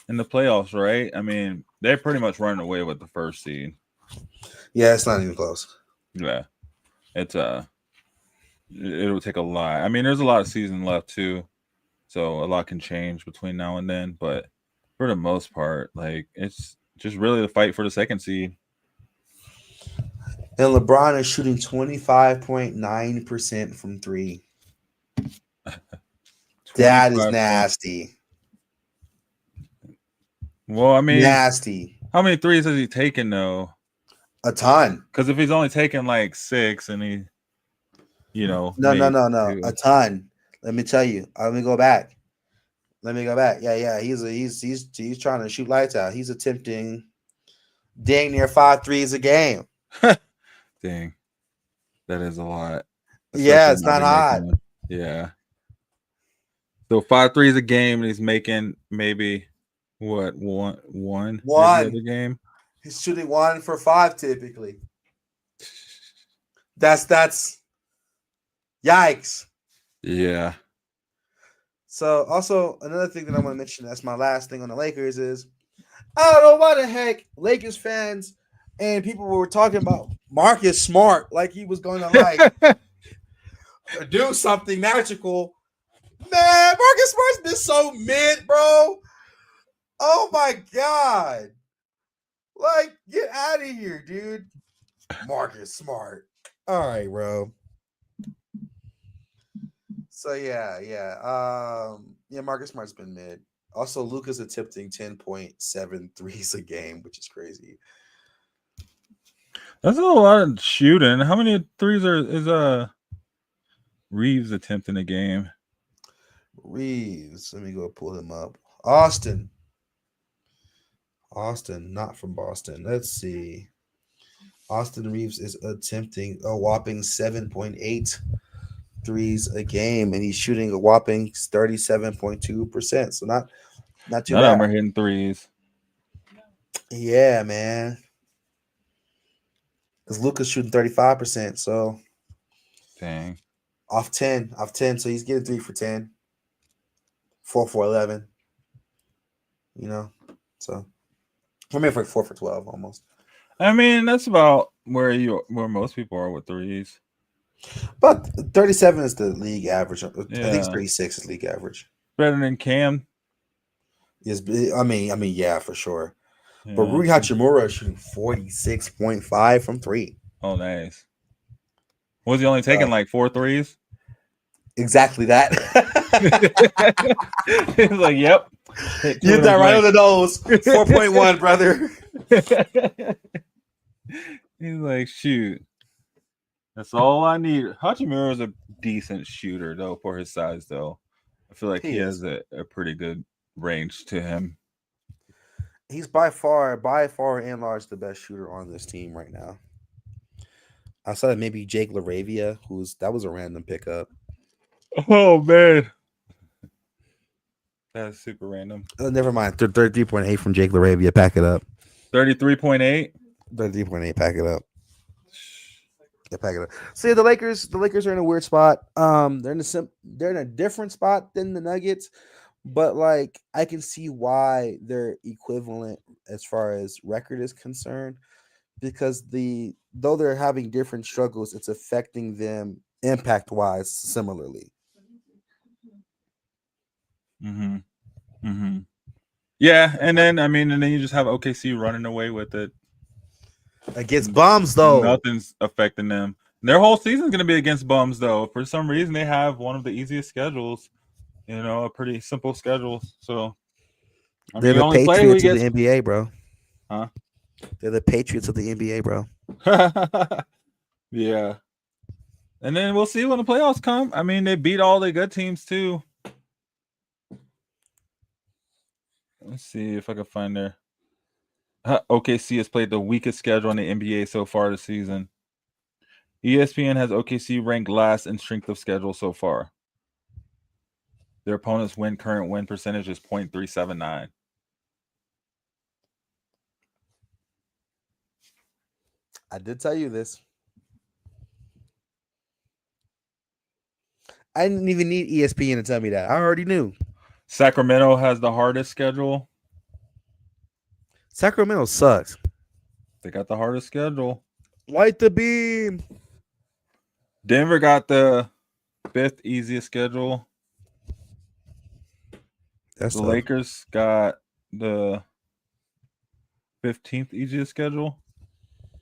Speaker 3: playoffs, right? I mean, they're pretty much running away with the first seed.
Speaker 4: Yeah, it's not even close.
Speaker 3: Yeah. It's it'll take a lot. I mean, there's a lot of season left too. So a lot can change between now and then, but for the most part, like it's just really the fight for the second seed.
Speaker 4: And LeBron is shooting 25.9% from 3. That is nasty.
Speaker 3: Well, I mean,
Speaker 4: nasty.
Speaker 3: How many threes has he taken though?
Speaker 4: A ton.
Speaker 3: Because if he's only taking like 6 and he, no.
Speaker 4: A ton. Let me tell you. Let me go back. Yeah. He's trying to shoot lights out. He's attempting dang near 5 threes a game.
Speaker 3: Dang. That is a lot.
Speaker 4: Yeah, it's not hot.
Speaker 3: Yeah. So 5 threes a game, and he's making maybe what one every game.
Speaker 4: He's shooting 1 for 5 typically. That's yikes.
Speaker 3: Yeah.
Speaker 4: So also another thing that I want to mention, that's my last thing on the Lakers, is I don't know why the heck Lakers fans and people were talking about Marcus Smart like he was going to do something magical. Man, Marcus Smart's been so mid, bro. Oh my God. Like, get out of here, dude. Marcus Smart. All right, bro. So yeah. Marcus Smart's been mid. Also, Luka's attempting 10.7 threes a game, which is crazy.
Speaker 3: That's a lot of shooting. How many threes is Reeves attempting a game?
Speaker 4: Reeves. Let me go pull him up. Austin, not from Boston. Let's see. Austin Reeves is attempting a whopping 7.8 threes a game, and he's shooting a whopping 37.2%. So not too bad.
Speaker 3: None of them are hitting threes.
Speaker 4: Yeah, man. Because Luka's shooting 35%. So
Speaker 3: dang.
Speaker 4: Off 10. So he's getting 3 for 10. 4 for 11. So for me, for 4 for 12 almost.
Speaker 3: I mean, that's about where most people are with threes.
Speaker 4: But 37 is the league average.
Speaker 3: Yeah.
Speaker 4: I think 36 is league average.
Speaker 3: Better than Cam.
Speaker 4: Yes, I mean, yeah, for sure.
Speaker 3: Yeah.
Speaker 4: But Rui Hachimura is shooting 46.5 from 3.
Speaker 3: Oh, nice. Was he only taking like 4 threes?
Speaker 4: Exactly that.
Speaker 3: He's like, yep.
Speaker 4: You hit that right on the nose. 4.1, brother.
Speaker 3: He's like, shoot. That's all I need. Hachimura is a decent shooter, though, for his size, though. I feel like he has a pretty good range to him.
Speaker 4: He's by far and large the best shooter on this team right now. Outside of maybe Jake LaRavia, that was a random pickup.
Speaker 3: Oh, man. That's super random.
Speaker 4: Never mind. 33.8 from Jake LaRavia. Pack it up.
Speaker 3: 33.8?
Speaker 4: 33.8. Pack it up. Yeah, pack it up. See, the Lakers are in a weird spot. They're in a different spot than the Nuggets, But like I can see why they're equivalent as far as record is concerned, because though they're having different struggles, it's affecting them impact wise similarly.
Speaker 3: Mm-hmm. Mm-hmm. Yeah, and then you just have OKC running away with it
Speaker 4: Against bums, though.
Speaker 3: Nothing's affecting them. Their whole season's going to be against bums, though. For some reason, they have one of the easiest schedules. A pretty simple schedule. So
Speaker 4: they're the Patriots of the NBA, bro.
Speaker 3: Huh?
Speaker 4: They're the Patriots of the NBA, bro.
Speaker 3: Yeah. And then we'll see when the playoffs come. They beat all the good teams too. Let's see if I can find their. OKC has played the weakest schedule in the NBA so far this season. ESPN has OKC ranked last in strength of schedule so far. Their opponent's current win percentage is .379.
Speaker 4: I did tell you this. I didn't even need ESPN to tell me that. I already knew.
Speaker 3: Sacramento has the hardest schedule.
Speaker 4: Sacramento sucks.
Speaker 3: They got the hardest schedule.
Speaker 4: Light the beam.
Speaker 3: Denver got the 5th easiest schedule.
Speaker 4: That's
Speaker 3: the Lakers got the 15th easiest schedule,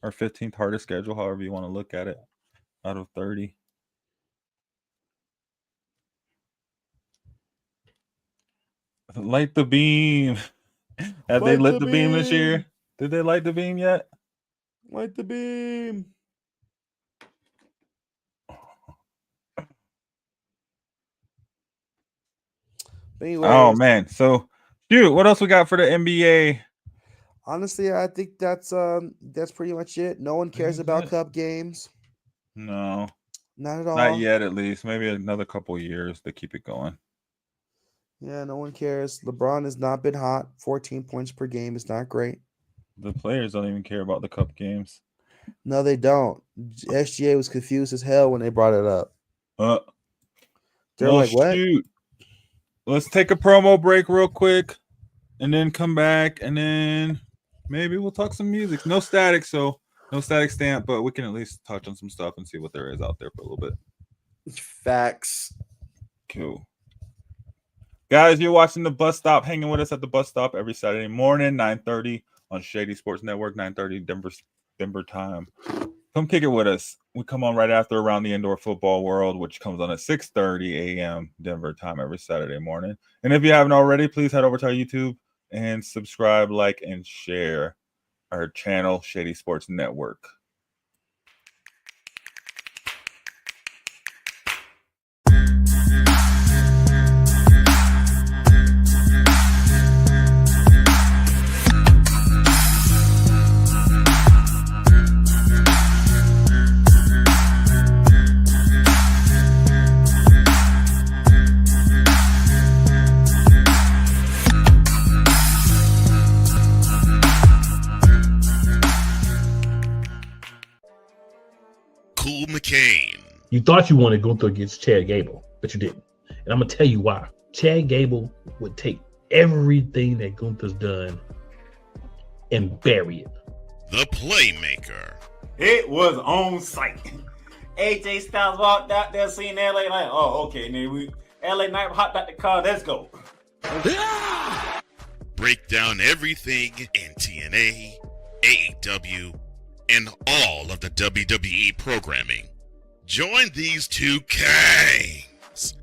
Speaker 3: or 15th hardest schedule, however you want to look at it, out of 30. Light the beam. Have they lit the beam this year? Did they light the beam yet?
Speaker 4: Light the beam. Anyways,
Speaker 3: oh man, so shoot, what else we got for the NBA?
Speaker 4: Honestly, I think that's pretty much it. No one cares about cup games.
Speaker 3: No,
Speaker 4: not at all.
Speaker 3: Not yet, at least. Maybe another couple years to keep it going.
Speaker 4: Yeah, no one cares. LeBron has not been hot. 14 points per game is not great.
Speaker 3: The players don't even care about the cup games.
Speaker 4: No, they don't. SGA was confused as hell when they brought it up. They're like, what?
Speaker 3: Shoot. Let's take a promo break real quick and then come back, and then maybe we'll talk some music. No static, so no static stamp, but we can at least touch on some stuff and see what there is out there for a little bit.
Speaker 4: Facts.
Speaker 3: Cool. Guys, you're watching The Bus Stop, hanging with us at The Bus Stop every Saturday morning, 9:30 on Shady Sports Network, 9:30 Denver time. Come kick it with us. We come on right after Around the Indoor Football World, which comes on at 6:30 a.m. Denver time every Saturday morning. And if you haven't already, please head over to our YouTube and subscribe, like, and share our channel, Shady Sports Network.
Speaker 5: McCain.
Speaker 6: You thought you wanted Gunther against Chad Gable, but you didn't. And I'm going to tell you why. Chad Gable would take everything that Gunther's done and bury it.
Speaker 5: The Playmaker.
Speaker 7: It was on site. AJ Styles walked out there, seen LA like, oh, okay, then LA Knight hopped out the car, let's go.
Speaker 5: Break down everything in TNA, AEW, and all of the WWE programming. Join these two kings,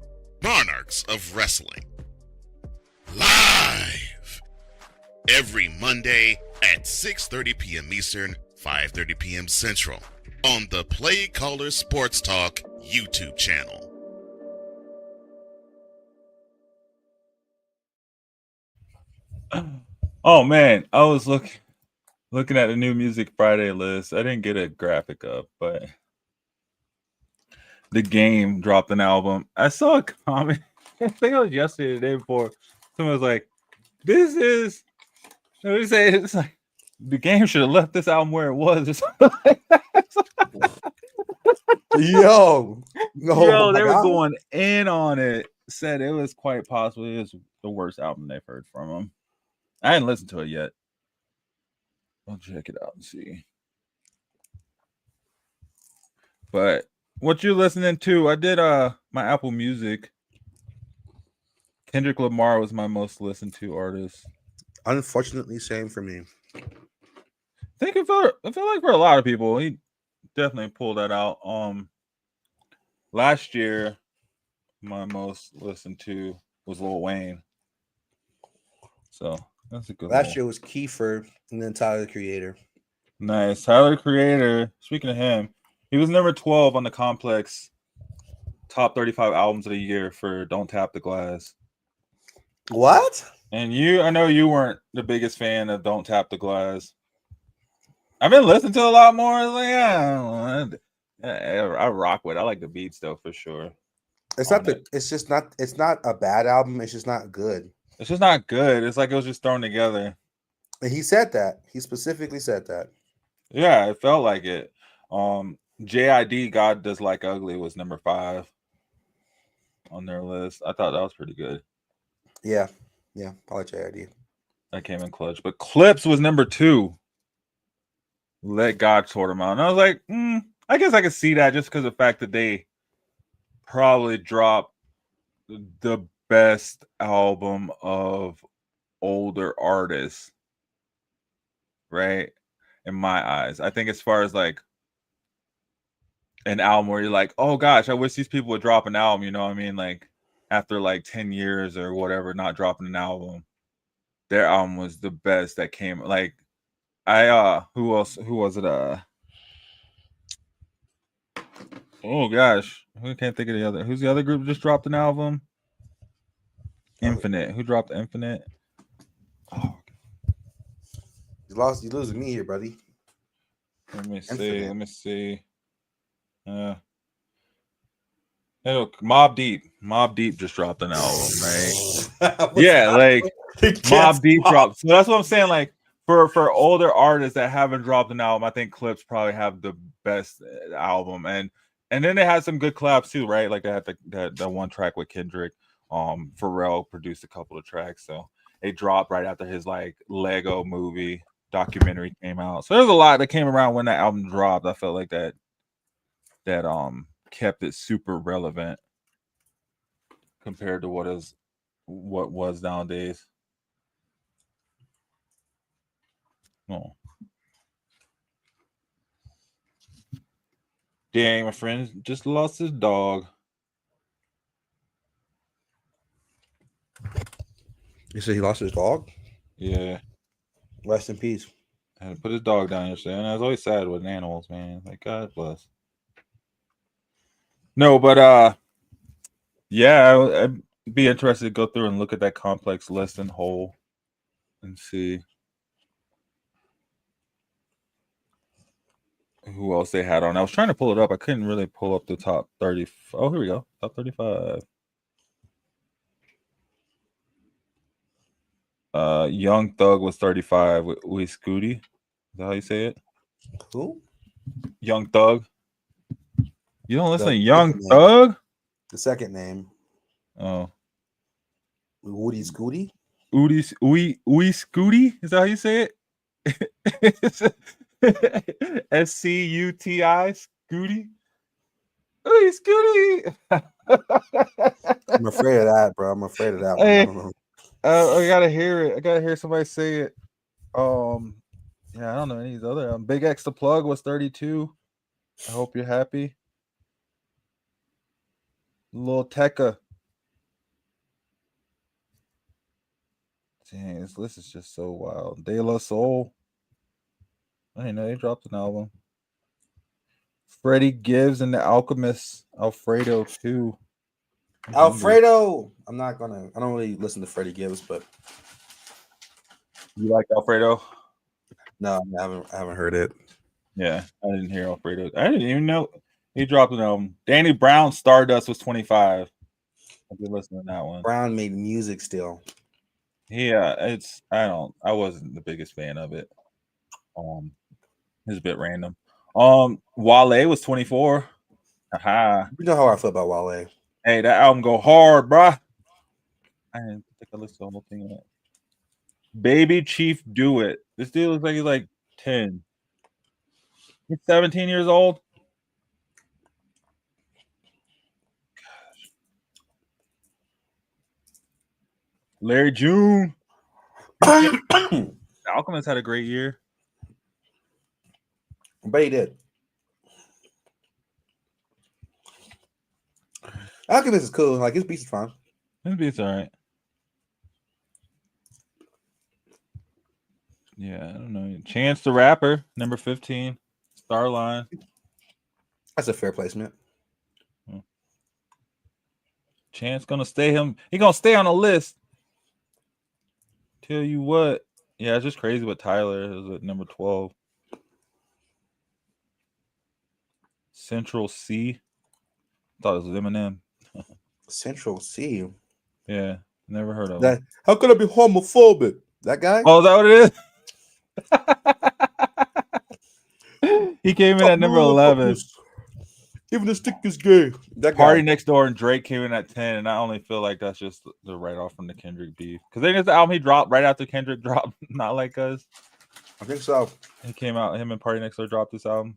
Speaker 5: monarchs of wrestling, live every Monday at 6:30 p.m. Eastern, 5:30 p.m. Central on the Play Caller Sports Talk YouTube channel.
Speaker 3: Oh man, I was looking at the new Music Friday list. I didn't get a graphic up, but The Game dropped an album. I saw a comment. I think it was yesterday, the day before. Someone was like, "This is." What do you say? It's like The Game should have left this album where it was, or something like that.
Speaker 4: Yo,
Speaker 3: they were going in on it. Said it was quite possibly his the worst album they've heard from him. I hadn't listened to it yet. I'll check it out and see. But what you listening to? I did my Apple Music. Kendrick Lamar was my most listened to artist.
Speaker 4: Unfortunately, same for me.
Speaker 3: I feel like for a lot of people, he definitely pulled that out. Last year, my most listened to was Lil Wayne. So that's a good one.
Speaker 4: Last year was Kiefer and then Tyler, the Creator.
Speaker 3: Nice. Tyler, the Creator. Speaking of him, he was number 12 on the Complex top 35 albums of the year for Don't Tap the Glass.
Speaker 4: What?
Speaker 3: And I know you weren't the biggest fan of Don't Tap the Glass. I've been listening to a lot more. Like, I rock with it. I like the beats though for sure.
Speaker 4: It's not a bad album. It's just not good.
Speaker 3: It's just not good. It's like it was just thrown together.
Speaker 4: And he said that. He specifically said that.
Speaker 3: Yeah, it felt like it. JID God Does Like Ugly was number 5 on their list. I thought that was pretty good.
Speaker 4: Yeah, I like JID.
Speaker 3: That came in clutch. But Clips was number 2. Let God Sort Them Out. And I was like, I guess I could see that just because of the fact that they probably dropped the best album of older artists, right? In my eyes. I think as far as like an album where you're like, oh gosh, I wish these people would drop an album, you know what I mean? Like after like 10 years or whatever, not dropping an album. Their album was the best that came. Like who was it? Oh gosh, I can't think of the other. Who's the other group that just dropped an album? Infinite. Who dropped Infinite? Oh,
Speaker 4: You losing me here, buddy.
Speaker 3: let me see.
Speaker 4: Infinite.
Speaker 3: Let me see. Mobb Deep. Mobb Deep just dropped an album, right? Yeah, like Mobb Deep dropped. So that's what I'm saying. Like for older artists that haven't dropped an album, I think Clips probably have the best album, and then they had some good collabs too, right? Like they had that one track with Kendrick. Pharrell produced a couple of tracks, so it dropped right after his like Lego movie documentary came out. So there's a lot that came around when that album dropped. I felt like that kept it super relevant compared to what was nowadays. Oh. Dang, my friend just lost his dog.
Speaker 4: You said he lost his dog?
Speaker 3: Yeah.
Speaker 4: Rest in peace.
Speaker 3: I had to put his dog down yesterday. And I was always sad with animals, man. Like, God bless. No, but yeah, I'd be interested to go through and look at that Complex list in whole and see who else they had on. I was trying to pull it up. I couldn't really pull up the top 30. Oh, here we go. Top 35. Young Thug was 35 with Scooty. Is that how you say it?
Speaker 4: Who?
Speaker 3: Young Thug. You don't listen to Young Thug?
Speaker 4: The second name.
Speaker 3: Oh.
Speaker 4: Woody Scooty?
Speaker 3: Ooey Scooty? Is that how you say it? SCUTI Scooty? Ooey Scooty.
Speaker 4: I'm afraid of that, bro. I'm afraid of that one.
Speaker 3: Hey.
Speaker 4: I don't know.
Speaker 3: I gotta hear it. I gotta hear somebody say it. Yeah, I don't know any of these other. Big X the Plug was 32. I hope you're happy. Lil Tecca. Dang, this list is just so wild. De La Soul. I didn't know they dropped an album. Freddie Gibbs and the Alchemist. Alfredo too.
Speaker 4: Alfredo. I don't really listen to Freddie Gibbs, but
Speaker 3: you like Alfredo?
Speaker 4: No, I haven't heard it.
Speaker 3: Yeah, I didn't hear Alfredo. I didn't even know he dropped an album. Danny Brown Stardust was 25. I did listen to that one.
Speaker 4: Brown made music still.
Speaker 3: Yeah, I wasn't the biggest fan of it. It's a bit random. Wale was 24. Aha.
Speaker 4: You know how I feel about Wale.
Speaker 3: Hey, that album go hard, bruh. I didn't put think I listened to the whole thing. Of Baby Chief Do It. This dude looks like he's like 10. He's 17 years old. Larry June. Alchemist had a great year.
Speaker 4: But he did. Alchemist is cool. Like his beats is fine.
Speaker 3: His beats all right. Yeah, I don't know. Chance the Rapper, number 15, Starline.
Speaker 4: That's a fair placement.
Speaker 3: Chance gonna stay him. He gonna stay on the list. Tell you what. Yeah, it's just crazy with Tyler. It was at number 12. Central C. Thought it was Eminem.
Speaker 4: Central C.
Speaker 3: Yeah, never heard of
Speaker 4: That.
Speaker 3: him.
Speaker 4: How could I be homophobic? That guy?
Speaker 3: Oh, is that what it is? He came in at number 11.
Speaker 4: Even the stick is gay. That guy.
Speaker 3: Party Next Door and Drake came in at 10, and I only feel like that's just the write-off from the Kendrick beef. Because then it's the album he dropped right after Kendrick dropped Not Like Us.
Speaker 4: I think so.
Speaker 3: He came out, him and Party Next Door dropped this album.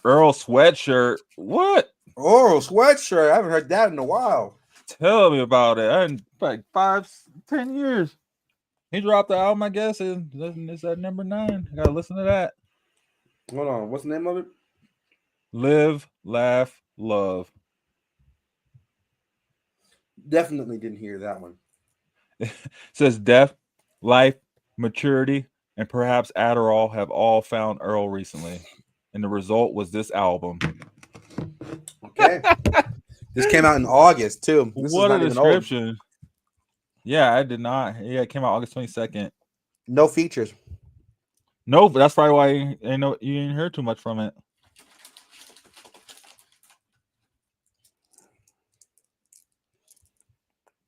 Speaker 3: Earl Sweatshirt. What?
Speaker 4: Earl Sweatshirt. I haven't heard that in a while.
Speaker 3: Tell me about it. I like 5-10 years. He dropped the album, I guess, and it's at number 9. I gotta listen to that.
Speaker 4: Hold on. What's the name of it?
Speaker 3: Live, Laugh, Love.
Speaker 4: Definitely didn't hear that one.
Speaker 3: It says death, life, maturity, and perhaps Adderall have all found Earl recently. And the result was this album.
Speaker 4: Okay. This came out in August, too. This
Speaker 3: What
Speaker 4: is
Speaker 3: a
Speaker 4: not even old.
Speaker 3: description. Yeah, I did not. Yeah, it came out August 22nd.
Speaker 4: No features.
Speaker 3: No, but that's probably why you didn't hear too much from it.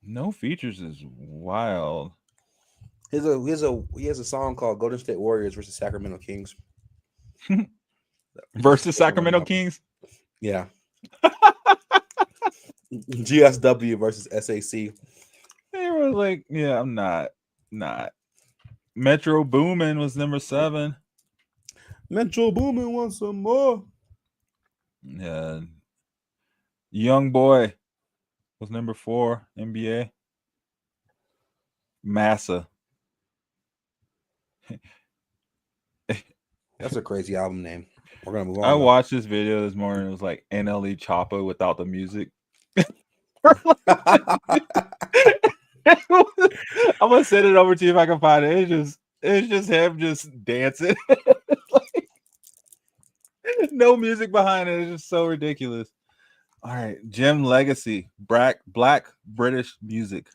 Speaker 3: No features is wild.
Speaker 4: He has a song called Golden State Warriors versus Sacramento Kings.
Speaker 3: Versus Sacramento Kings?
Speaker 4: Yeah. GSW versus SAC.
Speaker 3: They were like, yeah, I'm not. Metro Boomin was number 7.
Speaker 4: Metro Boomin wants some more.
Speaker 3: Yeah. Young Boy was number 4, NBA. Massa.
Speaker 4: That's a crazy album name. We're gonna move on.
Speaker 3: I watched this video this morning. It was like NLE Choppa without the music. I'm gonna send it over to you if I can find it. It's just him just dancing. Like, no music behind it. It's just so ridiculous. All right, Jim Legacy, Black British music.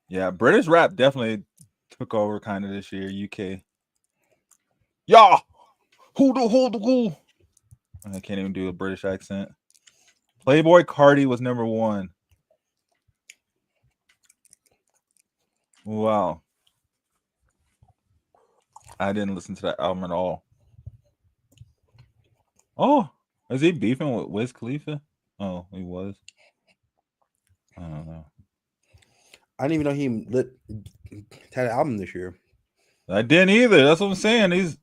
Speaker 3: Yeah, British rap definitely took over kind of this year. UK. Yeah, who? I can't even do a British accent. Playboy Cardi was number 1. Wow. I didn't listen to that album at all. Oh, is he beefing with Wiz Khalifa? Oh, he was. I don't know.
Speaker 4: I didn't even know he had an album this year.
Speaker 3: I didn't either. That's what I'm saying. He's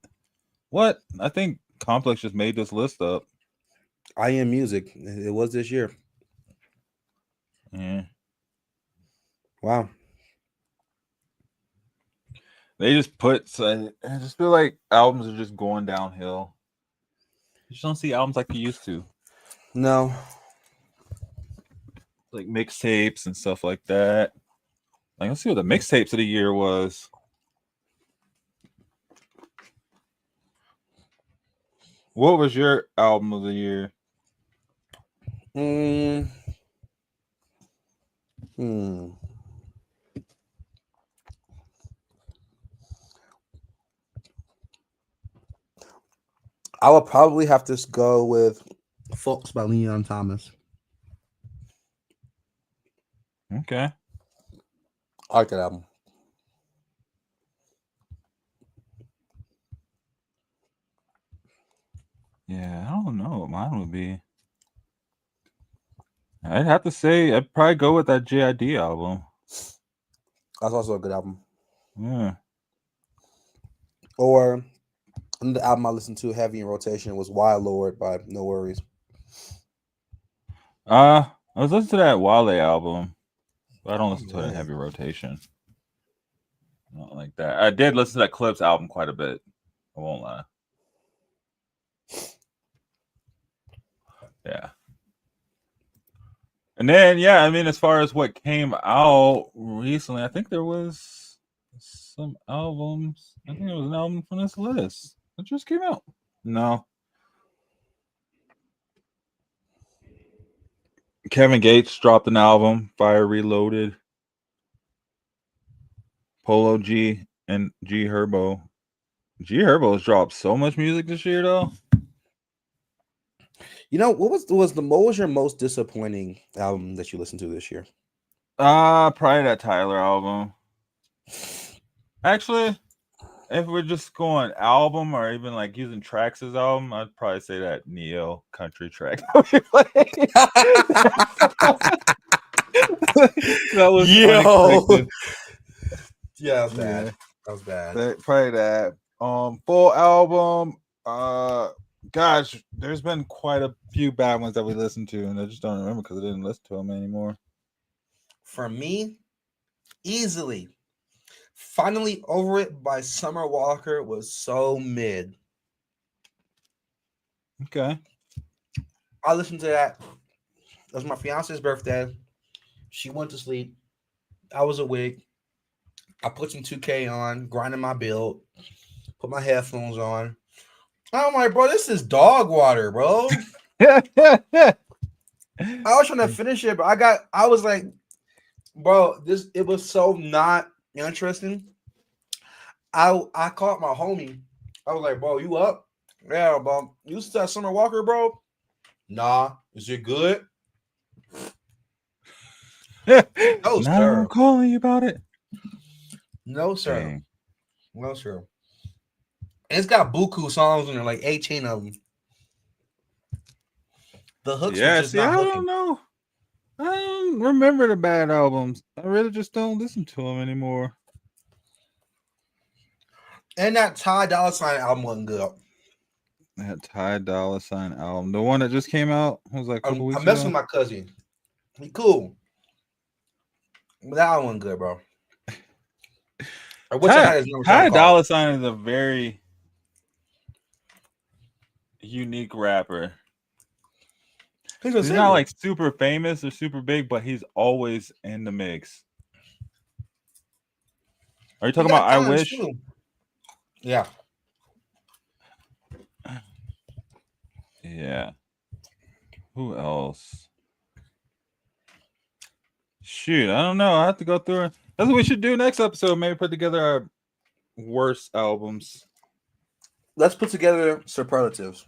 Speaker 3: what? I think Complex just made this list up.
Speaker 4: I Am Music. It was this year.
Speaker 3: Yeah.
Speaker 4: Wow.
Speaker 3: They just I just feel like albums are just going downhill. You just don't see albums like you used to.
Speaker 4: No.
Speaker 3: Like mixtapes and stuff like that. Like, let's see what the mixtapes of the year was. What was your album of the year?
Speaker 4: I would probably have to go with Folks by Leon Thomas.
Speaker 3: Okay.
Speaker 4: I like that album.
Speaker 3: Yeah, I don't know what mine would be. I I'd have to say I'd probably go with that JID album.
Speaker 4: That's also a good album.
Speaker 3: Yeah.
Speaker 4: Or the album I listened to heavy in rotation was Wild Lord by No Worries.
Speaker 3: I was listening to that Wale album, but I don't listen to it in heavy rotation. Not like that. I did listen to that Clips album quite a bit. I won't lie. Yeah. And then, yeah, I mean, as far as what came out recently, I think there was some albums. I think it was an album from this list that just came out. No. Kevin Gates dropped an album, Fire Reloaded. Polo G and G Herbo. G Herbo has dropped so much music this year, though.
Speaker 4: You know, what was your most disappointing album that you listened to this year?
Speaker 3: Probably that Tyler album. Actually, if we're just going album or even like using tracks as album, I'd probably say that Neo country track that we played. That was unexpected.
Speaker 4: Yeah, that was bad. That was bad.
Speaker 3: Probably that. Full album. Gosh, there's been quite a few bad ones that we listened to, and I just don't remember because I didn't listen to them anymore.
Speaker 4: For me, easily, Finally Over It by Summer Walker was so mid.
Speaker 3: Okay.
Speaker 4: I listened to that. It was my fiance's birthday. She went to sleep. I was awake. I put some 2K on, grinding my build, put my headphones on. I'm like, bro, this is dog water, bro. I was trying to finish it, but I was like, bro, it was so not interesting. I called my homie. I was like, bro, you up? Yeah, bro. You listen to that Summer Walker, bro? Nah. Is it good? No, sir.
Speaker 3: I'm calling you about it.
Speaker 4: No, sir.
Speaker 3: Dang.
Speaker 4: No, sir. And it's got buku songs in there, like 18 of them. The hooks are just not hooking.
Speaker 3: I don't know. I don't remember the bad albums. I really just don't listen to them anymore.
Speaker 4: And that Ty Dolla $ign album wasn't good.
Speaker 3: That Ty Dolla $ign album, the one that just came out, was like a couple weeks ago.
Speaker 4: I messed with my cousin. He cool. But that one wasn't good, bro. I wish I had his number.
Speaker 3: Ty Dolla $ign is a very unique rapper. He's not like super famous or super big, but he's always in the mix. Are you talking about I Wish?
Speaker 4: Too. Yeah.
Speaker 3: Yeah. Who else? Shoot, I don't know. I have to go through it. That's what we should do next episode. Maybe put together our worst albums.
Speaker 4: Let's put together superlatives.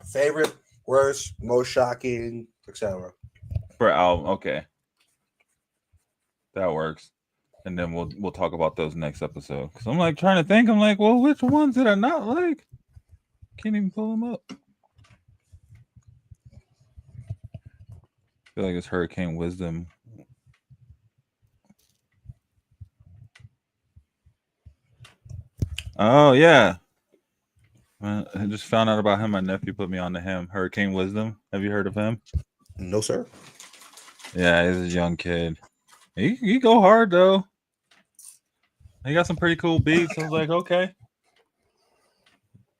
Speaker 4: Favorite, worst, most shocking, etc.
Speaker 3: For album, okay. That works. And then we'll talk about those next episode. Because I'm like trying to think. I'm like, well, which ones did I not like? Can't even pull them up. I feel like it's Hurricane Wisdom. Oh, yeah. I just found out about him. My nephew put me on to him. Hurricane Wisdom. Have you heard of him?
Speaker 4: No, sir.
Speaker 3: Yeah, he's a young kid. He go hard, though. He got some pretty cool beats. I was like, okay.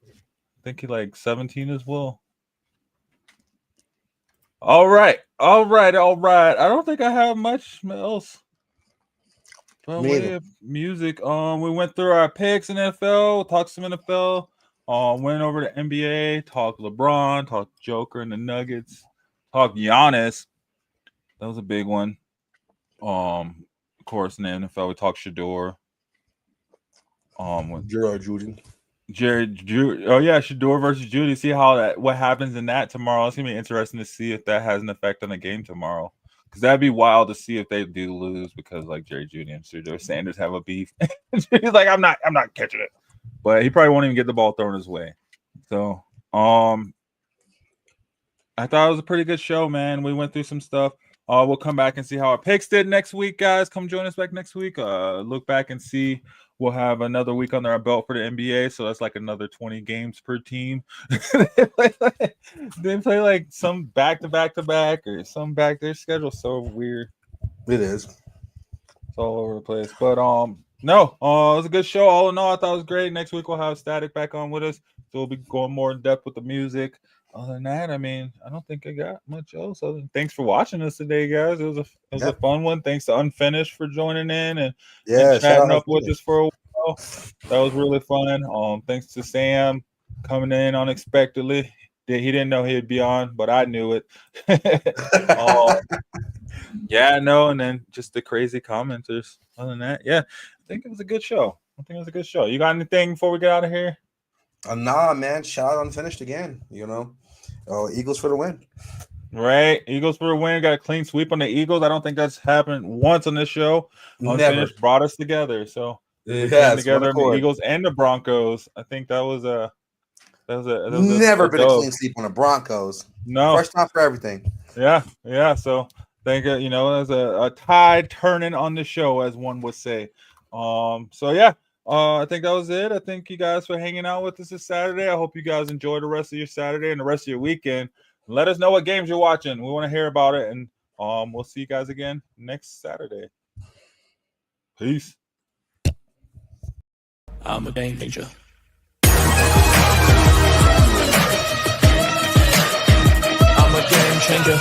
Speaker 3: I think he like 17 as well. All right. I don't think I have much else. But we have music. We went through our picks in NFL, talked some NFL. Went over to NBA, talked LeBron, talked Joker and the Nuggets, talked Giannis. That was a big one. Of course, in the NFL, we talked Shedeur. With
Speaker 4: Judy.
Speaker 3: Shedeur versus Judy. See what happens in that tomorrow. It's gonna be interesting to see if that has an effect on the game tomorrow. Because that'd be wild to see if they do lose because like Jerry Judy and Shedeur Sanders have a beef. He's like, I'm not catching it. But he probably won't even get the ball thrown his way. So, I I thought it was a pretty good show, man. We went through some stuff. We'll come back and see how our picks did next week, guys. Come join us back next week. Look back and see. We'll have another week under our belt for the NBA, so that's like another 20 games per team. They play like some back-to-back or some back. Their schedule's so weird.
Speaker 4: It is.
Speaker 3: It's all over the place. But no, it was a good show. All in all, I thought it was great. Next week we'll have Static back on with us, so we'll be going more in depth with the music. Other than that, I mean, I don't think I got much else. Other than thanks for watching us today, guys. It was a fun one. Thanks to Unfinished for joining in and chatting up with us for a while. That was really fun. Thanks to Sam coming in unexpectedly. He didn't know he'd be on, but I knew it. Yeah, no, and then just the crazy commenters. Other than that, yeah, I think it was a good show. You got anything before we get out of here?
Speaker 4: Nah, man. Shout out Unfinished again. Eagles for the win.
Speaker 3: Right, Eagles for the win. Got a clean sweep on the Eagles. I don't think that's happened once on this show. Unfinished brought us together. So together the Eagles and the Broncos. I think that was
Speaker 4: never been a clean sweep on the Broncos.
Speaker 3: No,
Speaker 4: first time for everything.
Speaker 3: Yeah. So think there's a tide turning on the show, as one would say. So yeah. I think that was it. I thank you guys for hanging out with us this Saturday. I hope you guys enjoy the rest of your Saturday and the rest of your weekend. Let us know what games you're watching. We want to hear about it. And we'll see you guys again next Saturday. Peace.
Speaker 1: I'm a game changer. I'm a game changer.